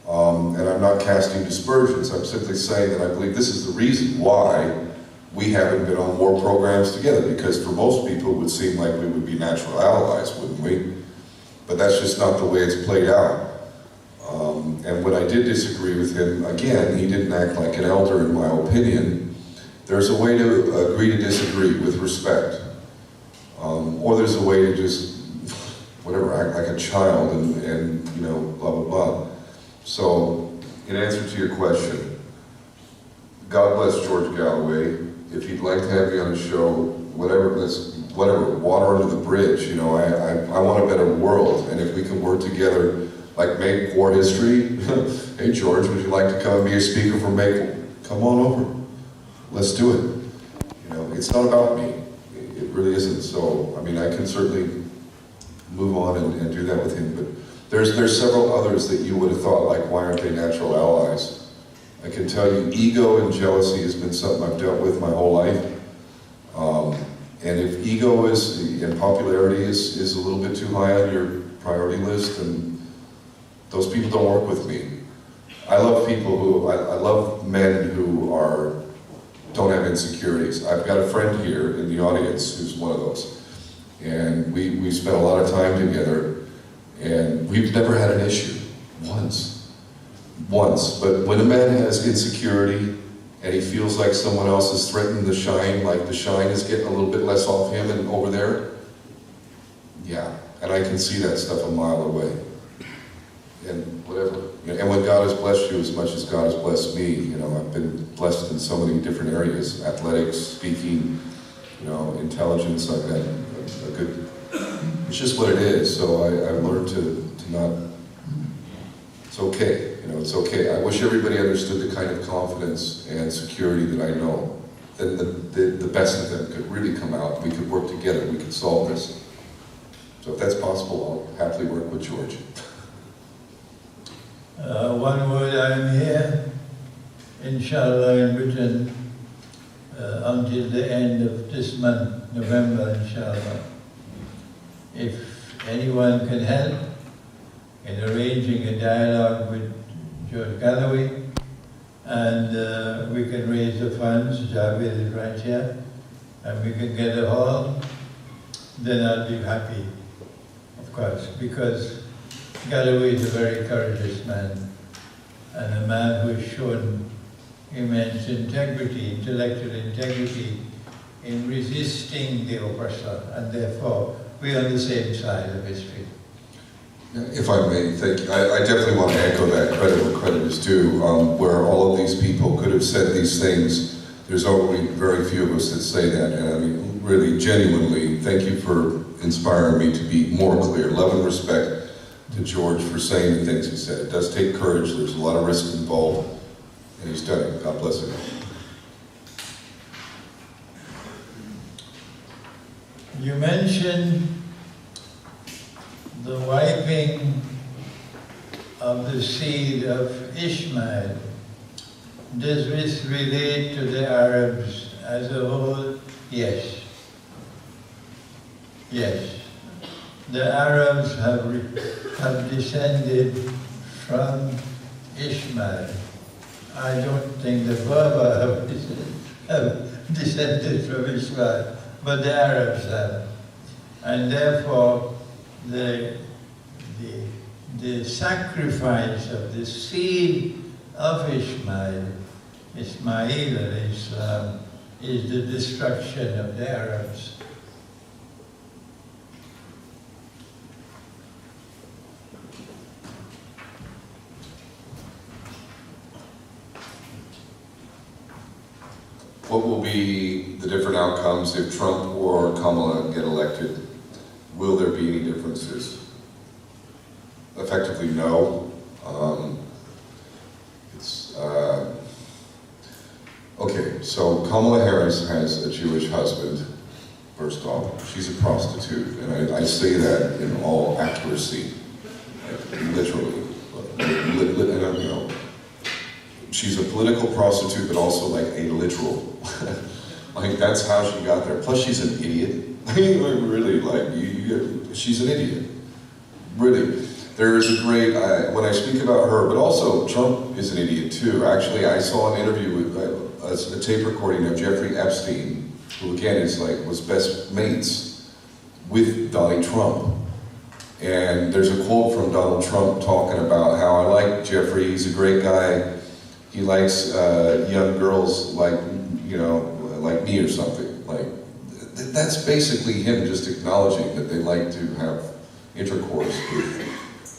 [SPEAKER 2] And I'm not casting dispersions, I'm simply saying that I believe this is the reason why we haven't been on war programs together, because for most people it would seem like we would be natural allies, wouldn't we? But that's just not the way it's played out. And when I did disagree with him, again, he didn't act like an elder in my opinion. There's a way to agree to disagree with respect. Or there's a way to just, whatever, act like a child and you know, blah, blah, blah. So, in answer to your question, God bless George Galloway. If he'd like to have me on his show, whatever, water under the bridge, you know, I want a better world. And if we can work together, like Make War History, hey George, would you like to come and be a speaker for Make? Come on over. Let's do it. You know, it's not about me. It really isn't. So, I mean, I can certainly move on and do that with him. But there's several others that you would have thought, like, why aren't they natural allies? I can tell you, ego and jealousy has been something I've dealt with my whole life. And if ego and popularity is a little bit too high on your priority list, then those people don't work with me. I love people who, I love men who don't have insecurities. I've got a friend here in the audience who's one of those. And we spent a lot of time together, and we've never had an issue, once. But when a man has insecurity, and he feels like someone else is threatening the shine, like the shine is getting a little bit less off him and over there, yeah, and I can see that stuff a mile away. And whatever. And when God has blessed you as much as God has blessed me, you know, I've been blessed in so many different areas, athletics, speaking, you know, intelligence, I've got a good, it's just what it is. So I've learned to not, it's okay, you know, it's okay. I wish everybody understood the kind of confidence and security that I know. Then the best of them could really come out. We could work together, we could solve this. So if that's possible, I'll happily work with George.
[SPEAKER 1] One word, I'm here, inshallah, in Britain, until the end of this month, November, inshallah. If anyone can help in arranging a dialogue with George Galloway, and we can raise the funds, Javed is right here, and we can get a hall, then I'll be happy, of course, because Galloway is a very courageous man, and a man who has shown immense integrity, intellectual integrity, in resisting the oppressor, and therefore we're on the same side of history.
[SPEAKER 2] If I may, thank you. I definitely want to echo that, credit where credit is due, where all of these people could have said these things. There's only very few of us that say that, and I mean, really, genuinely, thank you for inspiring me to be more clear. Love and respect to George for saying the things he said. It does take courage, there's a lot of risk involved, and he's done it. God bless him.
[SPEAKER 1] You mentioned the wiping of the seed of Ishmael. Does this relate to the Arabs as a whole? Yes. Yes. The Arabs have descended from Ishmael. I don't think the Berber have descended from Ishmael, but the Arabs have. And therefore, the sacrifice of the seed of Ismail alayhi salam, is the destruction of the Arabs.
[SPEAKER 2] What will be the different outcomes if Trump or Kamala get elected? Will there be any differences? Effectively, no. Okay, so Kamala Harris has a Jewish husband, first off. She's a prostitute, and I say that in all accuracy, like, literally. You know, she's a political prostitute, but also like a literal. Like, that's how she got there. Plus, she's an idiot. I mean, really, like, she's an idiot. Really. There is a great, when I speak about her, but also Trump is an idiot too. Actually, I saw an interview with a tape recording of Jeffrey Epstein, who again was best mates with Donald Trump. And there's a quote from Donald Trump talking about how I like Jeffrey, he's a great guy. He likes young girls like me or something. Like, that's basically him just acknowledging that they like to have intercourse with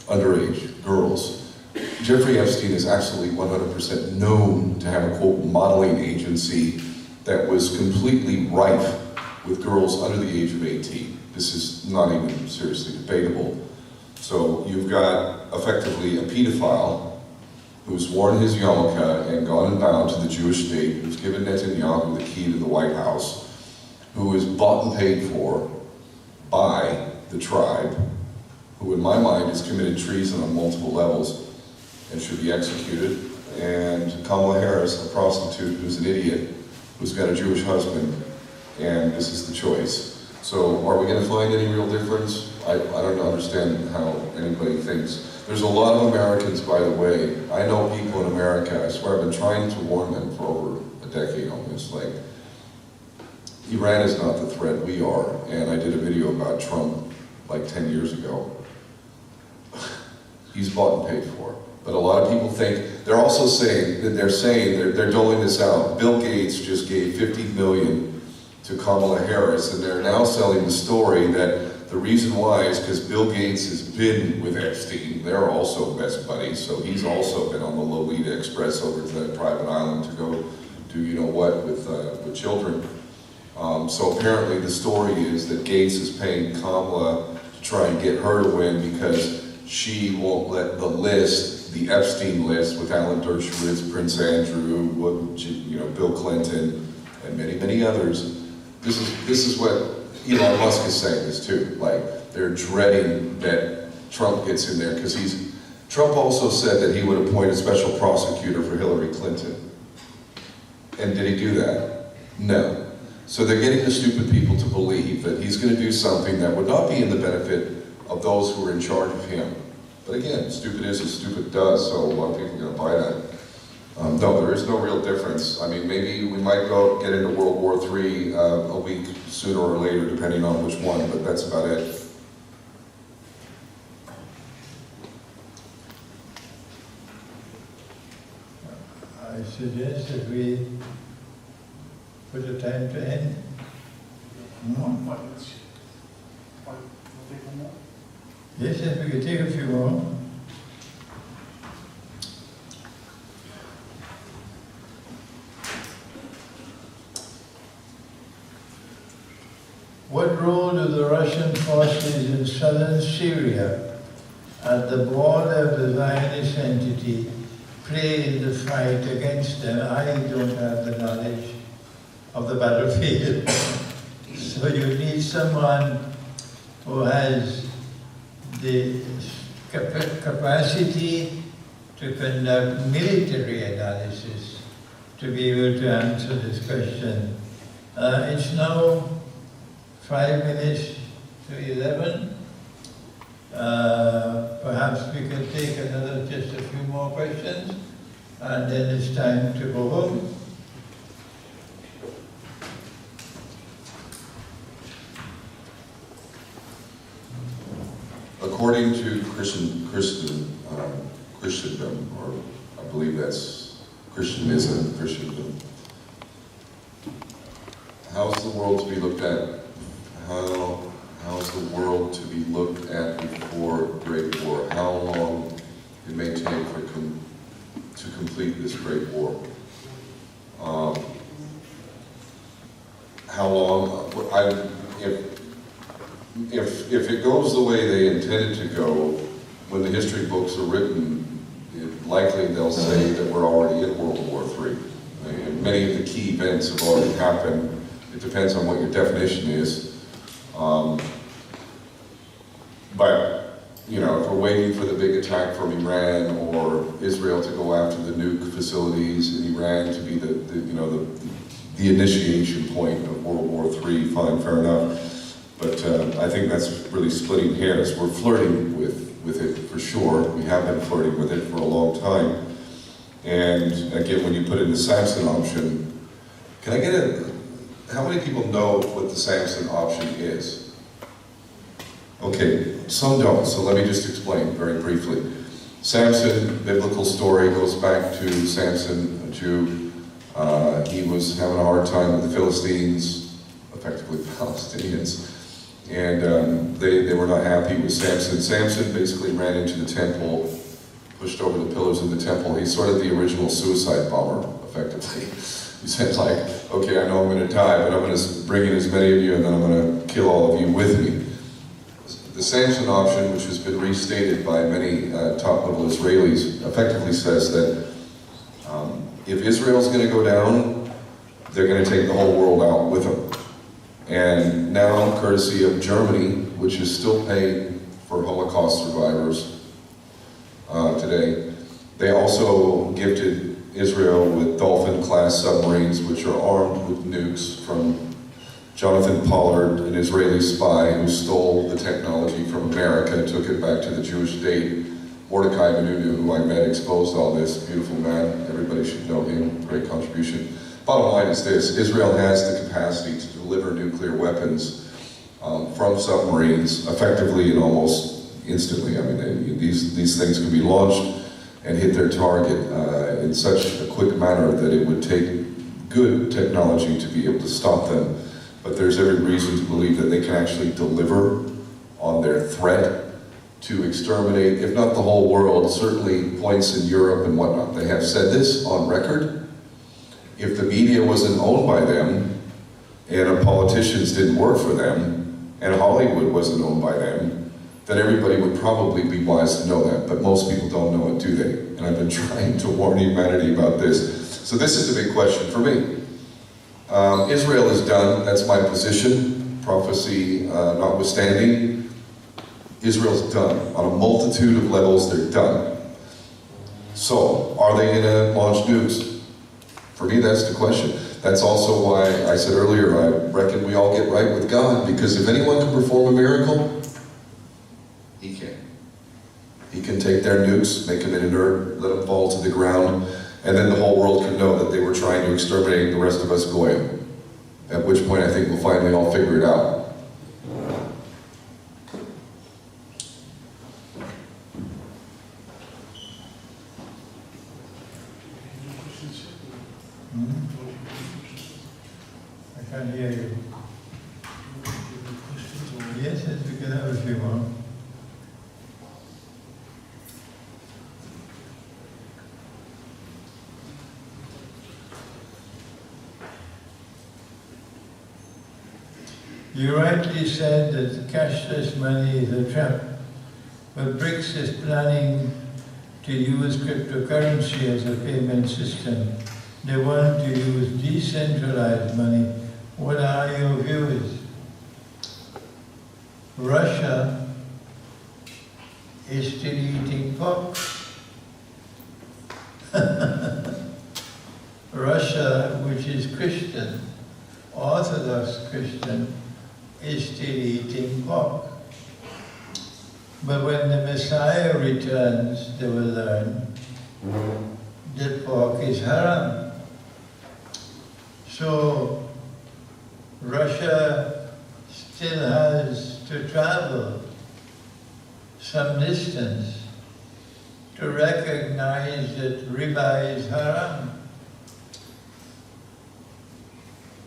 [SPEAKER 2] underage girls. Jeffrey Epstein is absolutely 100% known to have a, quote, modeling agency that was completely rife with girls under the age of 18. This is not even seriously debatable. So you've got effectively a pedophile who's worn his yarmulke and gone and bound to the Jewish state, who's given Netanyahu the key to the White House, who is bought and paid for by the tribe, who in my mind has committed treason on multiple levels and should be executed, and Kamala Harris, a prostitute who's an idiot, who's got a Jewish husband, and this is the choice. So are we going to find any real difference? I don't understand how anybody thinks. There's a lot of Americans, by the way. I know people in America, I swear I've been trying to warn them for over a decade on this. Like, Iran is not the threat, we are. And I did a video about Trump like 10 years ago. He's bought and paid for. But a lot of people think, they're also saying, they're doling this out. Bill Gates just gave $50 million to Kamala Harris, and they're now selling the story that the reason why is because Bill Gates has been with Epstein. They're also best buddies, so he's also been on the Lolita Express over to that private island to go do you know what with children. So apparently the story is that Gates is paying Kamala to try and get her to win because she won't let the list, the Epstein list with Alan Dershowitz, Prince Andrew, Bill Clinton, and many, many others. This is what Elon Musk is saying this too. Like, they're dreading that Trump gets in there because Trump also said that he would appoint a special prosecutor for Hillary Clinton. And did he do that? No. So they're getting the stupid people to believe that he's going to do something that would not be in the benefit of those who are in charge of him. But again, stupid is as stupid does, so a lot of people are going to buy that. No, there is no real difference. I mean, maybe we might get into World War III a week sooner or later, depending on which one, but that's about it.
[SPEAKER 1] I suggest that we put a time to end. Yes, yes, we could take a few more. What role do the Russian forces in southern Syria at the border of the Zionist entity play in the fight against them? I don't have the knowledge of the battlefield. So you need someone who has the capacity to conduct military analysis to be able to answer this question. It's now 5 minutes to 11. Perhaps we can take just a few more questions, and then it's time to go home.
[SPEAKER 2] According to Christendom, or I believe that's Christendom, how's the world to be looked at? How's the world to be looked at before Great War? How long it may take to complete this Great War? How long? If it goes the way they intended to go, when the history books are written, likely they'll say that we're already in World War III. Many of the key events have already happened. It depends on what your definition is. But, you know, if we're waiting for the big attack from Iran or Israel to go after the nuke facilities in Iran to be the initiation point of World War III, fine, fair enough. But I think that's really splitting hairs. We're flirting with it for sure. We have been flirting with it for a long time. And again, when you put in the Samson option, can I get how many people know what the Samson option is? Okay, some don't, so let me just explain very briefly. Samson, biblical story, goes back to Samson, a Jew. He was having a hard time with the Philistines, effectively Palestinians, and they were not happy with Samson. Samson basically ran into the temple, pushed over the pillars of the temple. He's sort of the original suicide bomber, effectively. He said, like, okay, I know I'm going to die, but I'm going to bring in as many of you, and then I'm going to kill all of you with me. The Samson option, which has been restated by many top-level Israelis, effectively says that if Israel's going to go down, they're going to take the whole world out with them. And now, courtesy of Germany, which is still paying for Holocaust survivors today, they also gifted Israel with Dolphin-class submarines, which are armed with nukes, from Jonathan Pollard, an Israeli spy who stole the technology from America, took it back to the Jewish state. Mordecai Benunu, who I met, exposed all this. Beautiful man. Everybody should know him. Great contribution. Bottom line is this: Israel has the capacity to deliver nuclear weapons from submarines effectively and almost instantly. I mean, these things can be launched and hit their target in such a quick manner that it would take good technology to be able to stop them. But there's every reason to believe that they can actually deliver on their threat to exterminate, if not the whole world, certainly points in Europe and whatnot. They have said this on record. If the media wasn't owned by them, and politicians didn't work for them, and Hollywood wasn't owned by them, then everybody would probably be wise to know that. But most people don't know it, do they? And I've been trying to warn humanity about this. So this is a big question for me. Israel is done, that's my position, prophecy notwithstanding. Israel's done. On a multitude of levels, they're done. So, are they going to launch nukes? For me, that's the question. That's also why I said earlier, I reckon we all get right with God, because if anyone can perform a miracle, He can. He can take their nukes, make them inert, let them fall to the ground, And then the whole world could know that they were trying to exterminate the rest of us Goyim. At which point I think we'll finally all figure it out.
[SPEAKER 1] I can't hear you. Yes, we can have a few more. You rightly said that cashless money is a trap, but BRICS is planning to use cryptocurrency as a payment system. They want to use decentralized money. What are your views? Russia is still eating pork. Russia, which is Christian, Orthodox Christian, is still eating pork. But when the Messiah returns, they will learn that pork is haram. So Russia still has to travel some distance to recognize that riba is haram.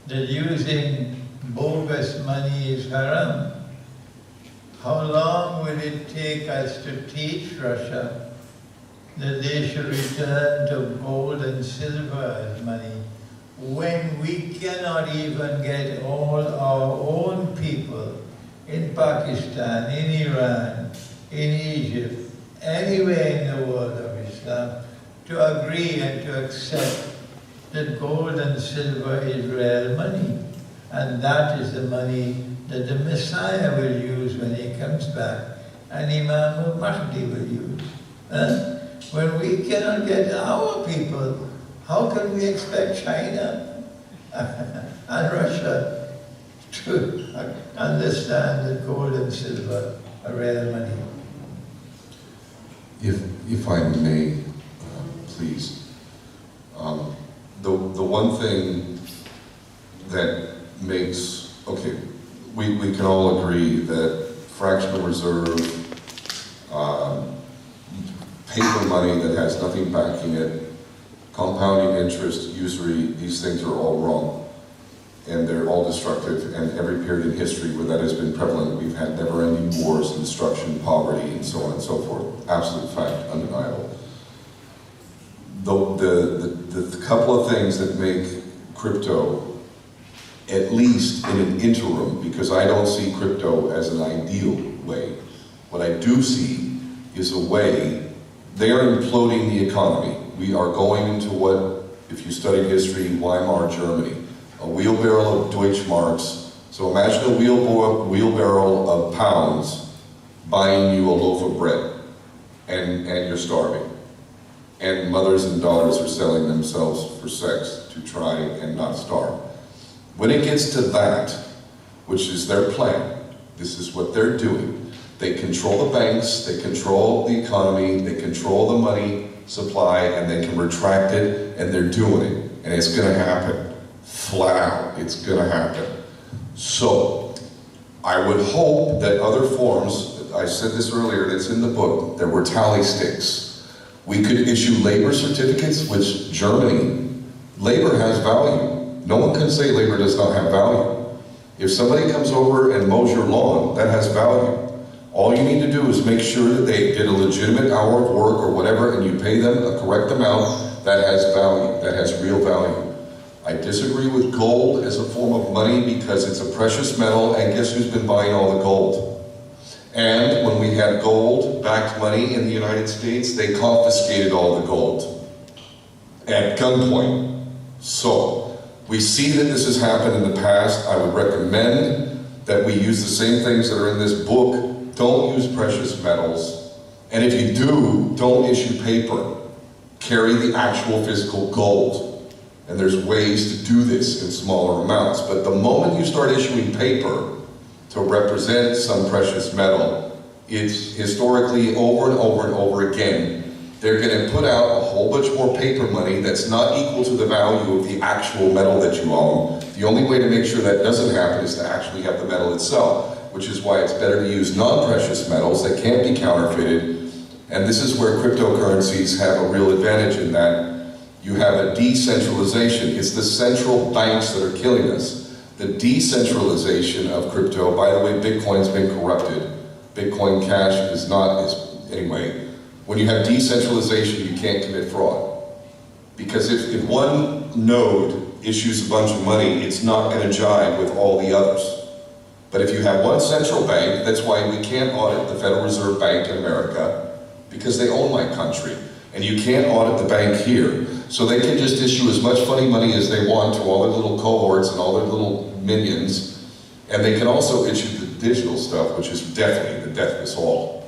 [SPEAKER 1] That using bogus money is haram. How long will it take us to teach Russia that they should return to gold and silver as money, when we cannot even get all our own people in Pakistan, in Iran, in Egypt, anywhere in the world of Islam, to agree and to accept that gold and silver is real money. And that is the money that the Messiah will use when he comes back, and Imam al-Mahdi will use. When we cannot get our people, how can we expect China and Russia to understand that gold and silver are real money?
[SPEAKER 2] If I may, please. The one thing that makes, okay, we can all agree that fractional reserve, paper money that has nothing backing it, compounding interest, usury, these things are all wrong. And they're all destructive, and every period in history where that has been prevalent, we've had never-ending wars and destruction, poverty, and so on and so forth. Absolute fact, undeniable. The couple of things that make crypto, at least in an interim, because I don't see crypto as an ideal way. What I do see is a way, they are imploding the economy. We are going into what, if you studied history, Weimar Germany, a wheelbarrow of Deutschmarks. So imagine a wheelbarrow of pounds buying you a loaf of bread, and you're starving. And mothers and daughters are selling themselves for sex to try and not starve. When it gets to that, which is their plan, this is what they're doing. They control the banks, they control the economy, they control the money supply, and they can retract it, and they're doing it. And it's gonna happen, flat out, it's gonna happen. So, I would hope that other forms, I said this earlier, it's in the book, there were tally sticks. We could issue labor certificates, which Germany, labor has value. No one can say labor does not have value. If somebody comes over and mows your lawn, that has value. All you need to do is make sure that they did a legitimate hour of work or whatever, and you pay them a correct amount. That has value, that has real value. I disagree with gold as a form of money because it's a precious metal, and guess who's been buying all the gold? And when we had gold-backed money in the United States, they confiscated all the gold at gunpoint. So, we see that this has happened in the past. I would recommend that we use the same things that are in this book. Don't use precious metals. And if you do, don't issue paper. Carry the actual physical gold. And there's ways to do this in smaller amounts. But the moment you start issuing paper to represent some precious metal, it's historically over and over and over again, They're going to put out a whole bunch more paper money that's not equal to the value of the actual metal that you own. The only way to make sure that doesn't happen is to actually have the metal itself, which is why it's better to use non-precious metals that can't be counterfeited. And this is where cryptocurrencies have a real advantage in that you have a decentralization. It's the central banks that are killing us. The decentralization of crypto, by the way, Bitcoin's been corrupted. Bitcoin Cash is not, anyway. When you have decentralization, you can't commit fraud. Because if one node issues a bunch of money, it's not going to jive with all the others. But if you have one central bank, that's why we can't audit the Federal Reserve Bank in America, because they own my country. And you can't audit the bank here. So they can just issue as much funny money as they want to all their little cohorts and all their little minions. And they can also issue the digital stuff, which is definitely the death of us all.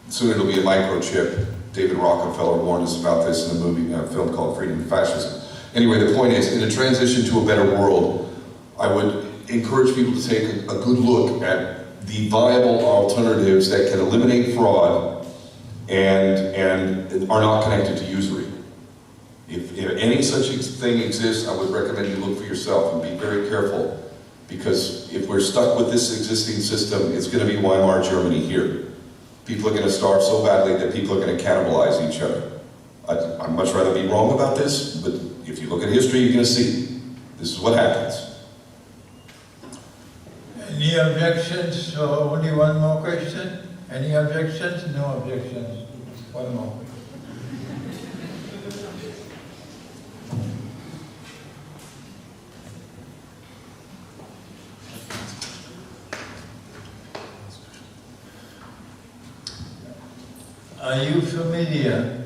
[SPEAKER 2] Soon it'll be a microchip. David Rockefeller warned us about this in a film called Freedom and Fascism. Anyway, the point is, in a transition to a better world, I would encourage people to take a good look at the viable alternatives that can eliminate fraud and are not connected to usury. If any such thing exists, I would recommend you look for yourself and be very careful, because if we're stuck with this existing system, it's going to be Weimar Germany here. People are going to starve so badly that people are going to cannibalize each other. I'd much rather be wrong about this, but if you look at history, you're going to see this is what happens.
[SPEAKER 1] Any objections? So only one more question? Any objections? No objections. One more. Are you familiar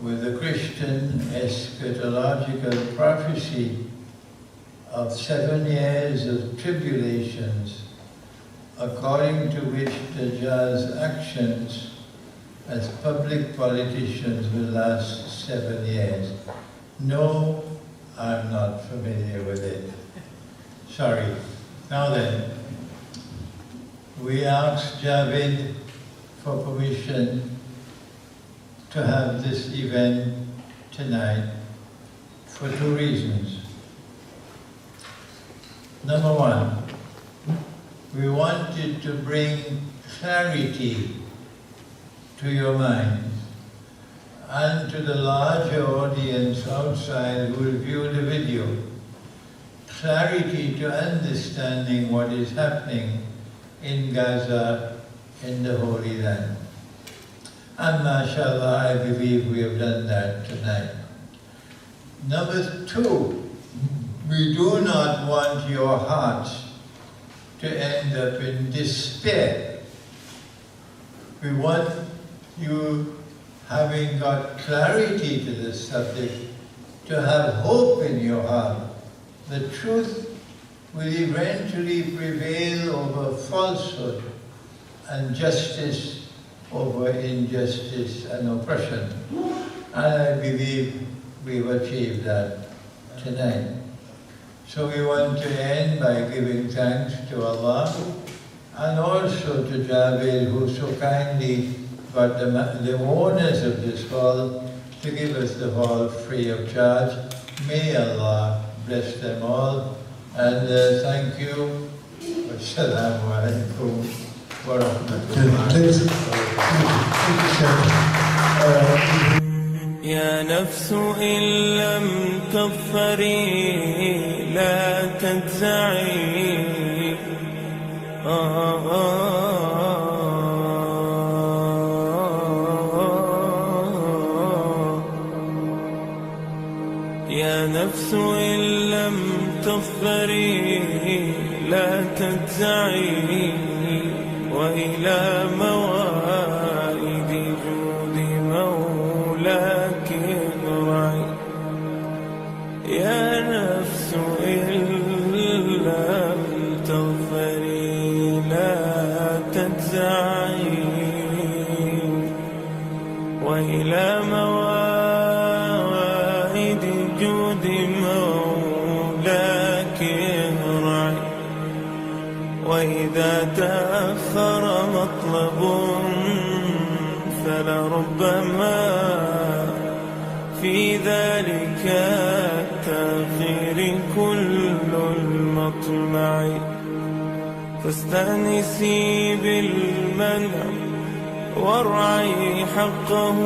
[SPEAKER 1] with the Christian eschatological prophecy of 7 years of tribulations, according to which the Dajjal's actions as public politicians will last 7 years? No, I'm not familiar with it. Sorry. Now then, we asked Javid for permission to have this event tonight for 2 reasons. Number one, we wanted to bring clarity to your minds and to the larger audience outside who will view the video. Clarity to understanding what is happening in Gaza, in the Holy Land. And mashallah, I believe we have done that tonight. Number 2, we do not want your hearts to end up in despair. We want you, having got clarity to this subject, to have hope in your heart. The truth will eventually prevail over falsehood, and justice over injustice and oppression. And I believe we've achieved that tonight. So we want to end by giving thanks to Allah and also to Javed, who so kindly got the owners of this hall to give us the hall free of charge. May Allah bless them all. And thank you. Wassalamu alaikum.
[SPEAKER 3] يا نفس إن لم تظفري لا تجزعي يا نفس إن لم تظفري لا تجزعي وإلى موائد جود مولاك ارعي يا نفس إن لم تغفري لا تجزعي وإلى موائد جود مولاك ارعي وإذا تأخر مطلب لربما في ذلك التأخير كل المطمع. فاستأنسي بالمنع وارعي حقه